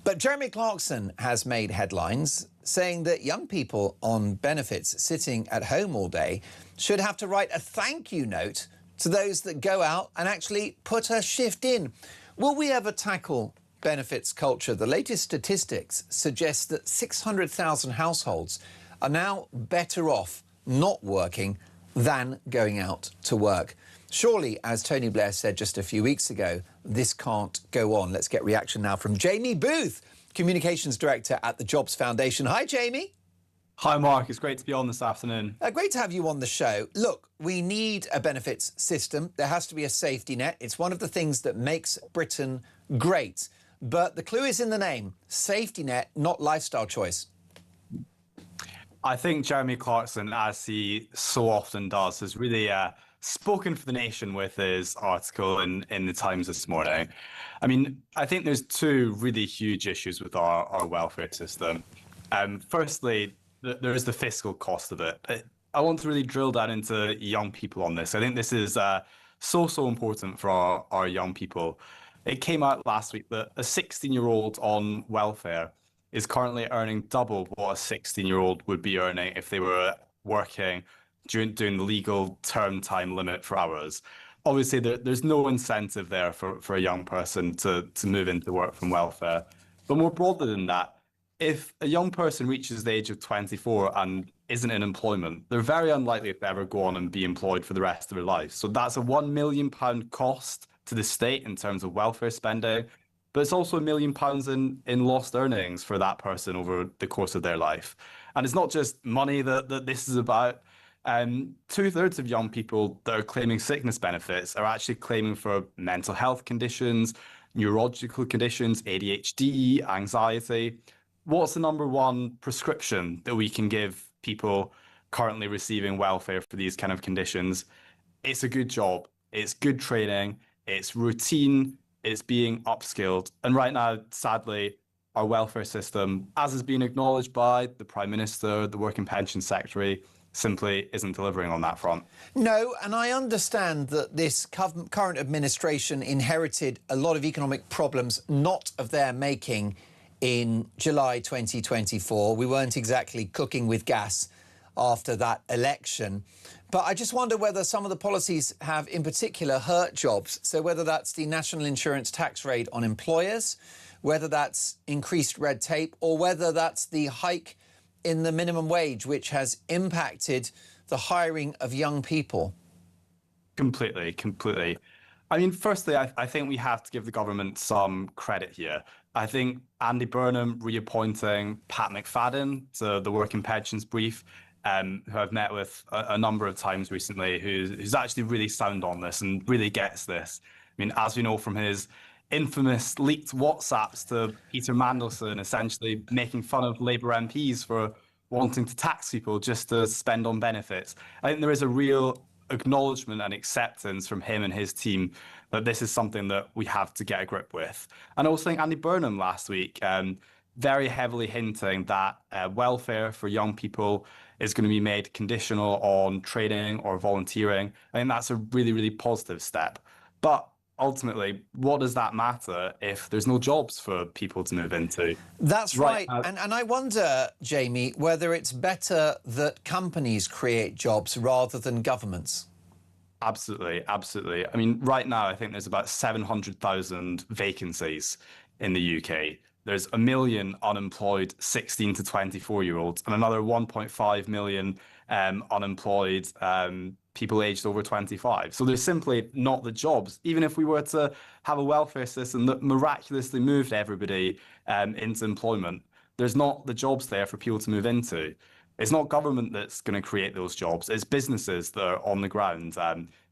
But Jeremy Clarkson has made headlines saying that young people on benefits sitting at home all day should have to write a thank you note to those that go out and actually put a shift in. Will we ever tackle benefits culture? The latest statistics suggest that 600,000 households are now better off not working than going out to work. Surely, as Tony Blair said just a few weeks ago, this can't go on. Let's get reaction now from Jamie Booth, Communications Director at the Jobs Foundation. Hi, Jamie. Hi, Mark. It's great to be on this afternoon. Great to have you on the show. Look, we need a benefits system. There has to be a safety net. It's one of the things that makes Britain great. But the clue is in the name. Safety net, not lifestyle choice. I think Jeremy Clarkson, as he so often does, has really spoken for the nation with his article in the Times this morning. I mean, I think there's two really huge issues with our welfare system. Firstly, there is the fiscal cost of it. I want to really drill down into young people on this. I think this is so important for our young people. It came out last week that a 16-year-old on welfare is currently earning double what a 16-year-old would be earning if they were working doing the legal term time limit for hours. Obviously, there's no incentive there for a young person to move into work from welfare. But more broadly than that, if a young person reaches the age of 24 and isn't in employment, they're very unlikely to ever go on and be employed for the rest of their life. So that's a £1 million cost to the state in terms of welfare spending, but it's also £1 million in lost earnings for that person over the course of their life. And it's not just money that this is about. 2/3 of young people that are claiming sickness benefits are actually claiming for mental health conditions, neurological conditions, ADHD, anxiety. What's the number one prescription that we can give people currently receiving welfare for these kind of conditions? It's a good job, it's good training, it's routine, it's being upskilled. And right now, sadly, our welfare system, as has been acknowledged by the Prime Minister, the Work and Pension Secretary, simply isn't delivering on that front. No, and I understand that this current administration inherited a lot of economic problems not of their making in July 2024. We weren't exactly cooking with gas after that election. But I just wonder whether some of the policies have in particular hurt jobs. So whether that's the national insurance tax rate on employers, whether that's increased red tape, or whether that's the hike in the minimum wage, which has impacted the hiring of young people. Completely. I mean, firstly, I think we have to give the government some credit here. I think Andy Burnham reappointing Pat McFadden to the Work and Pensions Brief, who I've met with a number of times recently, who's actually really sound on this and really gets this. I mean, as we know from his infamous leaked WhatsApps to Peter Mandelson, essentially making fun of Labour MPs for wanting to tax people just to spend on benefits. I think there is a real acknowledgement and acceptance from him and his team that this is something that we have to get a grip with. And I also think Andy Burnham last week, very heavily hinting that welfare for young people is going to be made conditional on training or volunteering. I think that's a really, really positive step. But ultimately, what does that matter if there's no jobs for people to move into? That's right. And I wonder, Jamie, whether it's better that companies create jobs rather than governments. Absolutely. I mean, right now, I think there's about 700,000 vacancies in the UK. There's 1 million unemployed 16 to 24-year-olds and another 1.5 million unemployed people aged over 25. So there's simply not the jobs. Even if we were to have a welfare system that miraculously moved everybody into employment, there's not the jobs there for people to move into. It's not government that's going to create those jobs. It's businesses that are on the ground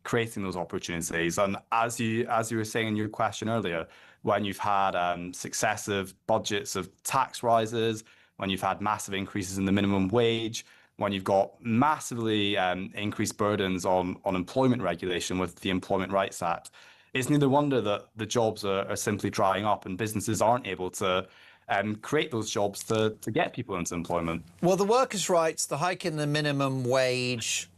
creating those opportunities. And as you were saying in your question earlier, when you've had successive budgets of tax rises, when you've had massive increases in the minimum wage, when you've got massively increased burdens on employment regulation with the Employment Rights Act, it's neither wonder that the jobs are simply drying up and businesses aren't able to create those jobs to get people into employment. Well, the workers' rights, the hike in the minimum wage,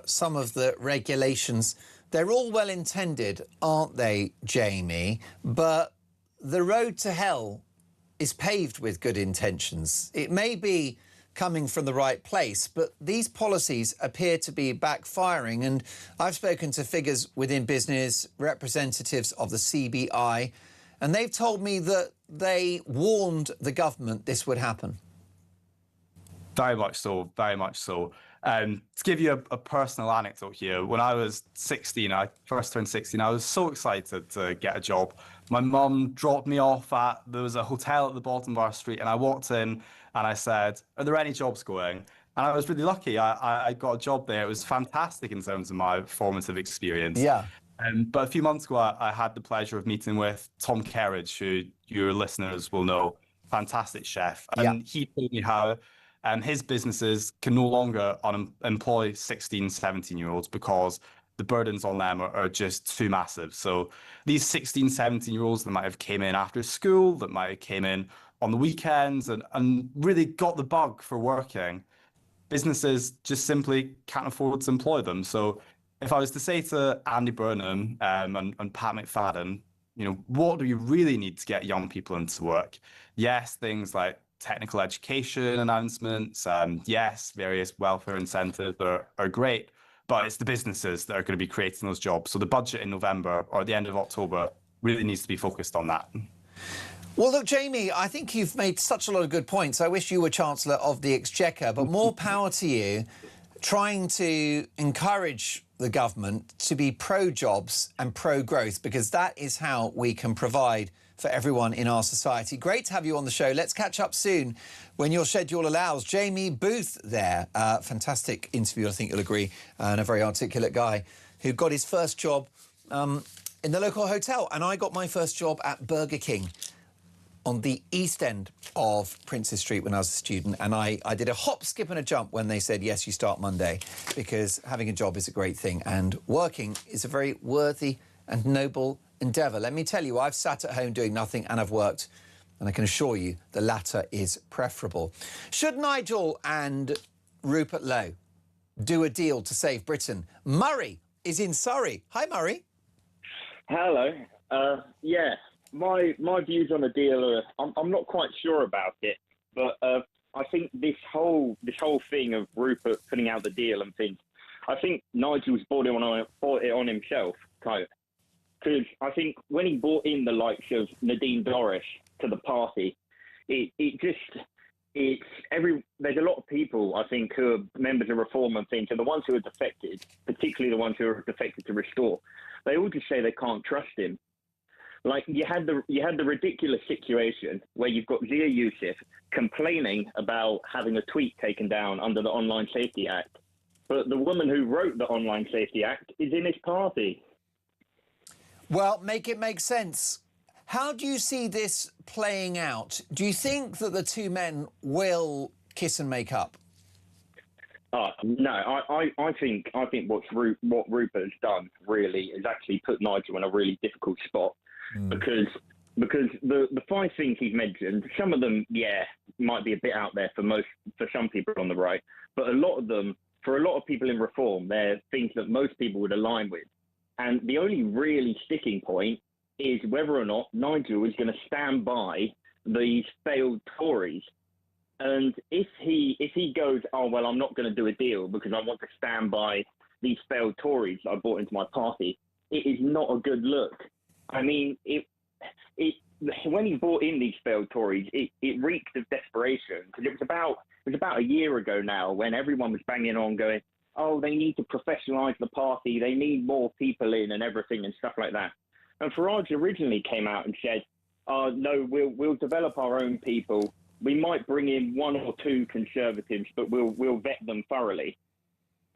some of the regulations, they're all well intended, aren't they, Jamie? But the road to hell is paved with good intentions. It may be coming from the right place, but these policies appear to be backfiring. And I've spoken to figures within business, representatives of the CBI, and they've told me that they warned the government this would happen. Very much so. To give you a personal anecdote here, when I was 16, I first turned 16, I was so excited to get a job. My mum dropped me off there was a hotel at the bottom of our street, and I walked in and I said, "Are there any jobs going?" And I was really lucky. I got a job there. It was fantastic in terms of my formative experience. Yeah. But a few months ago, I had the pleasure of meeting with Tom Kerridge, who your listeners will know, fantastic chef. And he told me how his businesses can no longer employ 16, 17-year-olds because the burdens on them are just too massive. So these 16, 17-year-olds that might have came in after school, that might have came in on the weekends and really got the bug for working, businesses just simply can't afford to employ them. So if I was to say to Andy Burnham and Pat McFadden, what do you really need to get young people into work? Yes, things like technical education announcements. Yes, various welfare incentives are great, but it's the businesses that are going to be creating those jobs. So the budget in November or at the end of October really needs to be focused on that. Well, look, Jamie, I think you've made such a lot of good points. I wish you were Chancellor of the Exchequer, but more power to you, trying to encourage the government to be pro-jobs and pro-growth, because that is how we can provide for everyone in our society. Great to have you on the show. Let's catch up soon when your schedule allows. Jamie Booth there. Fantastic interview, I think you'll agree, and a very articulate guy who got his first job in the local hotel. And I got my first job at Burger King on the east end of Princes Street when I was a student. And I did a hop, skip and a jump when they said, yes, you start Monday, because having a job is a great thing and working is a very worthy and noble endeavour. Let me tell you, I've sat at home doing nothing and I've worked, and I can assure you the latter is preferable. Should Nigel and Rupert Lowe do a deal to save Britain? Murray is in Surrey. Hi, Murray. Hello. Yeah, my views on a deal are, I'm not quite sure about it, but I think this whole thing of Rupert putting out the deal and things, I think Nigel's brought it on himself, kind of. Because I think when he brought in the likes of Nadine Dorries to the party, there's a lot of people, I think, who are members of Reform and things, and the ones who are defected, particularly the ones who are defected to Restore, they all just say they can't trust him. Like, you had the ridiculous situation where you've got Zia Youssef complaining about having a tweet taken down under the Online Safety Act, but the woman who wrote the Online Safety Act is in his party. Well, make it make sense. How do you see this playing out? Do you think that the two men will kiss and make up? No, I think what Rupert has done really is actually put Nigel in a really difficult spot, because the 5 things he's mentioned, some of them, yeah, might be a bit out there for some people on the right, but a lot of them, for a lot of people in Reform, they're things that most people would align with. And the only really sticking point is whether or not Nigel is going to stand by these failed Tories. And if he goes, oh, well, I'm not going to do a deal because I want to stand by these failed Tories I brought into my party, it is not a good look. I mean, when he brought in these failed Tories, it reeked of desperation, because it was about a year ago now when everyone was banging on going, oh, they need to professionalise the party, they need more people in and everything and stuff like that. And Farage originally came out and said, no, we'll develop our own people. We might bring in 1 or 2 Conservatives, but we'll vet them thoroughly.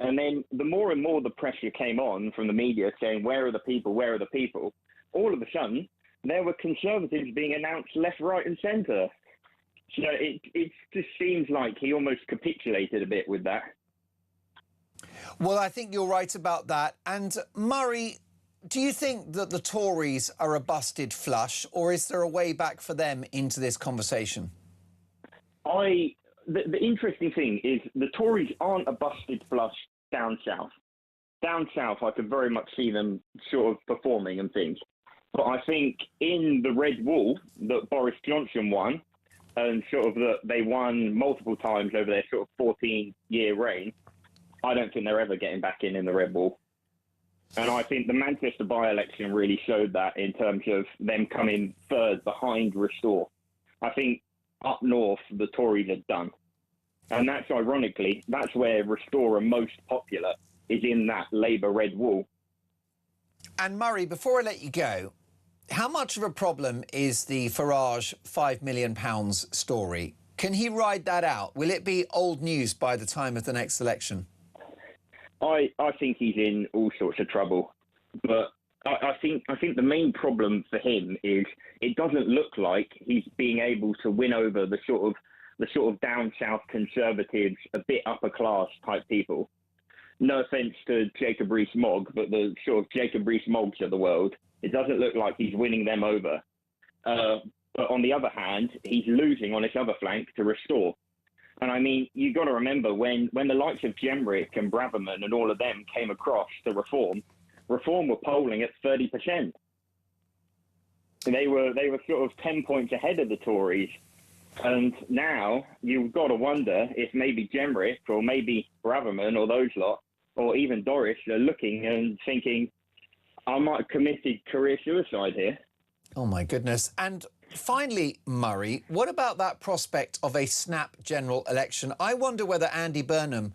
And then the more and more the pressure came on from the media saying, where are the people, where are the people? All of a sudden, there were Conservatives being announced left, right and centre. So it just seems like he almost capitulated a bit with that. Well, I think you're right about that. And Murray, do you think that the Tories are a busted flush, or is there a way back for them into this conversation? The interesting thing is the Tories aren't a busted flush down south. Down south, I could very much see them sort of performing and things. But I think in the Red Wall that Boris Johnson won, and sort of that they won multiple times over their sort of 14-year reign, I don't think they're ever getting back in the Red Wall. And I think the Manchester by-election really showed that in terms of them coming third behind Restore. I think up north, the Tories are done. And that's ironically, that's where Restore are most popular, is in that Labour Red Wall. And Murray, before I let you go, how much of a problem is the Farage £5 million story? Can he ride that out? Will it be old news by the time of the next election? I think he's in all sorts of trouble, but I think the main problem for him is it doesn't look like he's being able to win over the sort of down south Conservatives, a bit upper class type people. No offence to Jacob Rees-Mogg, but the sort of Jacob Rees-Moggs of the world, it doesn't look like he's winning them over. But on the other hand, he's losing on his other flank to Restore. And I mean, you've got to remember when the likes of Jemrick and Braverman and all of them came across to Reform were polling at 30%. They were sort of 10 points ahead of the Tories. And now you've got to wonder if maybe Jenrick or maybe Braverman or those lot, or even Doris, are looking and thinking, I might have committed career suicide here. Oh, my goodness. And finally, Murray, what about that prospect of a snap general election? I wonder whether Andy Burnham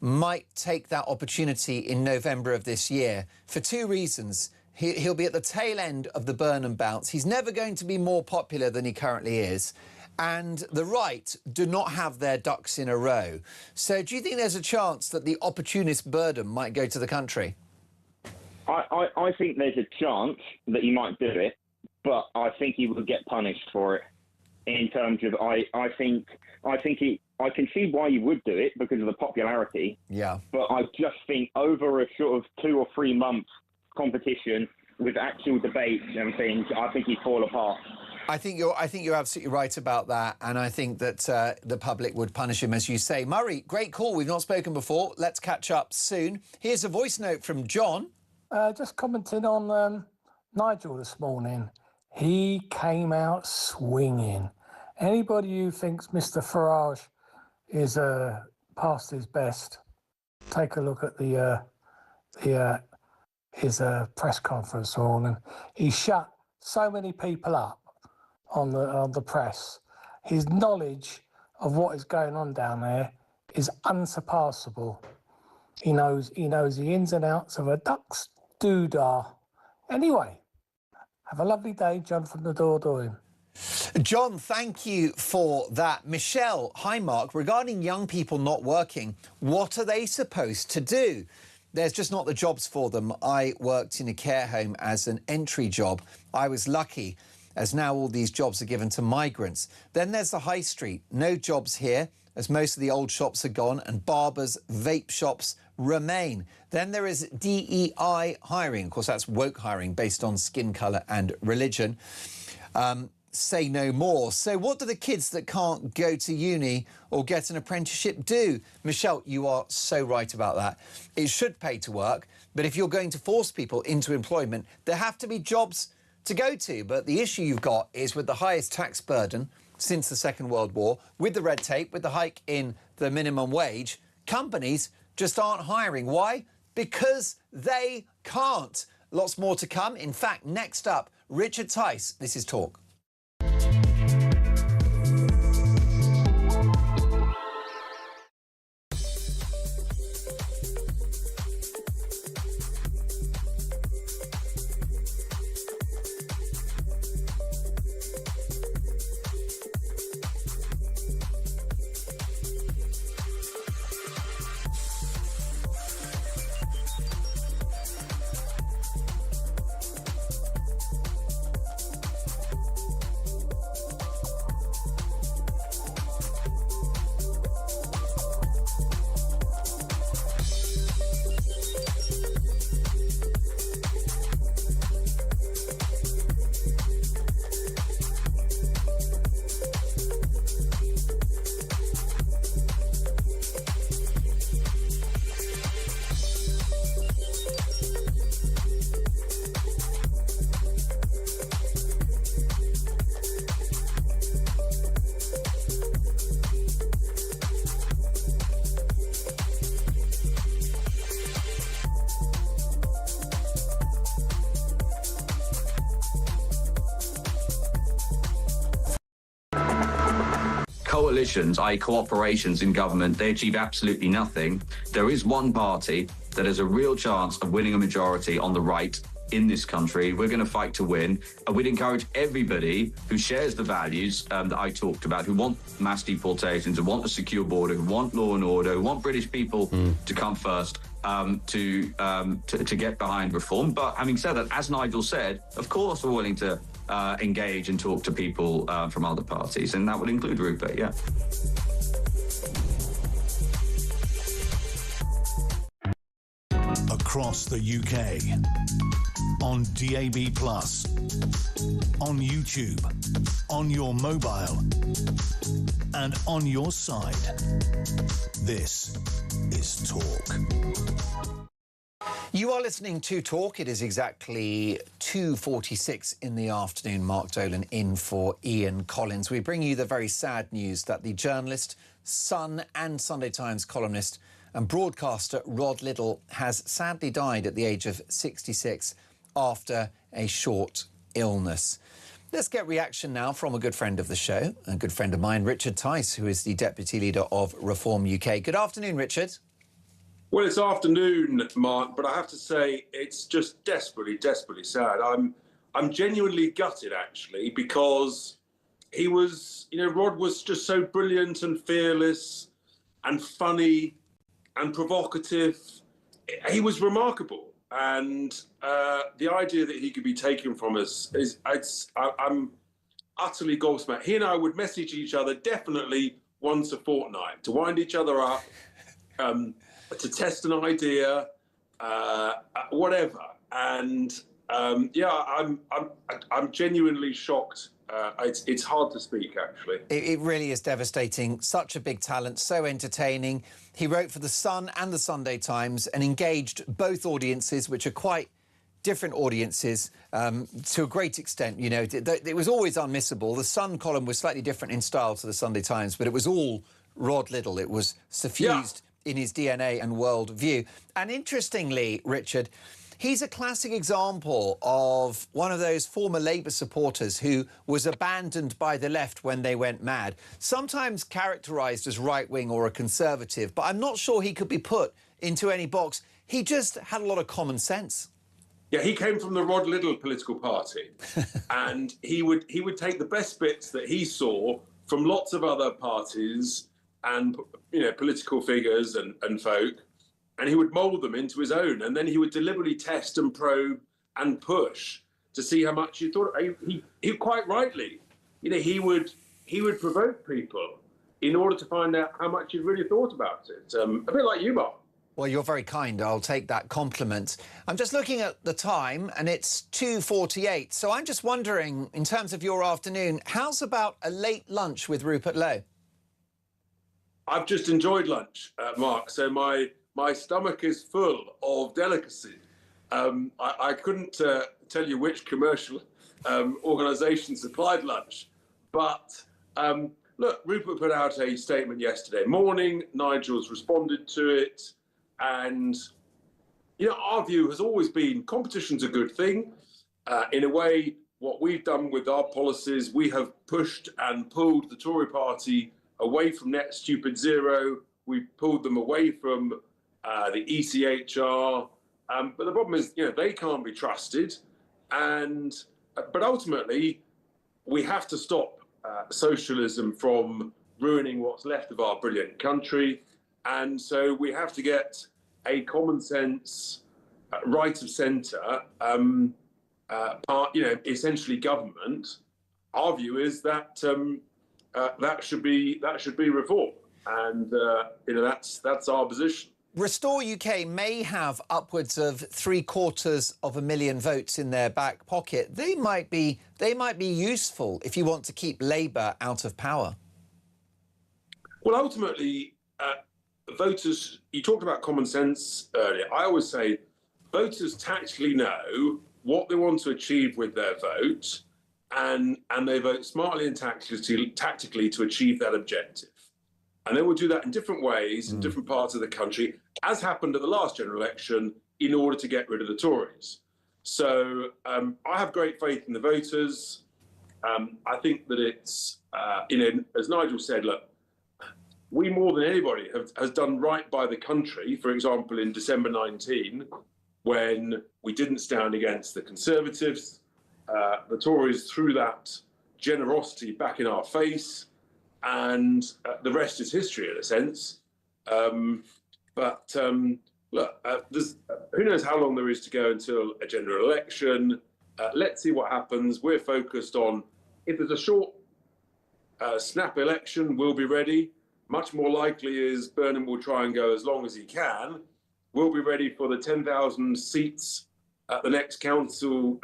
might take that opportunity in November of this year for two reasons. He'll be at the tail end of the Burnham bounce. He's never going to be more popular than he currently is. And the right do not have their ducks in a row. So do you think there's a chance that the opportunist Burnham might go to the country? I think there's a chance that he might do it, but I think he would get punished for it. In terms of, I can see why he would do it because of the popularity. Yeah. But I just think over a sort of 2 or 3 month competition with actual debates and things, I think he'd fall apart. I think you're absolutely right about that, and I think that the public would punish him, as you say. Murray, great call. We've not spoken before. Let's catch up soon. Here's a voice note from John. Just commenting on Nigel this morning. He came out swinging. Anybody who thinks Mr. Farage is past his best, take a look at his press conference this morning. He shut so many people up on the press. His knowledge of what is going on down there is unsurpassable. He knows the ins and outs of a duck's doodah. Anyway, have a lovely day, John from the Dordogne. John, thank you for that. Michelle, hi Mark, regarding young people not working, what are they supposed to do? There's just not the jobs for them. I worked in a care home as an entry job. I was lucky, as now all these jobs are given to migrants. Then there's the high street. No jobs here, as most of the old shops are gone and barbers, vape shops remain. Then there is DEI hiring. Of course, that's woke hiring based on skin colour and religion. Say no more. So what do the kids that can't go to uni or get an apprenticeship do? Michelle, you are so right about that. It should pay to work, but if you're going to force people into employment, there have to be jobs to go to. But the issue you've got is with the highest tax burden since the Second World War, with the red tape, with the hike in the minimum wage, companies just aren't hiring. Why? Because they can't. Lots more to come. In fact, next up, Richard Tice. This is Talk. Coalitions, i.e. cooperations in government, they achieve absolutely nothing. There is one party that has a real chance of winning a majority on the right in this country. We're going to fight to win. And we'd encourage everybody who shares the values that I talked about, who want mass deportations, who want a secure border, who want law and order, who want British people to come first, to get behind reform. But having said that, as Nigel said, of course we're willing to engage and talk to people from other parties, and that would include Rupert, yeah. Across the UK, on DAB+, on YouTube, on your mobile, and on your side. This is Talk. You are listening to Talk. It is exactly 2:46 in the afternoon. Mark Dolan in for Ian Collins. We bring you the very sad news that the journalist, Sun and Sunday Times columnist and broadcaster Rod Liddle has sadly died at the age of 66 after a short illness. Let's get reaction now from a good friend of the show, a good friend of mine, Richard Tice, who is the deputy leader of Reform UK. Good afternoon, Richard. Well, it's afternoon, Mark, but I have to say it's just desperately, desperately sad. I'm genuinely gutted, actually, because he was, Rod was just so brilliant and fearless and funny and provocative. He was remarkable. And the idea that he could be taken from us I'm utterly gobsmacked. He and I would message each other definitely once a fortnight to wind each other up, to test an idea, whatever. And I'm genuinely shocked. It's hard to speak, actually. It really is devastating. Such a big talent, so entertaining. He wrote for The Sun and The Sunday Times and engaged both audiences, which are quite different audiences to a great extent. It was always unmissable. The Sun column was slightly different in style to The Sunday Times, but it was all Rod Liddle. It was suffused in his DNA and worldview. And interestingly, Richard, he's a classic example of one of those former Labour supporters who was abandoned by the left when they went mad, sometimes characterised as right-wing or a conservative, but I'm not sure he could be put into any box. He just had a lot of common sense. Yeah, he came from the Rod Liddle political party, and he would take the best bits that he saw from lots of other parties and political figures and folk, and he would mould them into his own, and then he would deliberately test and probe and push to see how much you thought. He quite rightly, he would provoke people in order to find out how much you really thought about it. A bit like you, Mark. Well, you're very kind. I'll take that compliment. I'm just looking at the time, and it's 2:48. So I'm just wondering, in terms of your afternoon, how's about a late lunch with Rupert Lowe? I've just enjoyed lunch, Mark. So my stomach is full of delicacy. I couldn't tell you which commercial organisation supplied lunch, but look, Rupert put out a statement yesterday morning. Nigel's responded to it, and our view has always been competition's a good thing. In a way, what we've done with our policies, we have pushed and pulled the Tory party away from net stupid zero. We've pulled them away from the ECHR, but the problem is, they can't be trusted, but ultimately, we have to stop socialism from ruining what's left of our brilliant country, and so we have to get a common sense, right of centre, essentially government. Our view is that that should be reform, and that's our position. Restore UK may have upwards of 750,000 votes in their back pocket. They might be useful if you want to keep Labour out of power. Well, ultimately, voters. You talked about common sense earlier. I always say voters tactically know what they want to achieve with their vote, and they vote smartly and tactically to achieve that objective. And they will do that in different ways in different parts of the country, as happened at the last general election, in order to get rid of the Tories. So I have great faith in the voters. I think that it's, as Nigel said, look, we more than anybody has done right by the country. For example, in December 19, when we didn't stand against the Conservatives, the Tories threw that generosity back in our face, and the rest is history in a sense. Look, who knows how long there is to go until a general election. Let's see what happens. We're focused on, if there's a short snap election, we'll be ready. Much more likely is Burnham will try and go as long as he can. We'll be ready for the 10,000 seats at the next council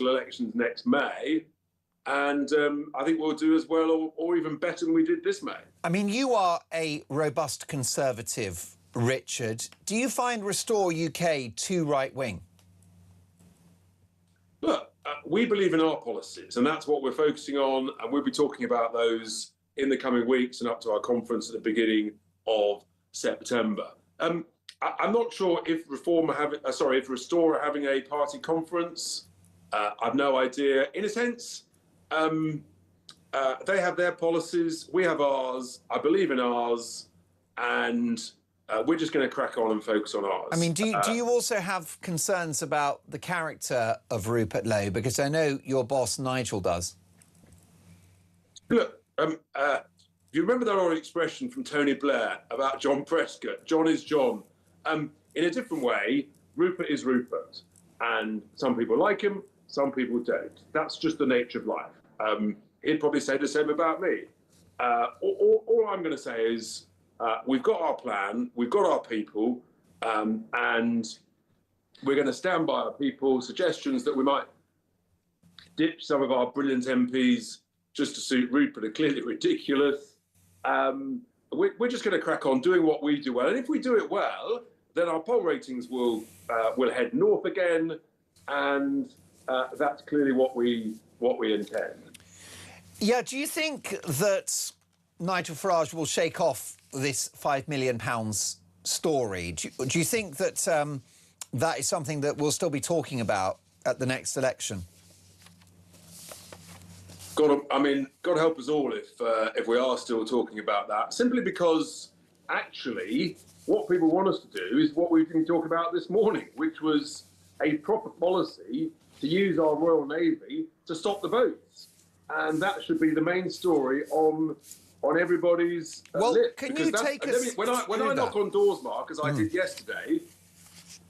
elections next May. And I think we'll do as well or even better than we did this May. I mean, you are a robust Conservative, Richard. Do you find Restore UK too right-wing? Look, we believe in our policies, and that's what we're focusing on, and we'll be talking about those in the coming weeks and up to our conference at the beginning of September. I'm not sure if if Restore are having a party conference. I've no idea. In a sense, they have their policies, we have ours. I believe in ours, and we're just going to crack on and focus on ours. I mean, do you also have concerns about the character of Rupert Lowe? Because I know your boss, Nigel, does. Look, you remember that old expression from Tony Blair about John Prescott, John is John. In a different way, Rupert is Rupert. And some people like him, some people don't. That's just the nature of life. He'd probably say the same about me. All I'm going to say is, we've got our plan, we've got our people, and we're going to stand by our people. Suggestions that we might ditch some of our brilliant MPs just to suit Rupert are clearly ridiculous. We're just going to crack on doing what we do well. And if we do it well, then our poll ratings will head north again. And that's clearly what we intend. Yeah, do you think that Nigel Farage will shake off this £5 million story? Do you think that that is something that we'll still be talking about at the next election? God help us all if we are still talking about that. Simply because, actually, what people want us to do is what we've been talking about this morning, which was a proper policy to use our Royal Navy to stop the boats, and that should be the main story on everybody's lip. Can you take us when I knock on doors, Mark, as I did yesterday,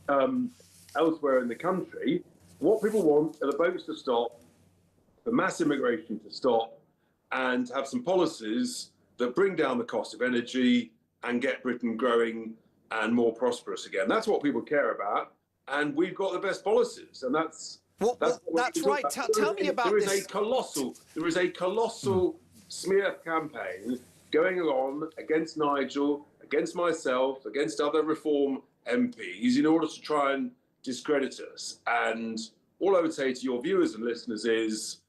elsewhere in the country, what people want are the boats to stop, the mass immigration to stop, and have some policies that bring down the cost of energy and get Britain growing and more prosperous again. That's what people care about, and we've got the best policies, and that's right. Tell me about this. There is a colossal smear campaign going on against Nigel, against myself, against other Reform MPs in order to try and discredit us. And all I would say to your viewers and listeners is,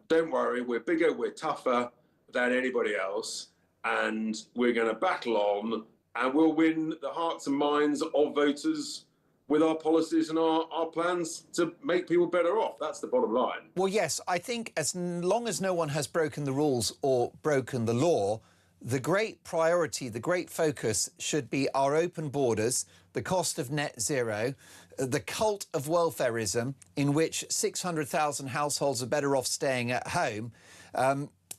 don't worry, we're bigger, we're tougher than anybody else, and we're going to battle on, and we'll win the hearts and minds of voters with our policies and our plans to make people better off. That's the bottom line. Well, yes, I think as long as no one has broken the rules or broken the law, the great priority, the great focus should be our open borders, the cost of net zero, the cult of welfarism in which 600,000 households are better off staying at home,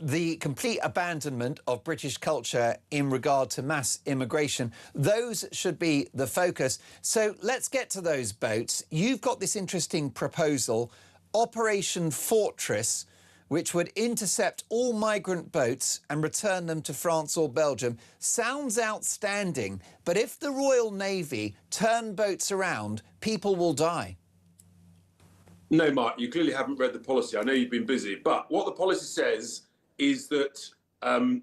the complete abandonment of British culture in regard to mass immigration. Those should be the focus. So let's get to those boats. You've got this interesting proposal, Operation Fortress, which would intercept all migrant boats and return them to France or Belgium. Sounds outstanding, but if the Royal Navy turn boats around, people will die. No, Mark, you clearly haven't read the policy. I know you've been busy, but what the policy says is that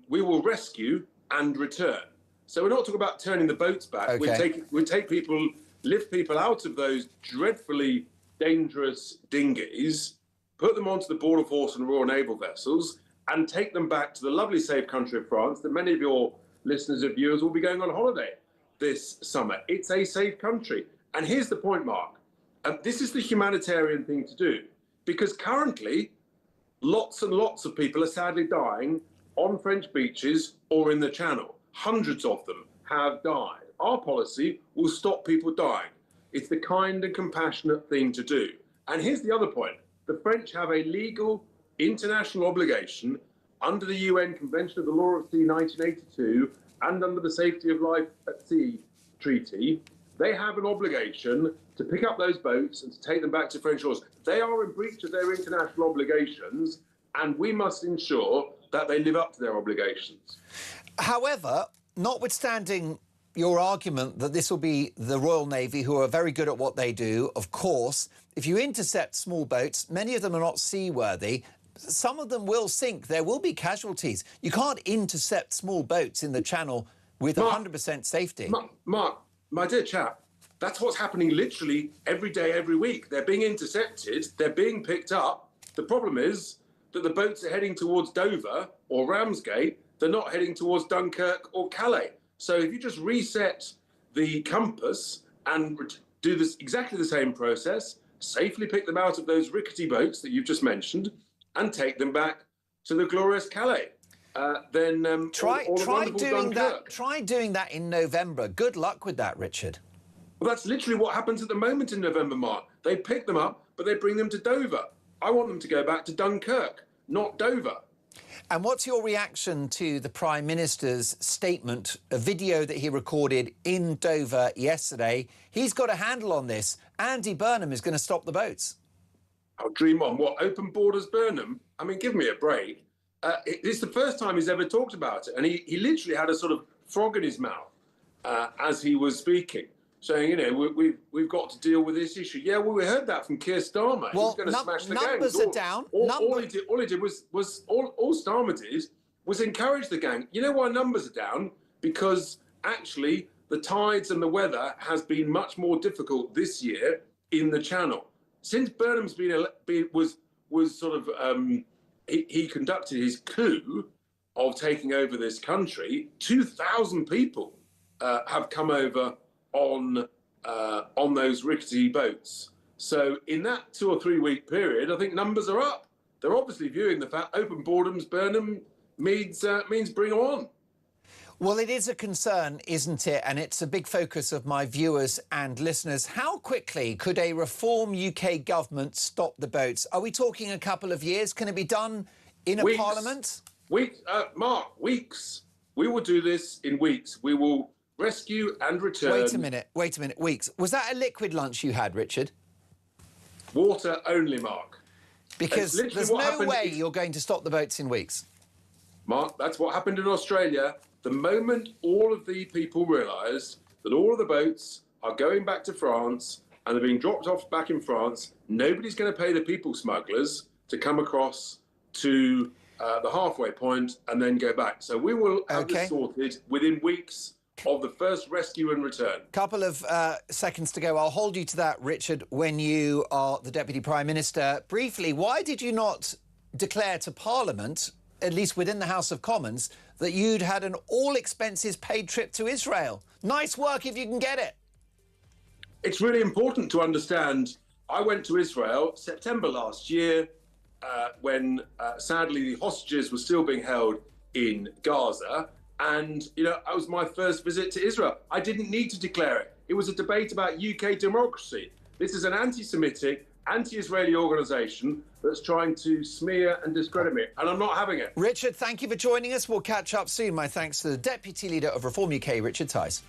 we will rescue and return. So we're not talking about turning the boats back. Okay. We take people, lift people out of those dreadfully dangerous dinghies, put them onto the Border Force and Royal Naval vessels, and take them back to the lovely, safe country of France that many of your listeners and viewers will be going on holiday this summer. It's a safe country. And here's the point, Mark. This is the humanitarian thing to do, because currently, lots and lots of people are sadly dying on French beaches or in the Channel. Hundreds of them have died. Our policy will stop people dying. It's the kind and compassionate thing to do. And here's the other point. The French have a legal international obligation under the UN Convention of the Law of Sea 1982 and under the Safety of Life at Sea Treaty. They have an obligation to pick up those boats and to take them back to French shores. They are in breach of their international obligations, and we must ensure that they live up to their obligations. However, notwithstanding your argument that this will be the Royal Navy, who are very good at what they do, of course, if you intercept small boats, many of them are not seaworthy. Some of them will sink. There will be casualties. You can't intercept small boats in the Channel with 100% safety. Mark, my dear chap, that's what's happening literally every day, every week. They're being intercepted, they're being picked up. The problem is that the boats are heading towards Dover or Ramsgate. They're not heading towards Dunkirk or Calais. So if you just reset the compass and do this exactly the same process, safely pick them out of those rickety boats that you've just mentioned and take them back to the glorious Calais. Then try doing that in November. Good luck with that, Richard. Well, that's literally what happens at the moment in November, Mark. They pick them up, but they bring them to Dover. I want them to go back to Dunkirk, not Dover. And what's your reaction to the Prime Minister's statement, a video that he recorded in Dover yesterday? He's got a handle on this. Andy Burnham is going to stop the boats. I'll dream on. What, open borders Burnham? I mean, give me a break. It's the first time he's ever talked about it. And he literally had a sort of frog in his mouth as he was speaking, saying, you know, we've got to deal with this issue. Yeah, well, we heard that from Keir Starmer. He was going to smash the gang. Numbers are down. All he did was Starmer did was encourage the gang. You know why numbers are down? Because actually the tides and the weather has been much more difficult this year in the Channel. Since Burnham's was sort of he conducted his coup of taking over this country, 2,000 people have come over on those rickety boats. So in that 2 or 3 week period, I think numbers are up. They're obviously viewing the fact open borders Burnham means bring them on. Well, it is a concern, isn't it? And it's a big focus of my viewers and listeners. How quickly could a reform UK government stop the boats? Are we talking a couple of years? Can it be done in a parliament? Mark, weeks. We will do this in weeks. We will rescue and return. Wait a minute, weeks. Was that a liquid lunch you had, Richard? Water only, Mark. Because there's no way you're going to stop the boats in weeks. Mark, that's what happened in Australia. The moment all of the people realised that all of the boats are going back to France and they're being dropped off back in France, nobody's going to pay the people smugglers to come across to the halfway point and then go back. So we will have this sorted within weeks of the first rescue and return. Couple of seconds to go. I'll hold you to that, Richard, when you are the Deputy Prime Minister. Briefly, why did you not declare to Parliament, at least within the House of Commons, that you'd had an all-expenses-paid trip to Israel? Nice work if you can get it. It's really important to understand. I went to Israel September last year when, sadly, the hostages were still being held in Gaza. And, you know, that was my first visit to Israel. I didn't need to declare it. It was a debate about UK democracy. This is an anti-Semitic, anti-Israeli organisation that's trying to smear and discredit me, and I'm not having it. Richard, thank you for joining us. We'll catch up soon. My thanks to the Deputy Leader of Reform UK, Richard Tice.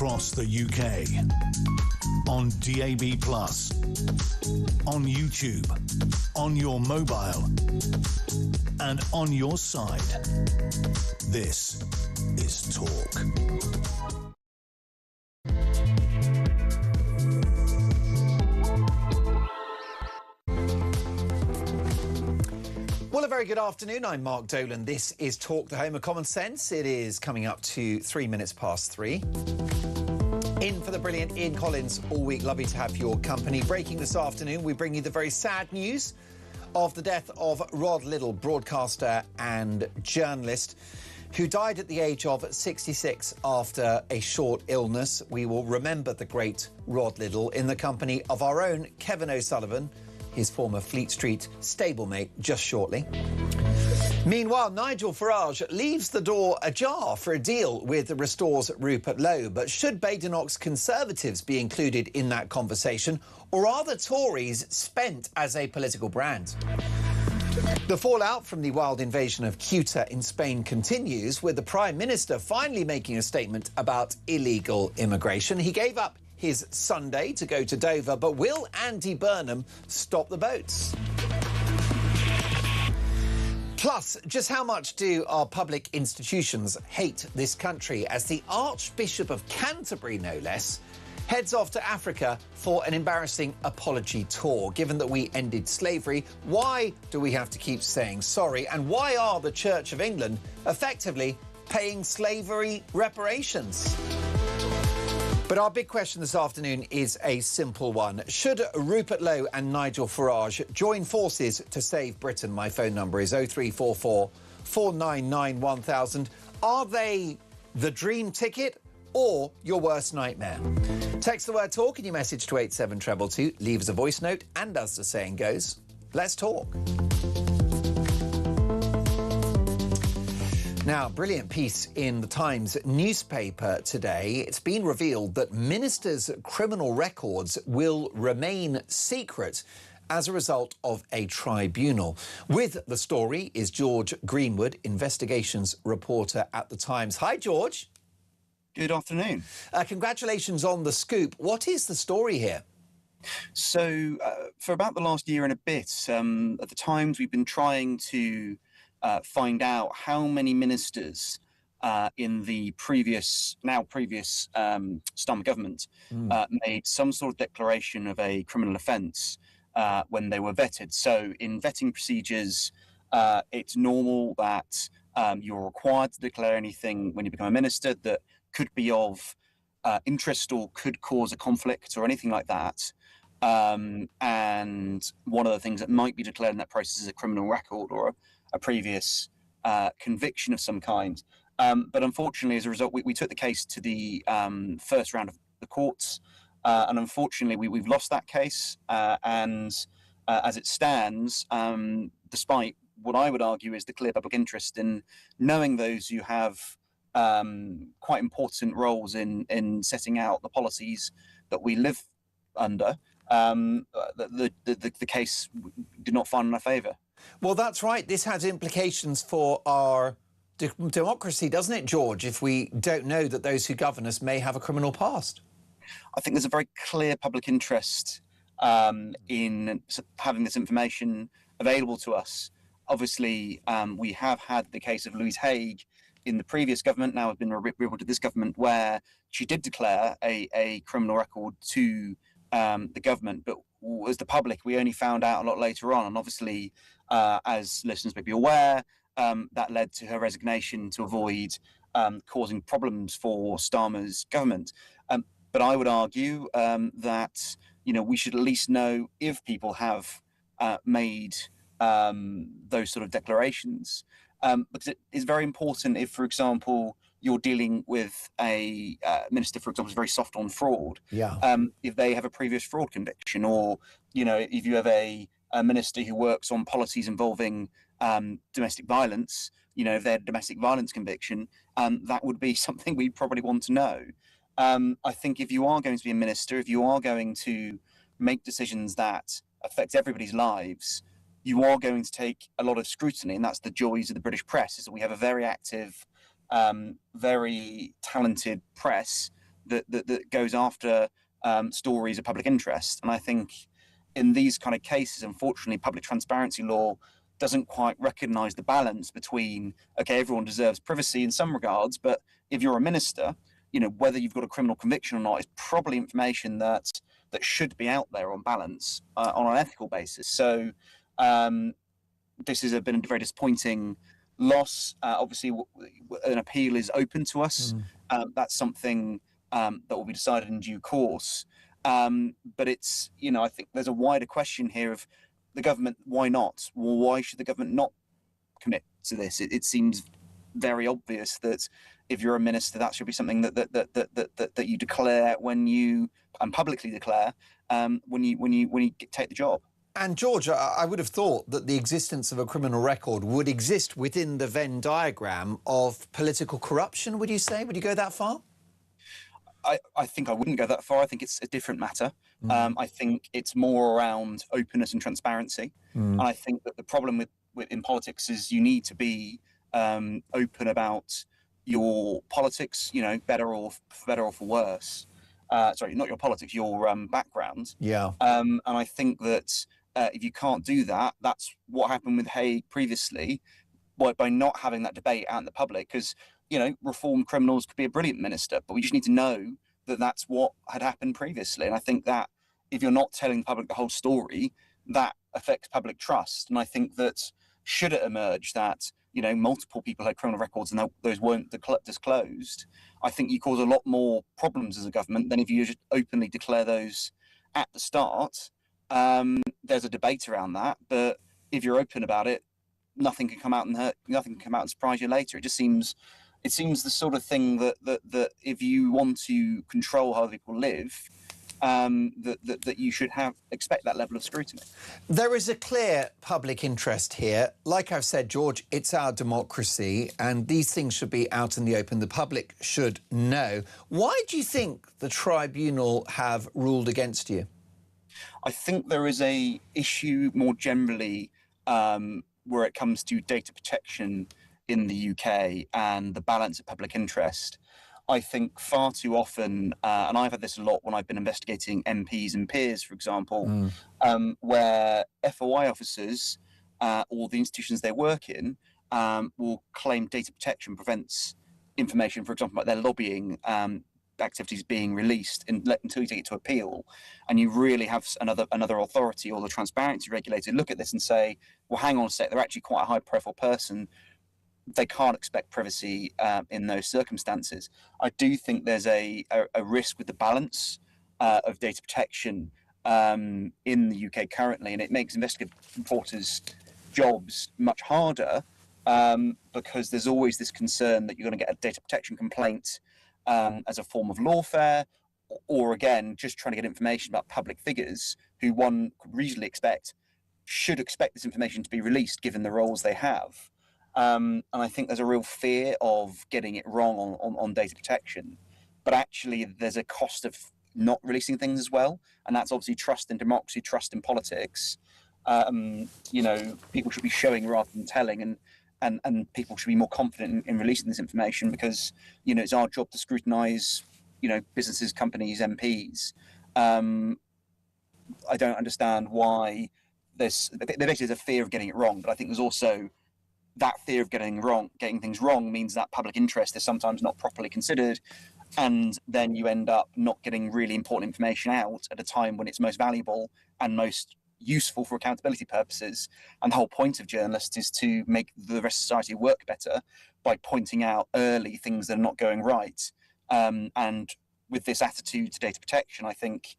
across the UK. On DAB+, on YouTube, on your mobile, and on your side. This is Talk. Well, a very good afternoon. I'm Mark Dolan. This is Talk, the home of common sense. It is coming up to 3 minutes past 3. In for the brilliant Ian Collins all week. Lovely to have your company. Breaking this afternoon, we bring you the very sad news of the death of Rod Liddle, broadcaster and journalist, who died at the age of 66 after a short illness. We will remember the great Rod Liddle in the company of our own Kevin O'Sullivan, his former Fleet Street stablemate, just shortly. Meanwhile, Nigel Farage leaves the door ajar for a deal with Restore's Rupert Lowe. But should Badenoch's Conservatives be included in that conversation, or are the Tories spent as a political brand? The fallout from the wild invasion of Ceuta in Spain continues, with the Prime Minister finally making a statement about illegal immigration. He gave up his Sunday to go to Dover, but will Andy Burnham stop the boats? Plus, just how much do our public institutions hate this country as the Archbishop of Canterbury, no less, heads off to Africa for an embarrassing apology tour? Given that we ended slavery, why do we have to keep saying sorry? And why are the Church of England effectively paying slavery reparations? But our big question this afternoon is a simple one. Should Rupert Lowe and Nigel Farage join forces to save Britain? My phone number is 0344 499 1000. Are they the dream ticket or your worst nightmare? Text the word TALK in your message to 87222. Leave us a voice note, and as the saying goes, let's talk. Now, brilliant piece in the Times newspaper today. It's been revealed that ministers' criminal records will remain secret as a result of a tribunal. With the story is George Greenwood, investigations reporter at the Times. Hi, George. Good afternoon. Congratulations on the scoop. What is the story here? So, for about the last year and a bit, at the Times, we've been trying to find out how many ministers in the previous Starmer government made some sort of declaration of a criminal offence when they were vetted. So in vetting procedures, it's normal that you're required to declare anything when you become a minister that could be of interest or could cause a conflict or anything like that. And one of the things that might be declared in that process is a criminal record or a previous conviction of some kind. But unfortunately, as a result, we took the case to the first round of the courts. And unfortunately, we've lost that case. And as it stands, despite what I would argue is the clear public interest in knowing those who have quite important roles in setting out the policies that we live under, the case did not find in our favour. Well, that's right. This has implications for our democracy, doesn't it, George, if we don't know that those who govern us may have a criminal past? I think there's a very clear public interest in having this information available to us. Obviously, we have had the case of Louise Haigh in the previous government, now has been revealed to this government, where she did declare a criminal record to the government, but as the public, we only found out a lot later on. And obviously, as listeners may be aware, that led to her resignation to avoid causing problems for Starmer's government. But I would argue that we should at least know if people have made those sort of declarations, because it is very important if, for example, you're dealing with a minister, for example, is very soft on fraud. Yeah. If they have a previous fraud conviction, or if you have a minister who works on policies involving domestic violence, if they had a domestic violence conviction, that would be something we'd probably want to know. I think if you are going to be a minister, if you are going to make decisions that affect everybody's lives, you are going to take a lot of scrutiny, and that's the joys of the British press, is that we have a very active, very talented press that goes after stories of public interest. And I think in these kind of cases, unfortunately, public transparency law doesn't quite recognise the balance between, okay, everyone deserves privacy in some regards, but if you're a minister, you know, whether you've got a criminal conviction or not is probably information that should be out there on balance on an ethical basis. So this has been a very disappointing loss. Obviously, an appeal is open to us. That's something that will be decided in due course. But it's, you know, I think there's a wider question here of the government. Why not? Well, why should the government not commit to this? It seems very obvious that if you're a minister, that should be something that you declare when you publicly declare when you take the job. And George, I would have thought that the existence of a criminal record would exist within the Venn diagram of political corruption. Would you say? Would you go that far? I think I wouldn't go that far. I think it's a different matter. I think it's more around openness and transparency. And I think that the problem with in politics is you need to be open about your politics, you know, better or for worse. Sorry, not your politics, your background. Yeah. And I think that if you can't do that, that's what happened with Hague previously, by not having that debate out in the public. Because, you know, reformed criminals could be a brilliant minister, but we just need to know that that's what had happened previously. And I think that if you're not telling the public the whole story, that affects public trust. And I think that should it emerge that, you know, multiple people had criminal records and those weren't disclosed, I think you cause a lot more problems as a government than if you just openly declare those at the start. There's a debate around that, but if you're open about it, nothing can come out and surprise you later. It seems the sort of thing that if you want to control how people live, that you should expect that level of scrutiny. There is a clear public interest here. Like I've said, George, it's our democracy, and these things should be out in the open. The public should know. Why do you think the tribunal have ruled against you? I think there is a issue more generally where it comes to data protection in the UK and the balance of public interest. I think far too often, and I've had this a lot when I've been investigating MPs and peers, for example, where FOI officers or the institutions they work in will claim data protection prevents information, for example, about their lobbying activities being released until you take it to appeal. And you really have another authority or the transparency regulator look at this and say, well, hang on a sec, they're actually quite a high profile person. They can't expect privacy in those circumstances. I do think there's a risk with the balance of data protection in the UK currently, and it makes investigative reporters' jobs much harder because there's always this concern that you're going to get a data protection complaint as a form of lawfare, or again, just trying to get information about public figures who one could reasonably should expect this information to be released given the roles they have. And I think there's a real fear of getting it wrong on data protection, but actually there's a cost of not releasing things as well, and that's obviously trust in democracy, trust in politics. You know, people should be showing rather than telling, and people should be more confident in releasing this information because, you know, it's our job to scrutinise, you know, businesses, companies, MPs. I don't understand why there basically is a fear of getting it wrong, but I think there's also that fear of getting things wrong means that public interest is sometimes not properly considered, and then you end up not getting really important information out at a time when it's most valuable and most useful for accountability purposes. And the whole point of journalists is to make the rest of society work better by pointing out early things that are not going right. And with this attitude to data protection, I think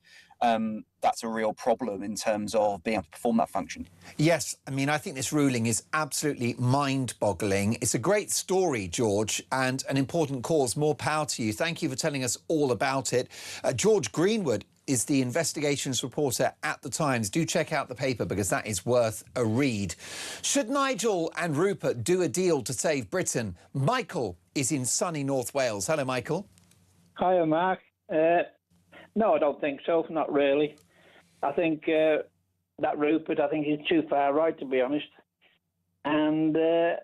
that's a real problem in terms of being able to perform that function. Yes, I mean, I think this ruling is absolutely mind-boggling. It's a great story, George, and an important cause. More power to you. Thank you for telling us all about it. George Greenwood is the investigations reporter at The Times. Do check out the paper because that is worth a read. Should Nigel and Rupert do a deal to save Britain? Michael is in sunny North Wales. Hello, Michael. Hiya, Mark. No, I don't think so. Not really. I think that Rupert, I think he's too far right, to be honest. And the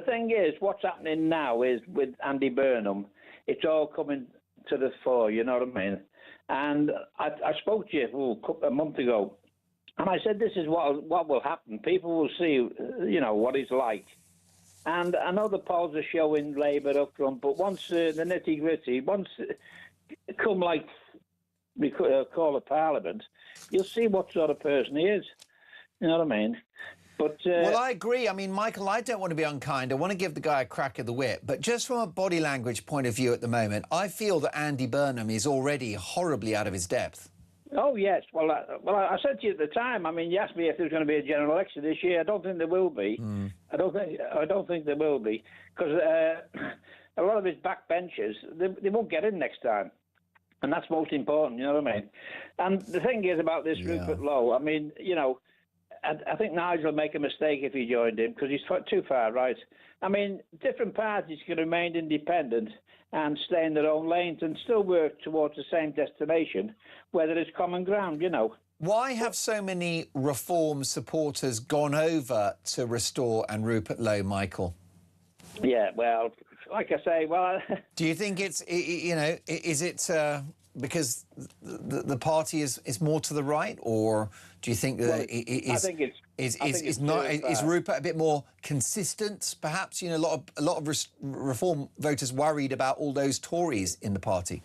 thing is, what's happening now is with Andy Burnham, it's all coming to the fore, you know what I mean? And I spoke to you a month ago, and I said, this is what will happen. People will see, you know, what he's like. And I know the polls are showing Labour up front, but once the nitty-gritty, once come like we call a parliament, you'll see what sort of person he is. You know what I mean? But well, I agree. I mean, Michael, I don't want to be unkind. I want to give the guy a crack of the whip. But just from a body language point of view at the moment, I feel that Andy Burnham is already horribly out of his depth. Oh, yes. Well, I said to you at the time, I mean, you asked me if there's going to be a general election this year. I don't think there will be. I don't think there will be, because a lot of his backbenchers, they won't get in next time. And that's most important, you know what I mean? And the thing is about this Rupert Lowe, I mean, you know, I think Nigel will make a mistake if he joined him, because he's too far right. I mean, different parties can remain independent and stay in their own lanes and still work towards the same destination, where there is common ground, you know. Why have so many Reform supporters gone over to Restore and Rupert Lowe, Michael? Yeah, well, like I say, well... Do you think it's, you know, is it because the party is more to the right, or do you think that is Rupert a bit more consistent, perhaps? You know, a lot of Reform voters worried about all those Tories in the party.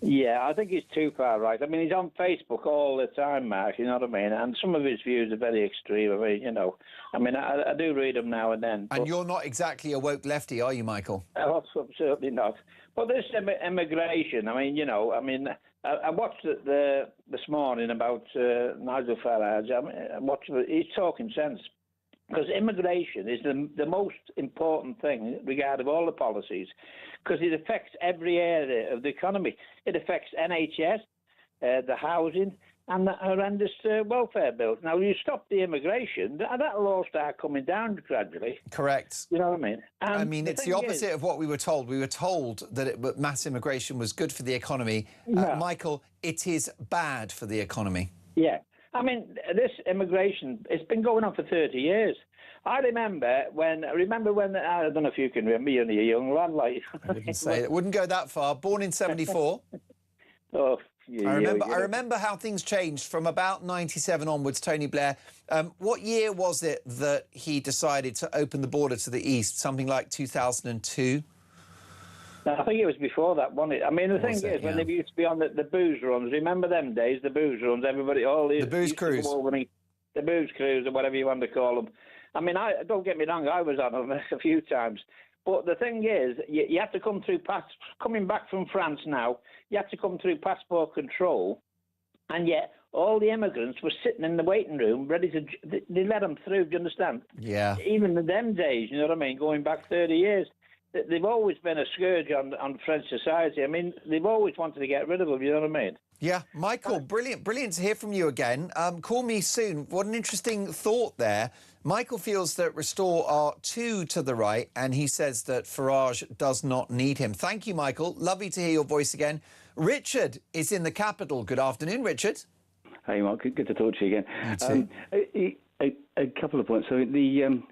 Yeah, I think he's too far right. I mean, he's on Facebook all the time, Mark, you know what I mean? And some of his views are very extreme. I mean, you know, I mean, I do read them now and then. And you're not exactly a woke lefty, are you, Michael? Oh, certainly not. But this immigration, I mean, you know, I mean, I watched it this morning about Nigel Farage. I mean, he's talking sense. Because immigration is the most important thing regarding all the policies, because it affects every area of the economy. It affects NHS, the housing, and the horrendous welfare bills. Now, you stop the immigration, that'll all start coming down gradually. Correct. You know what I mean? And I mean, it's the opposite of what we were told. We were told that mass immigration was good for the economy. Michael, it is bad for the economy. Yeah. I mean, this immigration, it's been going on for 30 years. I remember when, I don't know if you can remember, you're a young lad, like... I wouldn't say it. Wouldn't go that far. Born in 74. Oh, I remember how things changed from about 97 onwards, Tony Blair. What year was it that he decided to open the border to the east? Something like 2002? I think it was before that, wasn't it? I mean, the thing is, when they used to be on the booze runs, remember them days, the booze runs, everybody, all these... The booze cruise. The booze cruise, or whatever you want to call them. I mean, don't get me wrong, I was on them a few times. But the thing is, you have to come through, coming back from France now, you have to come through passport control, and yet all the immigrants were sitting in the waiting room, ready to... They let them through, do you understand? Yeah. Even in them days, you know what I mean, going back 30 years. They've always been a scourge on French society. I mean, they've always wanted to get rid of them, you know what I mean? Yeah, Michael, brilliant to hear from you again. Call me soon. What an interesting thought there. Michael feels that Restore are too to the right, and he says that Farage does not need him. Thank you, Michael. Lovely to hear your voice again. Richard is in the capital. Good afternoon, Richard. Hey, Mark. Good to talk to you again. A couple of points. So the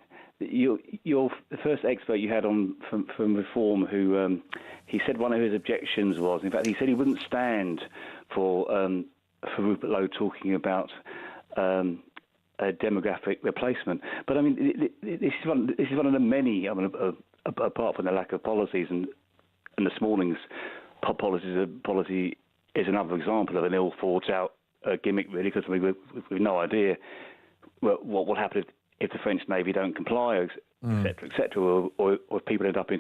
first expert you had on from Reform, who he said one of his objections was, in fact, he said he wouldn't stand for Rupert Lowe talking about a demographic replacement. But I mean, this is one of the many. I mean, apart from the lack of policies and this morning's policy is another example of an ill thought out gimmick, really, because we've no idea what will happen if the French Navy don't comply, etc., or if people end up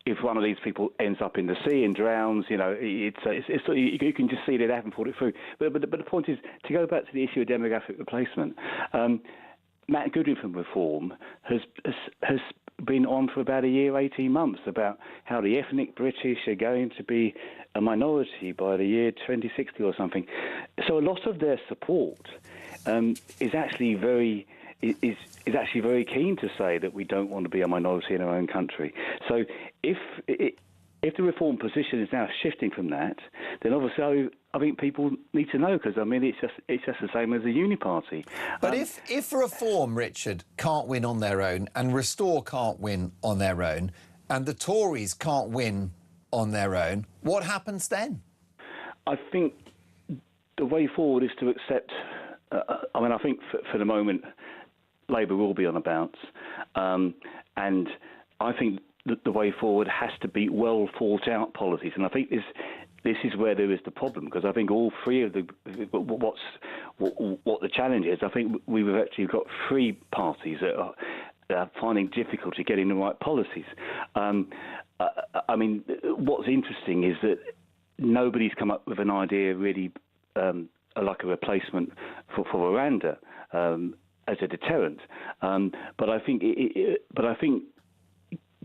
if one of these people ends up in the sea and drowns, you know, you can just see they haven't thought it through. But the point is, to go back to the issue of demographic replacement, Matt Goodwin from Reform has been on for about a year, 18 months, about how the ethnic British are going to be a minority by the year 2060 or something. So a lot of their support is actually very keen to say that we don't want to be a minority in our own country. So if the Reform position is now shifting from that, then obviously I think people need to know, because I mean it's just the same as the Uni Party. But if Reform, Richard, can't win on their own, and Restore can't win on their own, and the Tories can't win on their own, what happens then? I think the way forward is to accept. I think for the moment, Labour will be on a bounce, and I think that the way forward has to be well thought out policies, and I think this is where there is the problem, because I think all three of what the challenge is. I think we've actually got three parties that are finding difficulty getting the right policies. What's interesting is that nobody's come up with an idea really like a replacement for Rwanda as a deterrent. But I think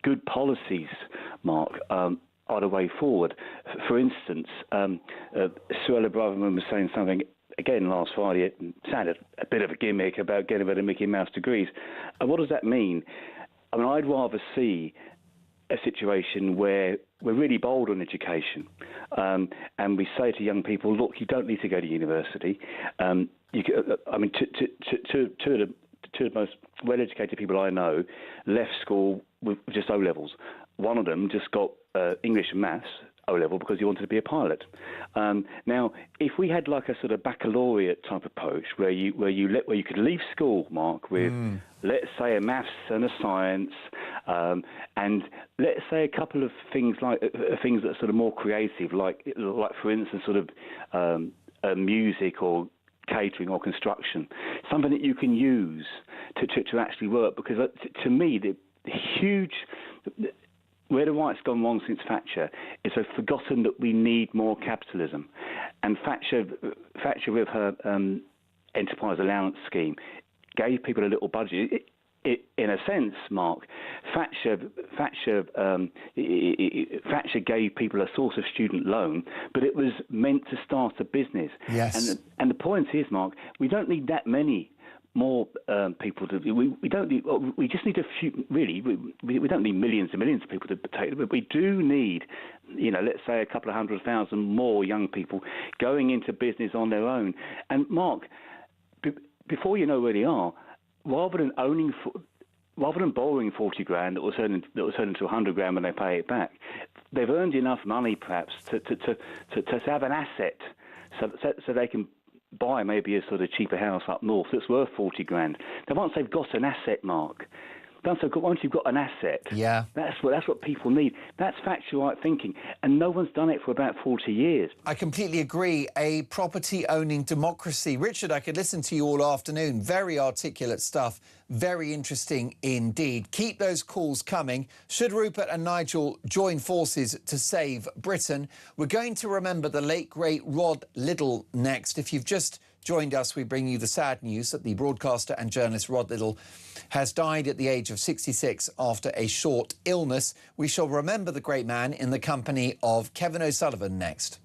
good policies, Mark, are the way forward. For instance, Suella Braverman was saying something again last Friday. It sounded a bit of a gimmick about getting rid of Mickey Mouse degrees. And what does that mean? I'd rather see a situation where we're really bold on education, and we say to young people, look, you don't need to go to university. Two of the most well-educated people I know left school with just O-levels. One of them just got English and maths O-level because he wanted to be a pilot. Now, if we had like a sort of baccalaureate type approach where you could leave school, Mark, with let's say a maths and a science, and let's say a couple of things like things that are sort of more creative, like for instance, sort of music or catering or construction, something that you can use to actually work. Because to me, the huge where the right's gone wrong since Thatcher is they've forgotten that we need more capitalism. And Thatcher with her enterprise allowance scheme gave people a little budget. In a sense, Mark, Thatcher gave people a source of student loan, but it was meant to start a business. Yes. And the point is, Mark, we don't need that many more people to. We don't need. We just need a few. Really, we don't need millions and millions of people to take it. But we do need, let's say a couple of 100,000 more young people going into business on their own. And Mark, before you know where they are, rather than borrowing 40 grand that will turn into 100 grand when they pay it back, they've earned enough money perhaps to have an asset, so they can buy maybe a sort of cheaper house up north that's worth 40 grand. Now, once they've got an asset, Mark, once you've got an asset, that's what people need. That's factual right thinking, and no one's done it for about 40 years. I completely agree. A property-owning democracy. Richard, I could listen to you all afternoon. Very articulate stuff. Very interesting indeed. Keep those calls coming. Should Rupert and Nigel join forces to save Britain? We're going to remember the late, great Rod Liddle next. If you've just joined us, we bring you the sad news that the broadcaster and journalist Rod Liddle has died at the age of 66 after a short illness. We shall remember the great man in the company of Kevin O'Sullivan next.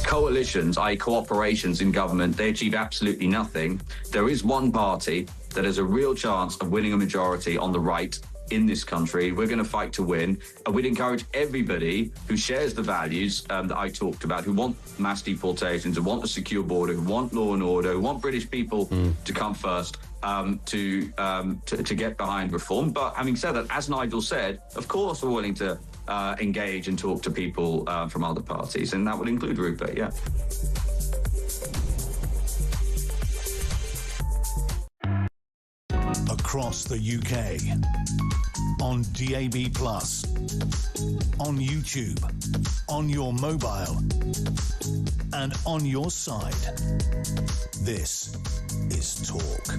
Coalitions, i.e. cooperations in government, they achieve absolutely nothing. There is one party that has a real chance of winning a majority on the right in this country. We're going to fight to win. And we'd encourage everybody who shares the values that I talked about, who want mass deportations, who want a secure border, who want law and order, who want British people to come first, to get behind reform. But having said that, as Nigel said, of course we're willing to engage and talk to people from other parties, and that would include Rupert, yeah. Across the UK, on DAB+, on YouTube, on your mobile, and on your side. This is Talk.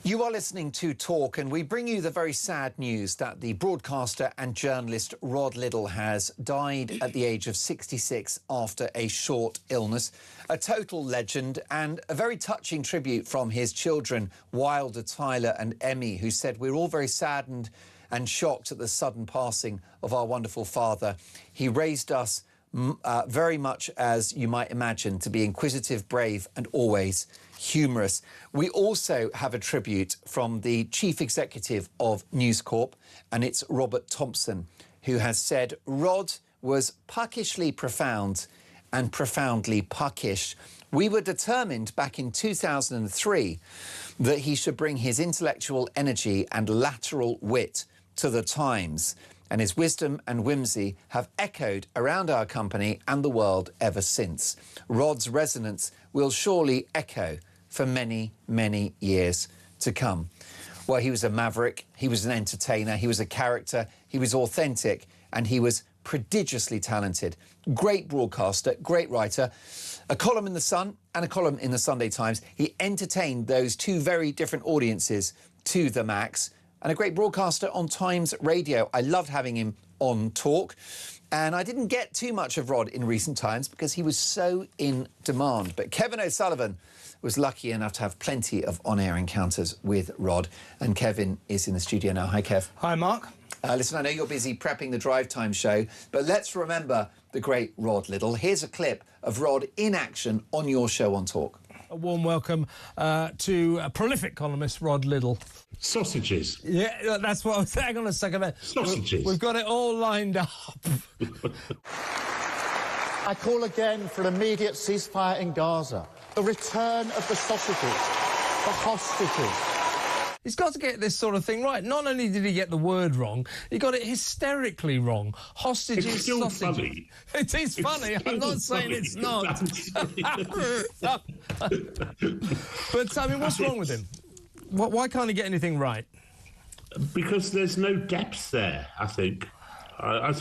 You are listening to Talk, and we bring you the very sad news that the broadcaster and journalist Rod Liddle has died at the age of 66 after a short illness. A total legend, and a very touching tribute from his children, Wilder, Tyler and Emmy, who said, "We're all very saddened and shocked at the sudden passing of our wonderful father. He raised us very much, as you might imagine, to be inquisitive, brave and always humorous." We also have a tribute from the chief executive of News Corp, and it's Robert Thompson, who has said Rod was puckishly profound and profoundly puckish. We were determined back in 2003 that he should bring his intellectual energy and lateral wit to the times, and his wisdom and whimsy have echoed around our company and the world ever since. Rod's resonance will surely echo for many, many years to come. Well, he was a maverick, he was an entertainer, he was a character, he was authentic, and he was prodigiously talented. Great broadcaster, great writer, a column in The Sun and a column in the Sunday Times. He entertained those two very different audiences to the max, and a great broadcaster on Times Radio. I loved having him on Talk, and I didn't get too much of Rod in recent times because he was so in demand. But Kevin O'Sullivan was lucky enough to have plenty of on-air encounters with Rod, and Kevin is in the studio now. Hi, Kev. Hi, Mark. Listen, I know you're busy prepping the Drive Time show, but let's remember the great Rod Liddle. Here's a clip of Rod in action on your show on Talk. A warm welcome to a prolific columnist, Rod Liddle. Sausages. Yeah, that's what I was saying. Hang on a second. Sausages. We've got it all lined up. I call again for an immediate ceasefire in Gaza, the return of the sausages, the hostages. He's got to get this sort of thing right. Not only did he get the word wrong, he got it hysterically wrong. Hostages, it's still sausages. Funny. It is funny. I'm not saying it's not. But, I mean, what's wrong with him? Why can't he get anything right? Because there's no depth there, I think. I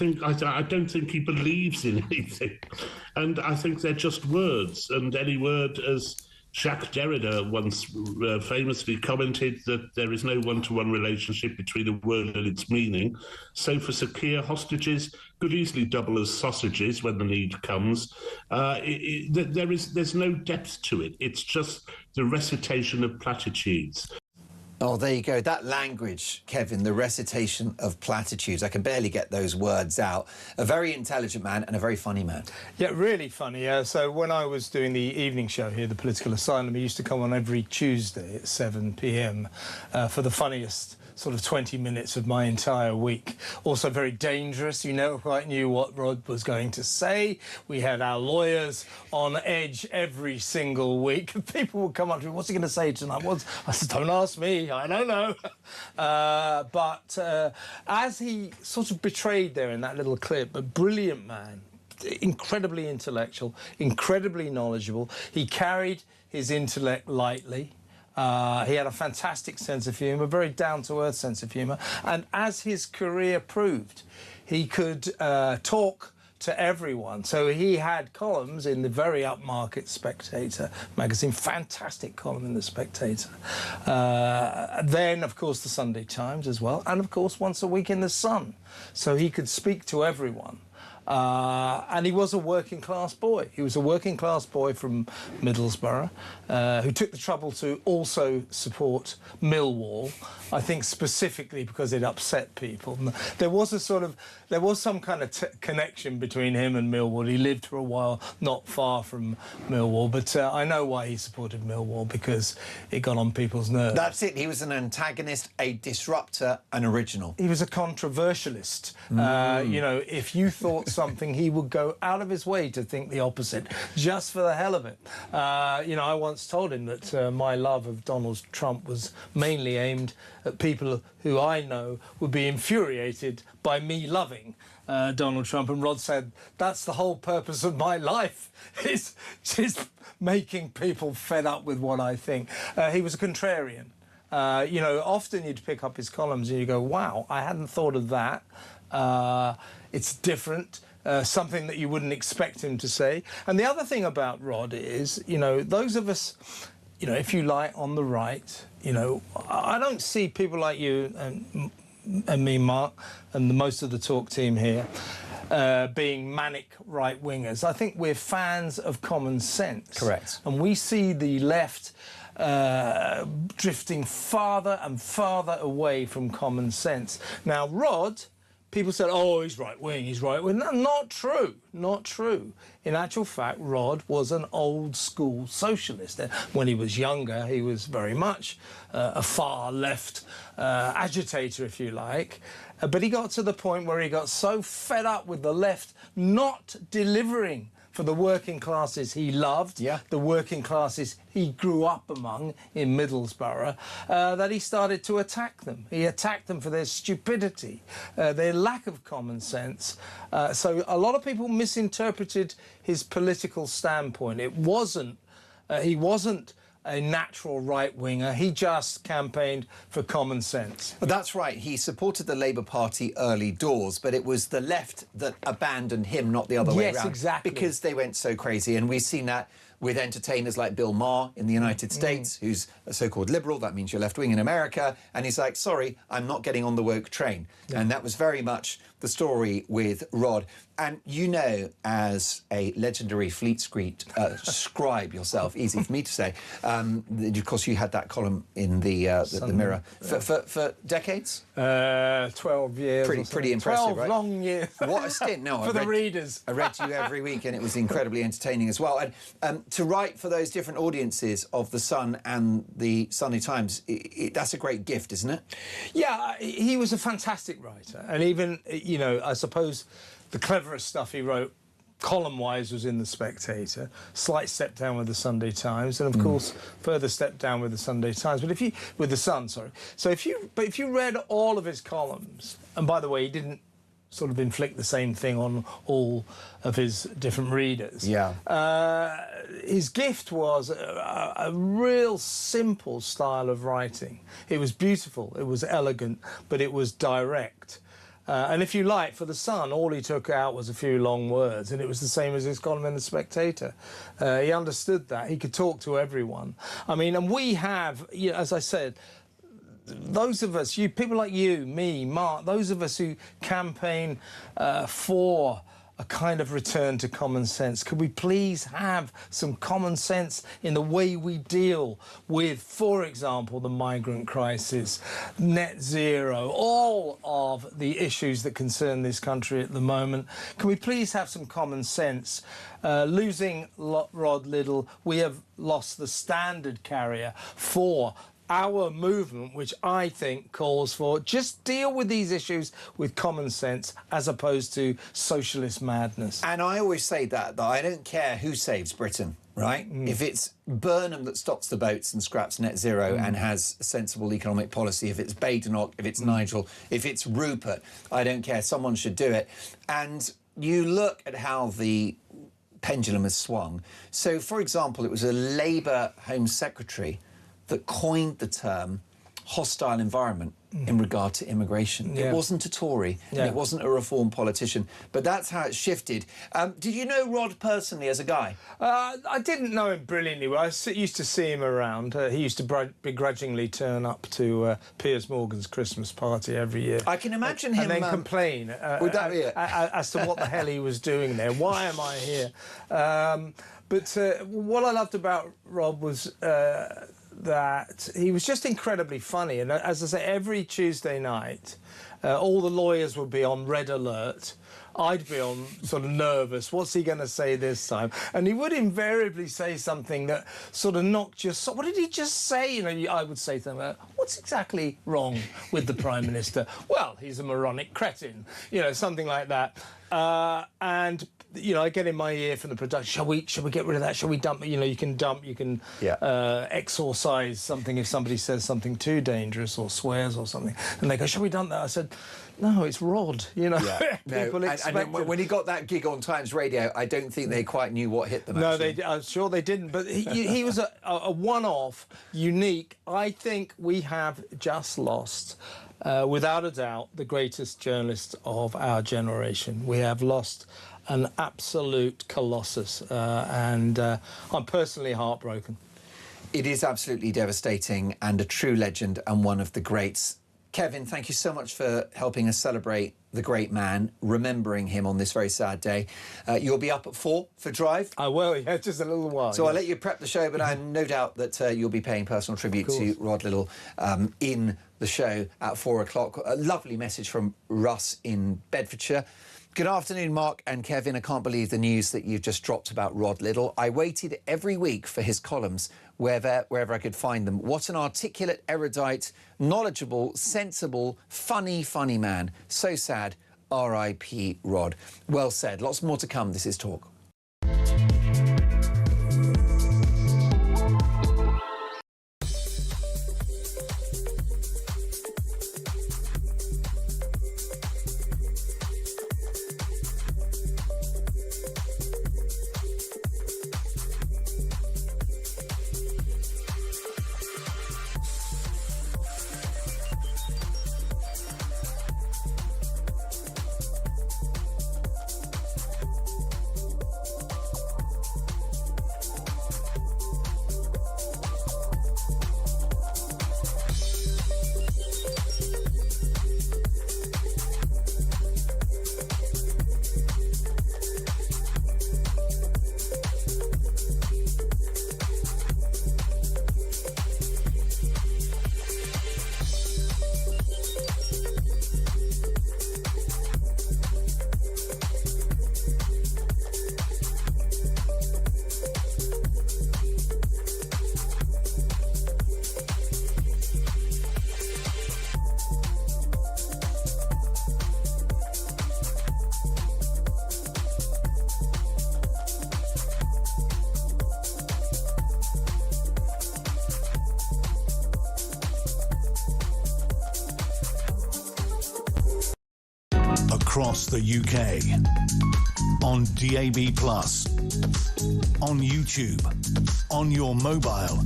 don't think he believes in anything. And I think they're just words. And any word, as Jacques Derrida once famously commented, that there is no one-to-one relationship between a word and its meaning. So for secure hostages could easily double as sausages when the need comes. There's no depth to it. It's just the recitation of platitudes. Oh, there you go. That language, Kevin, the recitation of platitudes. I can barely get those words out. A very intelligent man and a very funny man. Yeah, really funny. So when I was doing the evening show here, The Political Asylum, he used to come on every Tuesday at 7 p.m. For the funniest sort of 20 minutes of my entire week. Also very dangerous. You never quite knew what Rod was going to say. We had our lawyers on edge every single week. People would come up to me, what's he going to say tonight? I said, don't ask me, I don't know. But as he sort of betrayed there in that little clip, a brilliant man, incredibly intellectual, incredibly knowledgeable. He carried his intellect lightly. He had a fantastic sense of humour, very down-to-earth sense of humour. And as his career proved, he could talk to everyone. So he had columns in the very upmarket Spectator magazine, fantastic column in the Spectator. Then, of course, the Sunday Times as well. And, of course, once a week in the Sun. So he could speak to everyone. And he was a working class boy. He was a working class boy from Middlesbrough who took the trouble to also support Millwall, I think specifically because it upset people. And there was some kind of connection between him and Millwall. He lived for a while not far from Millwall, but I know why he supported Millwall, because it got on people's nerves. That's it. He was an antagonist, a disruptor, an original. He was a controversialist. You know, if you thought something, he would go out of his way to think the opposite, just for the hell of it. You know, I once told him that my love of Donald Trump was mainly aimed at people who I know would be infuriated by me loving Donald Trump. And Rod said, that's the whole purpose of my life, is just making people fed up with what I think. He was a contrarian. You know, often you'd pick up his columns and you go, wow, I hadn't thought of that. It's different, something that you wouldn't expect him to say. And the other thing about Rod is, you know, those of us, you know, if you like, on the right, you know, I don't see people like you and me, Mark, and most of the Talk team here being manic right-wingers. I think we're fans of common sense. Correct. And we see the left drifting farther and farther away from common sense. Now, Rod, people said, oh, he's right-wing, he's right-wing. No, not true, not true. In actual fact, Rod was an old-school socialist. When he was younger, he was very much a far-left agitator, if you like. But he got to the point where he got so fed up with the left not delivering for the working classes he loved, the working classes he grew up among in Middlesbrough, that he started to attack them. He attacked them for their stupidity, their lack of common sense. So a lot of people misinterpreted his political standpoint. It wasn't, he wasn't a natural right-winger. He just campaigned for common sense. Well, that's right. He supported the Labour Party early doors, but it was the left that abandoned him, not the other way around. Yes, exactly. Because they went so crazy. And we've seen that with entertainers like Bill Maher in the United States, who's a so-called liberal. That means you're left-wing in America. And he's like, sorry, I'm not getting on the woke train. Yeah. And that was very much the story with Rod. And you know, as a legendary Fleet Street scribe yourself, easy for me to say, of course you had that column in the Mirror for decades? 12 years. Pretty impressive, 12 right? long years. What a stint. No, for the readers. I read you every week and it was incredibly entertaining as well. And to write for those different audiences of The Sun and the Sunday Times, that's a great gift, isn't it? Yeah, he was a fantastic writer. And even, you know, I suppose the cleverest stuff he wrote column-wise was in The Spectator, slight step down with the Sunday Times, and of course further step down with the Sunday Times. But with the Sun, sorry. So if you read all of his columns, and by the way, he didn't sort of inflict the same thing on all of his different readers. Yeah. His gift was a real simple style of writing. It was beautiful, it was elegant, but it was direct. And if you like, for The Sun, all he took out was a few long words, and it was the same as his column in The Spectator. He understood that. He could talk to everyone. I mean, and we have, you know, as I said, those of us, people like you, me, Mark, those of us who campaign for a kind of return to common sense. Could we please have some common sense in the way we deal with, for example, the migrant crisis, net zero, all of the issues that concern this country at the moment? Can we please have some common sense? Losing Rod Liddle, we have lost the standard carrier for our movement, which I think calls for just deal with these issues with common sense as opposed to socialist madness. And I always say that I don't care who saves Britain, right? If it's Burnham that stops the boats and scraps net zero and has sensible economic policy, if it's Badenoch, if it's Nigel, if it's Rupert, I don't care. Someone should do it. And you look at how the pendulum has swung. So, for example, it was a Labour Home Secretary that coined the term hostile environment in regard to immigration. Yeah. It wasn't a Tory, and it wasn't a reform politician, but that's how it shifted. Did you know Rod personally as a guy? I didn't know him brilliantly well. I used to see him around. He used to begrudgingly turn up to Piers Morgan's Christmas party every year. I can imagine him... And then complain would that be it? as to what the hell he was doing there. Why am I here? But what I loved about Rob was... that he was just incredibly funny, and as I say, every Tuesday night all the lawyers would be on red alert. I'd be on sort of nervous, what's he going to say this time? And he would invariably say something that sort of knocked your what did he just say? You know, I would say to him, what's exactly wrong with the Prime Minister? Well, he's a moronic cretin, you know, something like that. And you know, I get in my ear from the production, shall we get rid of that? Shall we dump? You know, you can dump, you can exorcise something if somebody says something too dangerous or swears or something. And they go, shall we dump that? I said, no, it's Rod, you know. Yeah. People and when he got that gig on Times Radio, I don't think they quite knew what hit them. No, actually. I'm sure they didn't. But he was a one-off, unique. I think we have just lost, without a doubt, the greatest journalist of our generation. We have lost an absolute colossus, and I'm personally heartbroken. It is absolutely devastating, and a true legend and one of the greats. Kevin, thank you so much for helping us celebrate the great man, remembering him on this very sad day. You'll be up at 4 for Drive? I will, yeah, just a little while. So I'll let you prep the show, but I have no doubt that you'll be paying personal tribute to Rod Liddle in the show at 4 o'clock. A lovely message from Russ in Bedfordshire. Good afternoon, Mark and Kevin. I can't believe the news that you've just dropped about Rod Liddle. I waited every week for his columns wherever I could find them. What an articulate, erudite, knowledgeable, sensible, funny man. So sad. R.I.P. Rod. Well said. Lots more to come. This is Talk. Across the UK, on DAB+, on YouTube, on your mobile,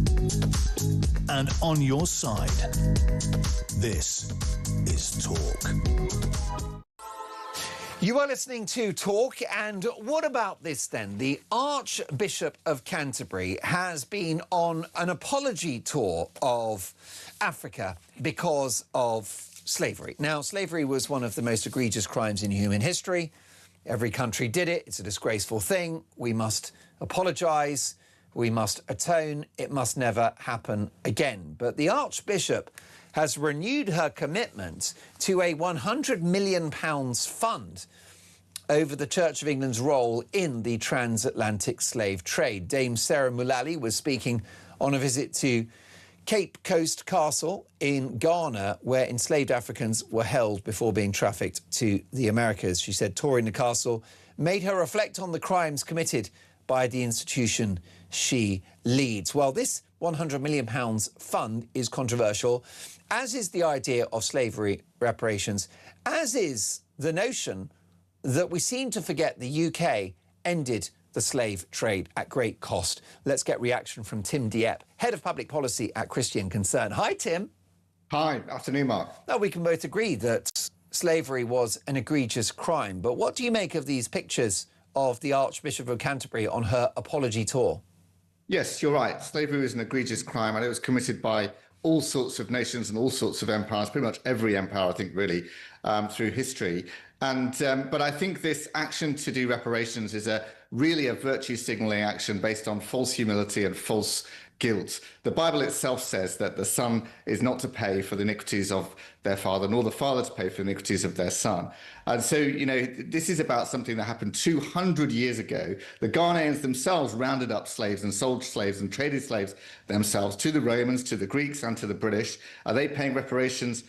and on your side. This is Talk. You are listening to Talk, and what about this then? The Archbishop of Canterbury has been on an apology tour of Africa because of slavery. Now, slavery was one of the most egregious crimes in human history. Every country did it. It's a disgraceful thing. We must apologise. We must atone. It must never happen again. But the Archbishop has renewed her commitment to a £100 million fund over the Church of England's role in the transatlantic slave trade. Dame Sarah Mullally was speaking on a visit to Cape Coast Castle in Ghana, where enslaved Africans were held before being trafficked to the Americas. She said touring the castle made her reflect on the crimes committed by the institution she leads. Well, this £100 million fund is controversial, as is the idea of slavery reparations, as is the notion that we seem to forget the UK ended the slave trade at great cost. Let's get reaction from Tim Dieppe, Head of Public Policy at Christian Concern. Hi, Tim. Hi, afternoon, Mark. Now, we can both agree that slavery was an egregious crime, but what do you make of these pictures of the Archbishop of Canterbury on her apology tour? Yes, you're right. Slavery was an egregious crime, and it was committed by all sorts of nations and all sorts of empires, pretty much every empire, I think, really, through history. And but I think this action to do reparations is really a virtue signaling action based on false humility and false guilt. The Bible itself says that the son is not to pay for the iniquities of their father, nor the father to pay for the iniquities of their son. And so, you know, this is about something that happened 200 years ago. The Ghanaians themselves rounded up slaves and sold slaves and traded slaves themselves to the Romans, to the Greeks, and to the British. Are they paying reparations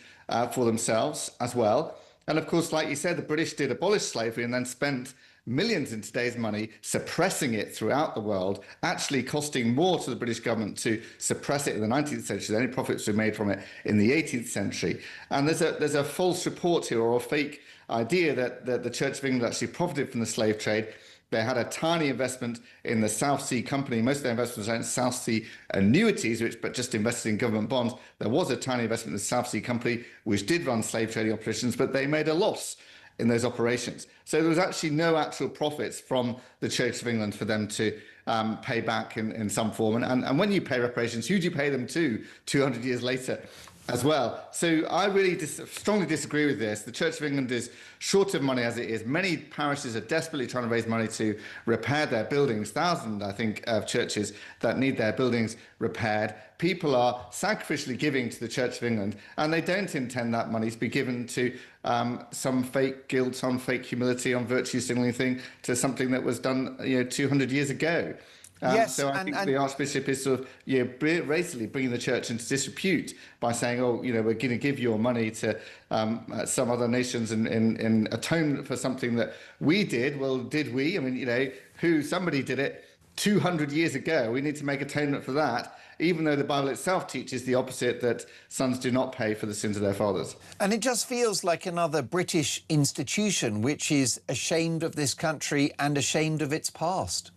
for themselves as well? And of course, like you said, the British did abolish slavery and then spent millions in today's money suppressing it throughout the world, actually costing more to the British government to suppress it in the 19th century than any profits were made from it in the 18th century. And there's a false report here, or a fake idea that the Church of England actually profited from the slave trade. They had a tiny investment in the South Sea Company. Most of their investments were in South Sea annuities, but just invested in government bonds. There was a tiny investment in the South Sea Company, which did run slave trading operations, but they made a loss in those operations. So there was actually no actual profits from the Church of England for them to pay back in some form. And when you pay reparations, who do you pay them to 200 years later as well? So I really strongly disagree with this. The Church of England is short of money as it is. Many parishes are desperately trying to raise money to repair their buildings. Thousands, I think, of churches that need their buildings repaired. People are sacrificially giving to the Church of England, and they don't intend that money to be given to some fake guilt, on fake humility, on virtue signaling thing, to something that was done 200 years ago. Yes, so I think the Archbishop is sort of basically bringing the church into disrepute by saying, oh, we're going to give your money to some other nations in atonement for something that we did. Well, did we? I mean, somebody did it 200 years ago. We need to make atonement for that, even though the Bible itself teaches the opposite, that sons do not pay for the sins of their fathers. And it just feels like another British institution which is ashamed of this country and ashamed of its past.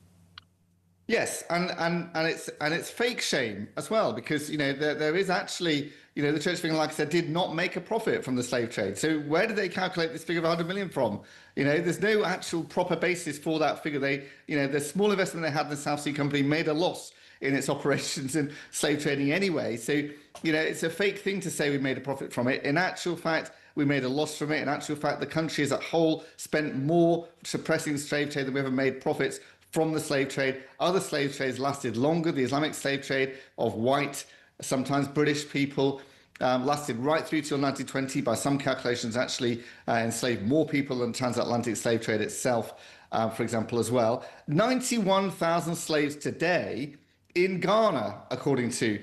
Yes, and it's fake shame as well, because there is actually the Church of England, like I said, did not make a profit from the slave trade. So where did they calculate this figure of 100 million from? There's no actual proper basis for that figure. The small investment they had in the South Sea Company made a loss in its operations in slave trading anyway. So it's a fake thing to say we made a profit from it. In actual fact, we made a loss from it. In actual fact, the country as a whole spent more suppressing the slave trade than we ever made profits from the slave trade. Other slave trades lasted longer. The Islamic slave trade of white, sometimes British people, lasted right through till 1920. By some calculations, actually enslaved more people than transatlantic slave trade itself, for example, as well. 91,000 slaves today in Ghana, according to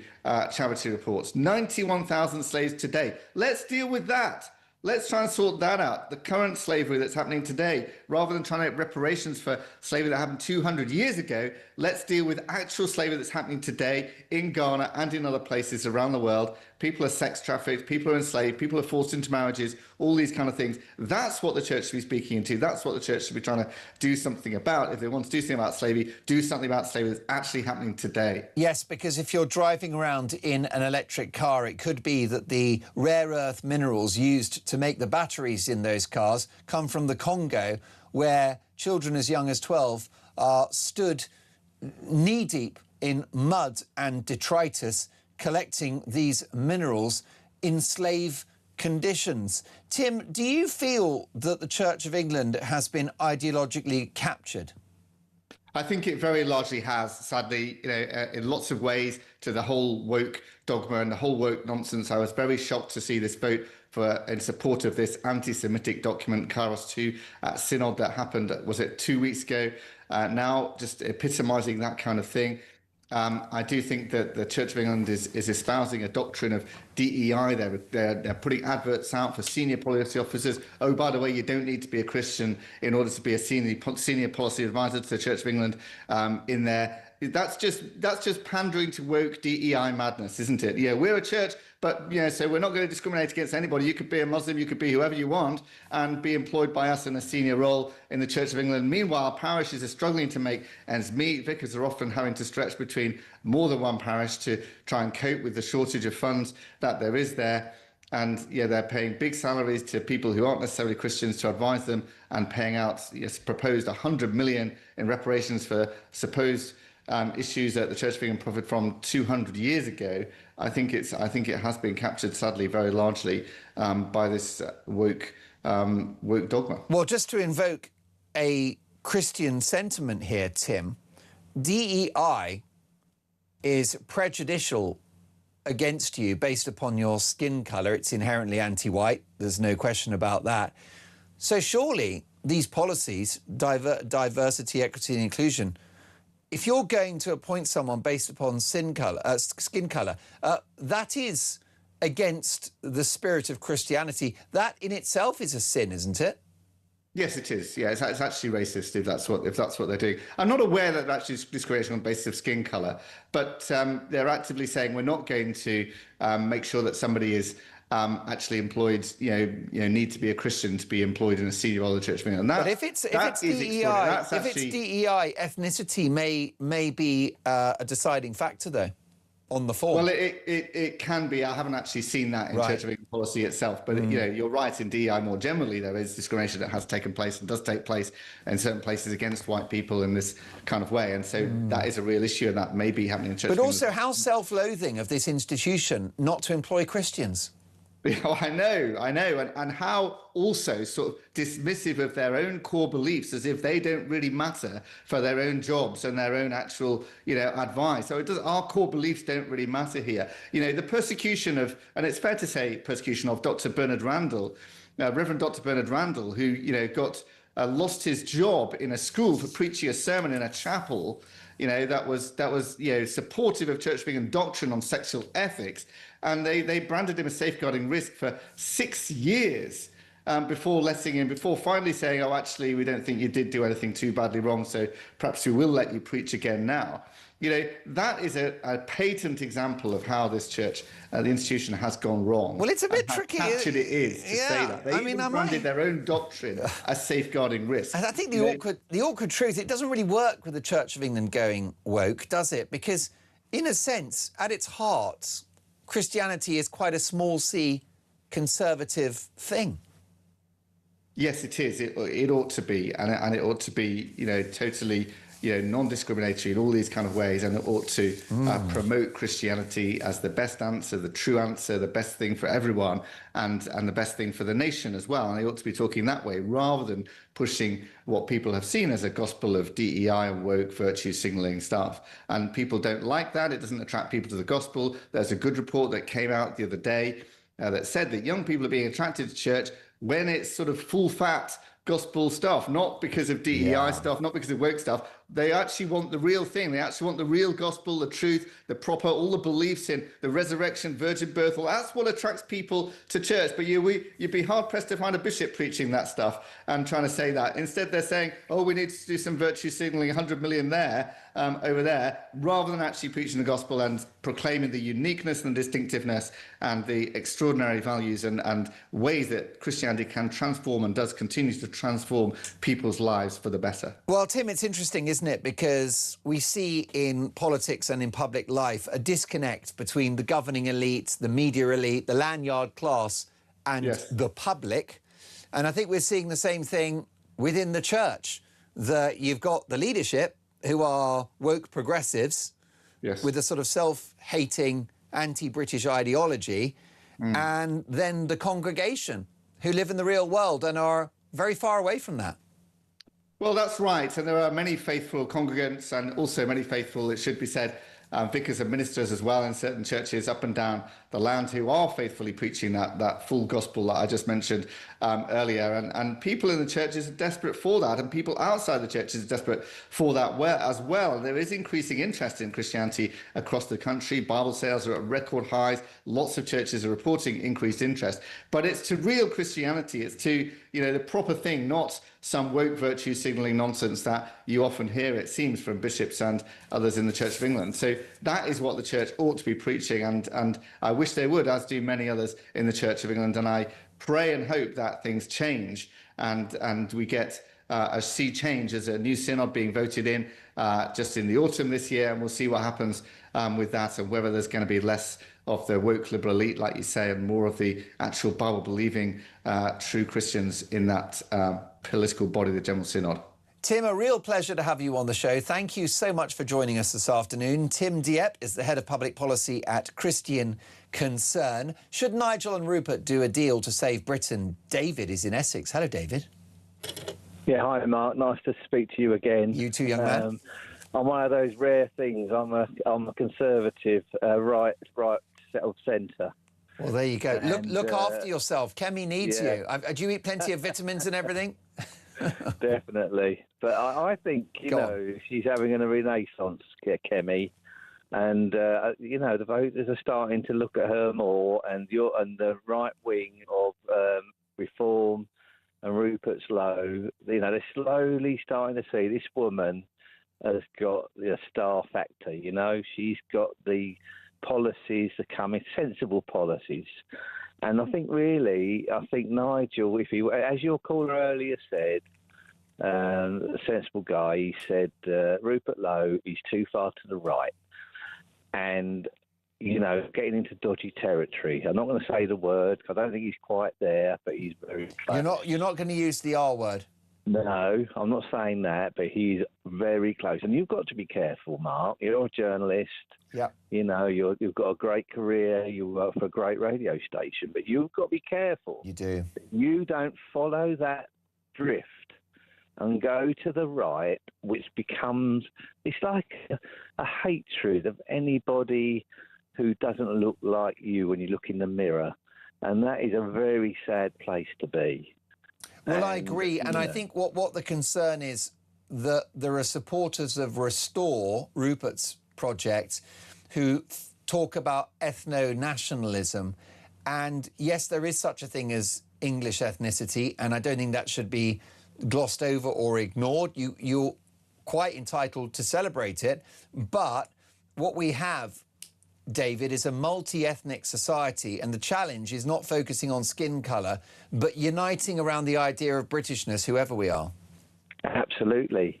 charity reports. 91,000 slaves today. Let's deal with that. Let's try and sort that out, the current slavery that's happening today. Rather than trying to make reparations for slavery that happened 200 years ago, let's deal with actual slavery that's happening today in Ghana and in other places around the world. People are sex trafficked, people are enslaved, people are forced into marriages, all these kind of things. That's what the church should be speaking into. That's what the church should be trying to do something about. If they want to do something about slavery, do something about slavery that's actually happening today. Yes, because if you're driving around in an electric car, it could be that the rare earth minerals used to make the batteries in those cars come from the Congo, where children as young as 12 are stood knee-deep in mud and detritus collecting these minerals in slave conditions. Tim, do you feel that the Church of England has been ideologically captured? I think it very largely has, sadly, in lots of ways, to the whole woke dogma and the whole woke nonsense. I was very shocked to see this vote in support of this anti-Semitic document, Kairos 2, at Synod that happened, was it 2 weeks ago? Now, just epitomising that kind of thing. I do think that the Church of England is espousing a doctrine of DEI. They're putting adverts out for senior policy officers. Oh, by the way, you don't need to be a Christian in order to be a senior policy advisor to the Church of England in there. That's just pandering to woke DEI madness, isn't it? Yeah, we're a church, but so we're not going to discriminate against anybody. You could be a Muslim, you could be whoever you want, and be employed by us in a senior role in the Church of England. Meanwhile, parishes are struggling to make ends meet. Vicars are often having to stretch between more than one parish to try and cope with the shortage of funds that there is there. And yeah, they're paying big salaries to people who aren't necessarily Christians to advise them, and paying out, yes, proposed 100 million in reparations for supposed issues that the Church of England proffered from 200 years ago. I think it has been captured, sadly, very largely by this woke dogma. Well, just to invoke a Christian sentiment here, Tim, DEI is prejudicial against you based upon your skin colour. It's inherently anti-white. There's no question about that. So surely these policies, diversity, equity and inclusion, if you're going to appoint someone based upon skin colour, that is against the spirit of Christianity. That in itself is a sin, isn't it? Yes, it is. Yeah, it's actually racist if that's what they're doing. I'm not aware that that's discrimination on the basis of skin colour, but they're actively saying we're not going to make sure that somebody is actually employed. Need to be a Christian to be employed in a senior role in the Church of England. But if it's DEI, ethnicity may be a deciding factor, though, on the form. Well, it can be. I haven't actually seen that in Church of England policy itself, but you're right. In DEI more generally, there is discrimination that has taken place and does take place in certain places against white people in this kind of way, and so that is a real issue, and that may be happening in Church of England. But also, how self-loathing of this institution not to employ Christians. Oh, I know, and how also sort of dismissive of their own core beliefs, as if they don't really matter for their own jobs and their own actual, advice. So our core beliefs don't really matter here. The persecution of, and it's fair to say, persecution of Dr. Bernard Randall, Reverend Dr. Bernard Randall, who got lost his job in a school for preaching a sermon in a chapel. That was supportive of Church of England doctrine on sexual ethics. And they branded him a safeguarding risk for 6 years before letting him, before finally saying, oh, actually, we don't think you did do anything too badly wrong, so perhaps we will let you preach again now. That is a patent example of how this church, the institution, has gone wrong. Well, it's a bit tricky. How captured it is to say that. They branded their own doctrine as safeguarding risk. And I think the awkward truth, it doesn't really work with the Church of England going woke, does it? Because, in a sense, at its heart, Christianity is quite a small c conservative thing. Yes, it is. It ought to be, and it ought to be, totally, non-discriminatory in all these kind of ways, and it ought to promote Christianity as the best answer, the true answer, the best thing for everyone, and the best thing for the nation as well. And they ought to be talking that way rather than pushing what people have seen as a gospel of DEI and woke virtue signalling stuff. And people don't like that. It doesn't attract people to the gospel. There's a good report that came out the other day that said that young people are being attracted to church when it's sort of full-fat gospel stuff, not because of DEI stuff, not because of woke stuff. They actually want the real thing. They actually want the real gospel, the truth, the proper, all the beliefs in the resurrection, virgin birth. Well, that's what attracts people to church. But you'd be hard-pressed to find a bishop preaching that stuff and trying to say that. Instead, they're saying, oh, we need to do some virtue signaling, 100 million there, over there, rather than actually preaching the gospel and proclaiming the uniqueness and distinctiveness and the extraordinary values and ways that Christianity can transform and does continue to transform people's lives for the better. Well, Tim, it's interesting, isn't it? Because we see in politics and in public life a disconnect between the governing elite, the media elite, the lanyard class and the public. And I think we're seeing the same thing within the church, that you've got the leadership who are woke progressives with a sort of self-hating anti-British ideology, and then the congregation who live in the real world and are very far away from that. Well, that's right. And there are many faithful congregants and also many faithful, it should be said, vicars and ministers as well in certain churches up and down the land who are faithfully preaching that full gospel that I just mentioned earlier. And people in the churches are desperate for that, and people outside the churches are desperate for that as well. There is increasing interest in Christianity across the country. Bible sales are at record highs. Lots of churches are reporting increased interest. But it's to real Christianity. It's to, the proper thing, not some woke virtue signalling nonsense that you often hear, it seems, from bishops and others in the Church of England. So that is what the church ought to be preaching, and I wish they would, as do many others in the Church of England. And I pray and hope that things change and we get a sea change. There's a new synod being voted in just in the autumn this year, and we'll see what happens with that, and whether there's going to be less of the woke liberal elite, like you say, and more of the actual Bible-believing true Christians in that political body, the General Synod. Tim, a real pleasure to have you on the show. Thank you so much for joining us this afternoon. Tim Dieppe is the head of public policy at Christian Concern. Should Nigel and Rupert do a deal to save Britain? David is in Essex. Hello, David. Yeah, hi, Mark. Nice to speak to you again. You too, young man. I'm one of those rare things. I'm a conservative, right of centre. Well, there you go. Look after yourself. Kemi needs yeah. you. Do you eat plenty of vitamins and everything? Definitely. But I think, you know, she's having a renaissance, Kemi. And, you know, the voters are starting to look at her more, and the right wing of Reform and Rupert's Low, you know, they're slowly starting to see this woman has got the star factor, you know. She's got the policies that come in, sensible policies. And I think Nigel, if he, as your caller earlier said, a sensible guy, he said Rupert Lowe is too far to the right. And, you know, getting into dodgy territory. I'm not going to say the word, because I don't think he's quite there, but he's very close. You're not going to use the R word? No, I'm not saying that, but he's very close. And you've got to be careful, Mark. You're a journalist. Yeah. You know, you've got a great career. You work for a great radio station, but you've got to be careful. You do. You don't follow that drift and go to the right, which becomes, it's like a hatred of anybody who doesn't look like you when you look in the mirror. And that is a very sad place to be. Well, I agree. And I think what the concern is that there are supporters of Restore, Rupert's project, who talk about ethno-nationalism. And yes, there is such a thing as English ethnicity, and I don't think that should be glossed over or ignored. You're quite entitled to celebrate it. But what we have, David, is a multi-ethnic society, and the challenge is not focusing on skin colour, but uniting around the idea of Britishness, whoever we are. Absolutely.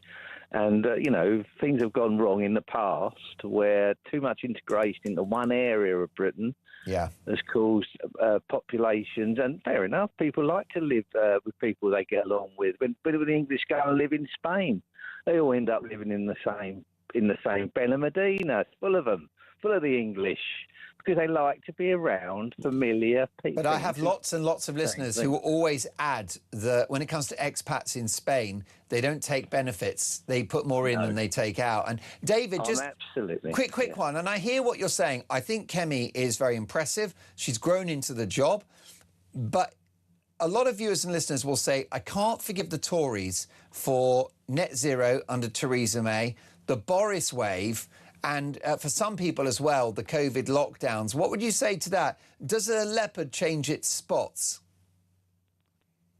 And, you know, things have gone wrong in the past where too much integration into one area of Britain has caused populations, and fair enough, people like to live with people they get along with. When the English go and live in Spain, they all end up living in the same Benalmadena. It's full of them. Full of the English, because they like to be around familiar people. But I have lots and lots of listeners who will always add that when it comes to expats in Spain, they don't take benefits. They put more in than they take out. And David, just quick one. And I hear what you're saying. I think Kemi is very impressive. She's grown into the job. But a lot of viewers and listeners will say, I can't forgive the Tories for net zero under Theresa May, the Boris wave, and for some people as well, the COVID lockdowns. What would you say to that? Does a leopard change its spots?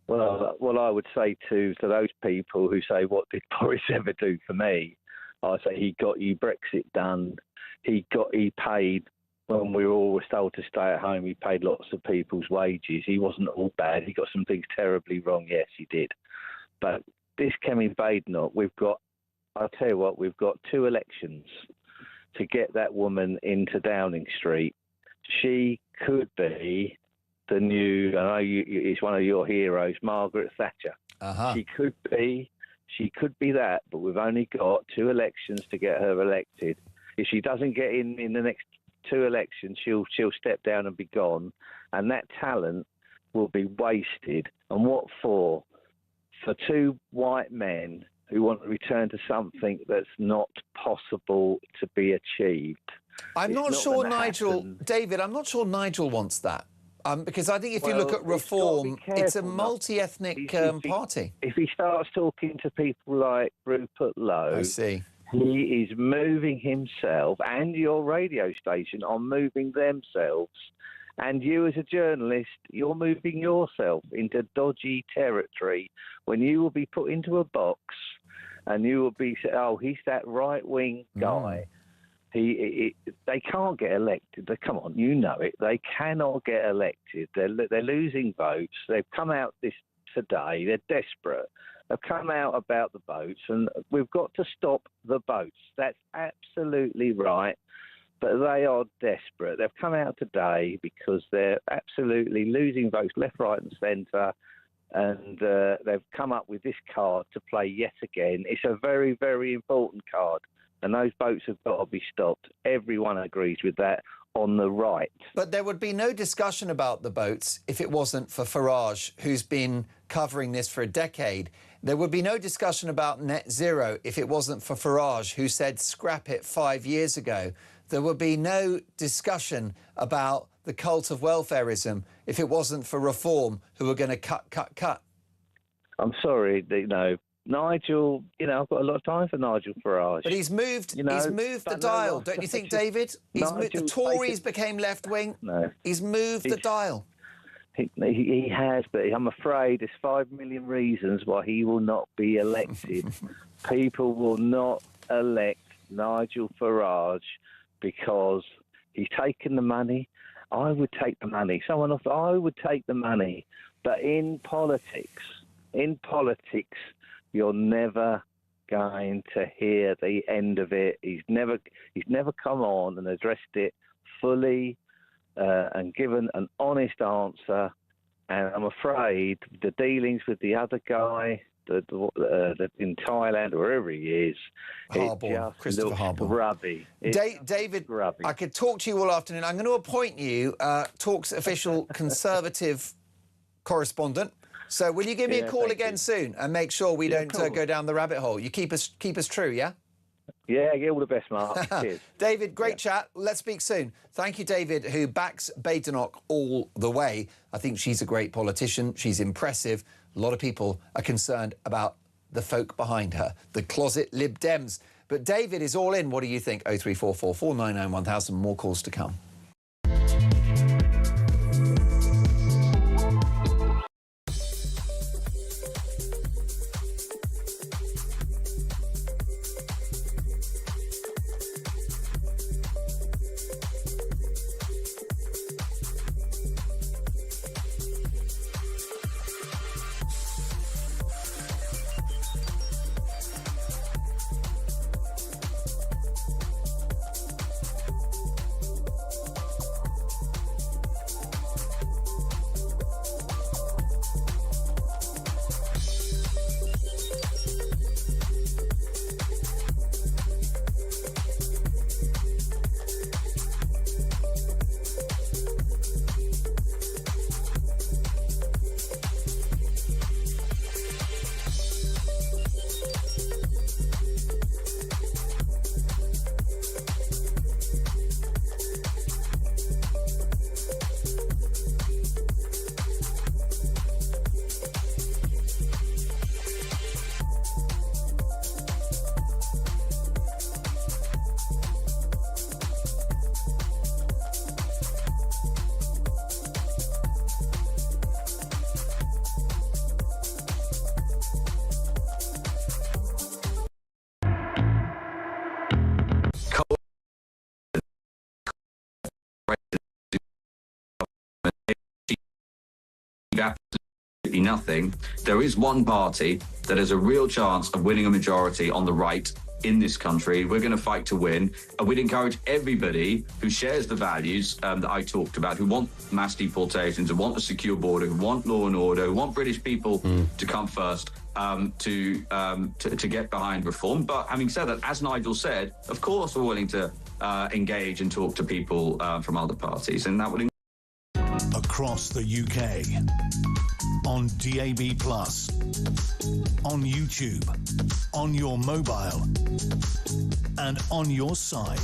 Well, what I would say to those people who say, what did Boris ever do for me? I say he got you Brexit done. He paid, when we all were told to stay at home, he paid lots of people's wages. He wasn't all bad. He got some things terribly wrong. Yes, he did. But this Kemi Badenoch, I'll tell you what, we've got 2 elections to get that woman into Downing Street. She could be the new, I know it's one of your heroes, Margaret Thatcher. She could be that, but we've only got 2 elections to get her elected. If she doesn't get in the next 2 elections, she'll step down and be gone, and that talent will be wasted. And what for? For 2 white men who want to return to something that's not possible to be achieved. I'm not sure Nigel, David, I'm not sure Nigel wants that. Because I think if you look at Reform, it's a multi-ethnic party. If he starts talking to people like Rupert Lowe, he is moving himself, and your radio station are moving themselves. And you as a journalist, you're moving yourself into dodgy territory when you will be put into a box and you will be said, oh, he's that right-wing guy. They can't get elected. Come on, you know it. They cannot get elected. They're losing votes. They've come out this today. They're desperate. They've come out about the boats, and we've got to stop the boats. That's absolutely right. But they are desperate. They've come out today because they're absolutely losing votes left, right and centre. And they've come up with this card to play yet again. It's a very, very important card. And those boats have got to be stopped. Everyone agrees with that on the right. But there would be no discussion about the boats if it wasn't for Farage, who's been covering this for a decade. There would be no discussion about net zero if it wasn't for Farage, who said scrap it 5 years ago. There would be no discussion about the cult of welfareism if it wasn't for Reform, who are going to cut. I'm sorry, Nigel, I've got a lot of time for Nigel Farage. But he's moved the dial, don't you think, David? The Tories became left-wing. No. He's moved the dial. He has, but I'm afraid there's 5 million reasons why he will not be elected. People will not elect Nigel Farage because he's taken the money. I would take the money. Someone else, I would take the money. But in politics, you're never going to hear the end of it. He's never come on and addressed it fully and given an honest answer. And I'm afraid the dealings with the other guy in Thailand or wherever he is, Christopher Harbour. Grubby. David, grubby. I could talk to you all afternoon. I'm going to appoint you Talk's official Conservative correspondent. So will you give me a call again soon and make sure we don't go down the rabbit hole? You keep us true, yeah? Yeah, all the best, Mark. Cheers. David, great chat. Let's speak soon. Thank you, David, who backs Badenoch all the way. I think she's a great politician. She's impressive. A lot of people are concerned about the folk behind her, the closet Lib Dems. But David is all in. What do you think? 0344 499 1000. More calls to come. Absolutely nothing. There is one party that has a real chance of winning a majority on the right in this country. We're going to fight to win. And we'd encourage everybody who shares the values that I talked about, who want mass deportations, who want a secure border, who want law and order, who want British people to come first, to get behind reform. But having said that, as Nigel said, of course we're willing to engage and talk to people from other parties, and that would across the UK, on DAB+, on YouTube, on your mobile, and on your side.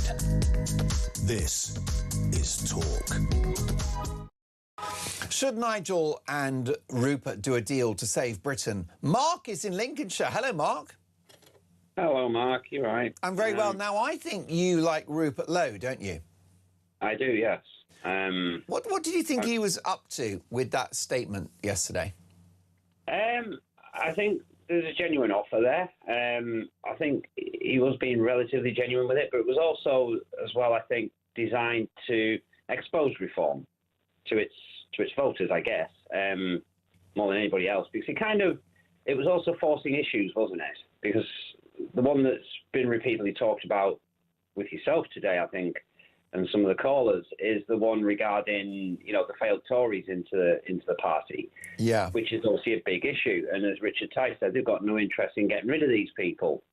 This is Talk. Should Nigel and Rupert do a deal to save Britain? Mark is in Lincolnshire. Hello, Mark. Hello, Mark. You're right. I'm very well. Now, I think you like Rupert Lowe, don't you? I do, yes. What did you think he was up to with that statement yesterday? I think there's a genuine offer there. I think he was being relatively genuine with it, but it was also, as well, I think, designed to expose reform to its voters, I guess. more than anybody else, because it was also forcing issues, wasn't it? Because the one that's been repeatedly talked about with yourself today, I think, and some of the callers, is the one regarding, the failed Tories into the party. Yeah. Which is obviously a big issue. And as Richard Tice said, they've got no interest in getting rid of these people.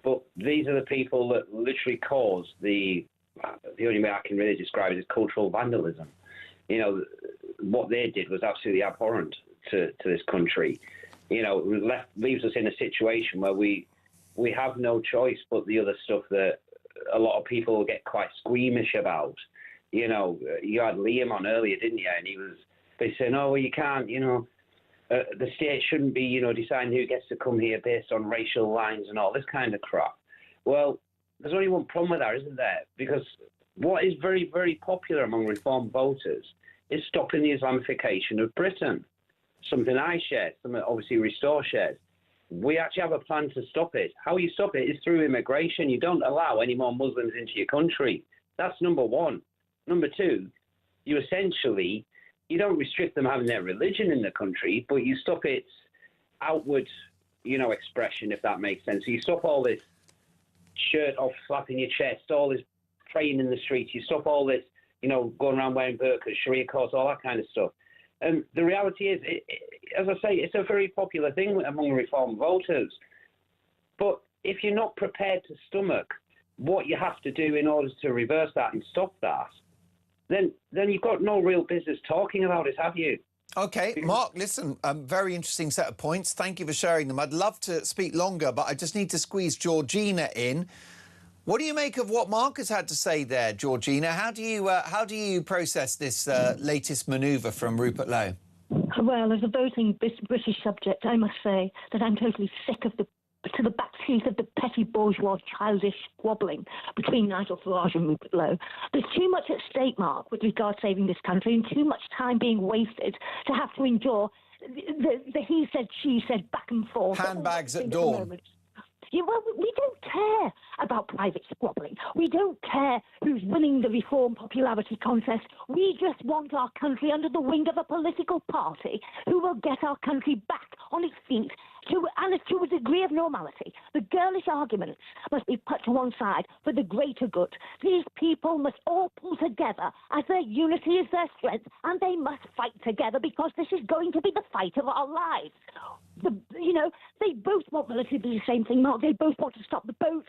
But these are the people that literally cause the only way I can really describe it is cultural vandalism. What they did was absolutely abhorrent to this country. Leaves us in a situation where we have no choice but the other stuff that a lot of people get quite squeamish about. You had Liam on earlier, didn't you? And he was saying, oh, well, you can't, the state shouldn't be, deciding who gets to come here based on racial lines and all this kind of crap. Well, there's only one problem with that, isn't there? Because what is very, very popular among Reform voters is stopping the Islamification of Britain. Something I shared, something obviously Restore shared. We actually have a plan to stop it. How you stop it is through immigration. You don't allow any more Muslims into your country. That's number one. Number two, you don't restrict them having their religion in the country, but you stop its outward, expression, if that makes sense. So you stop all this shirt off flapping your chest, all this praying in the streets. You stop all this, going around wearing burqas, Sharia courts, all that kind of stuff. And the reality is, as I say, it's a very popular thing among Reform voters. But if you're not prepared to stomach what you have to do in order to reverse that and stop that, then you've got no real business talking about it, have you? OK, Mark, listen, very interesting set of points. Thank you for sharing them. I'd love to speak longer, but I just need to squeeze Georgina in. What do you make of what Mark has had to say there, Georgina? How do you process this latest manoeuvre from Rupert Lowe? Well, as a voting British subject, I must say that I'm totally sick of the backseat of the petty bourgeois childish squabbling between Nigel Farage and Rupert Lowe. There's too much at stake, Mark, with regard to saving this country, and too much time being wasted to have to endure the he said, she said, back and forth. Handbags at dawn. Yeah, well, we don't care about private squabbling. We don't care who's winning the Reform popularity contest. We just want our country under the wing of a political party who will get our country back on its feet to a degree of normality. The girlish arguments must be put to one side for the greater good. These people must all pull together as their unity is their strength, and they must fight together because this is going to be the fight of our lives. They both want relatively the same thing, Mark. They both want to stop the boat,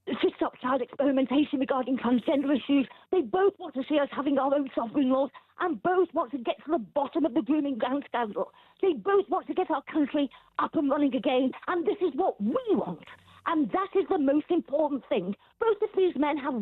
to stop child experimentation regarding transgender issues. They both want to see us having our own sovereign laws, and both want to get to the bottom of the grooming ground scandal. They both want to get our country up and running again, and this is what we want. And that is the most important thing. Both of these men have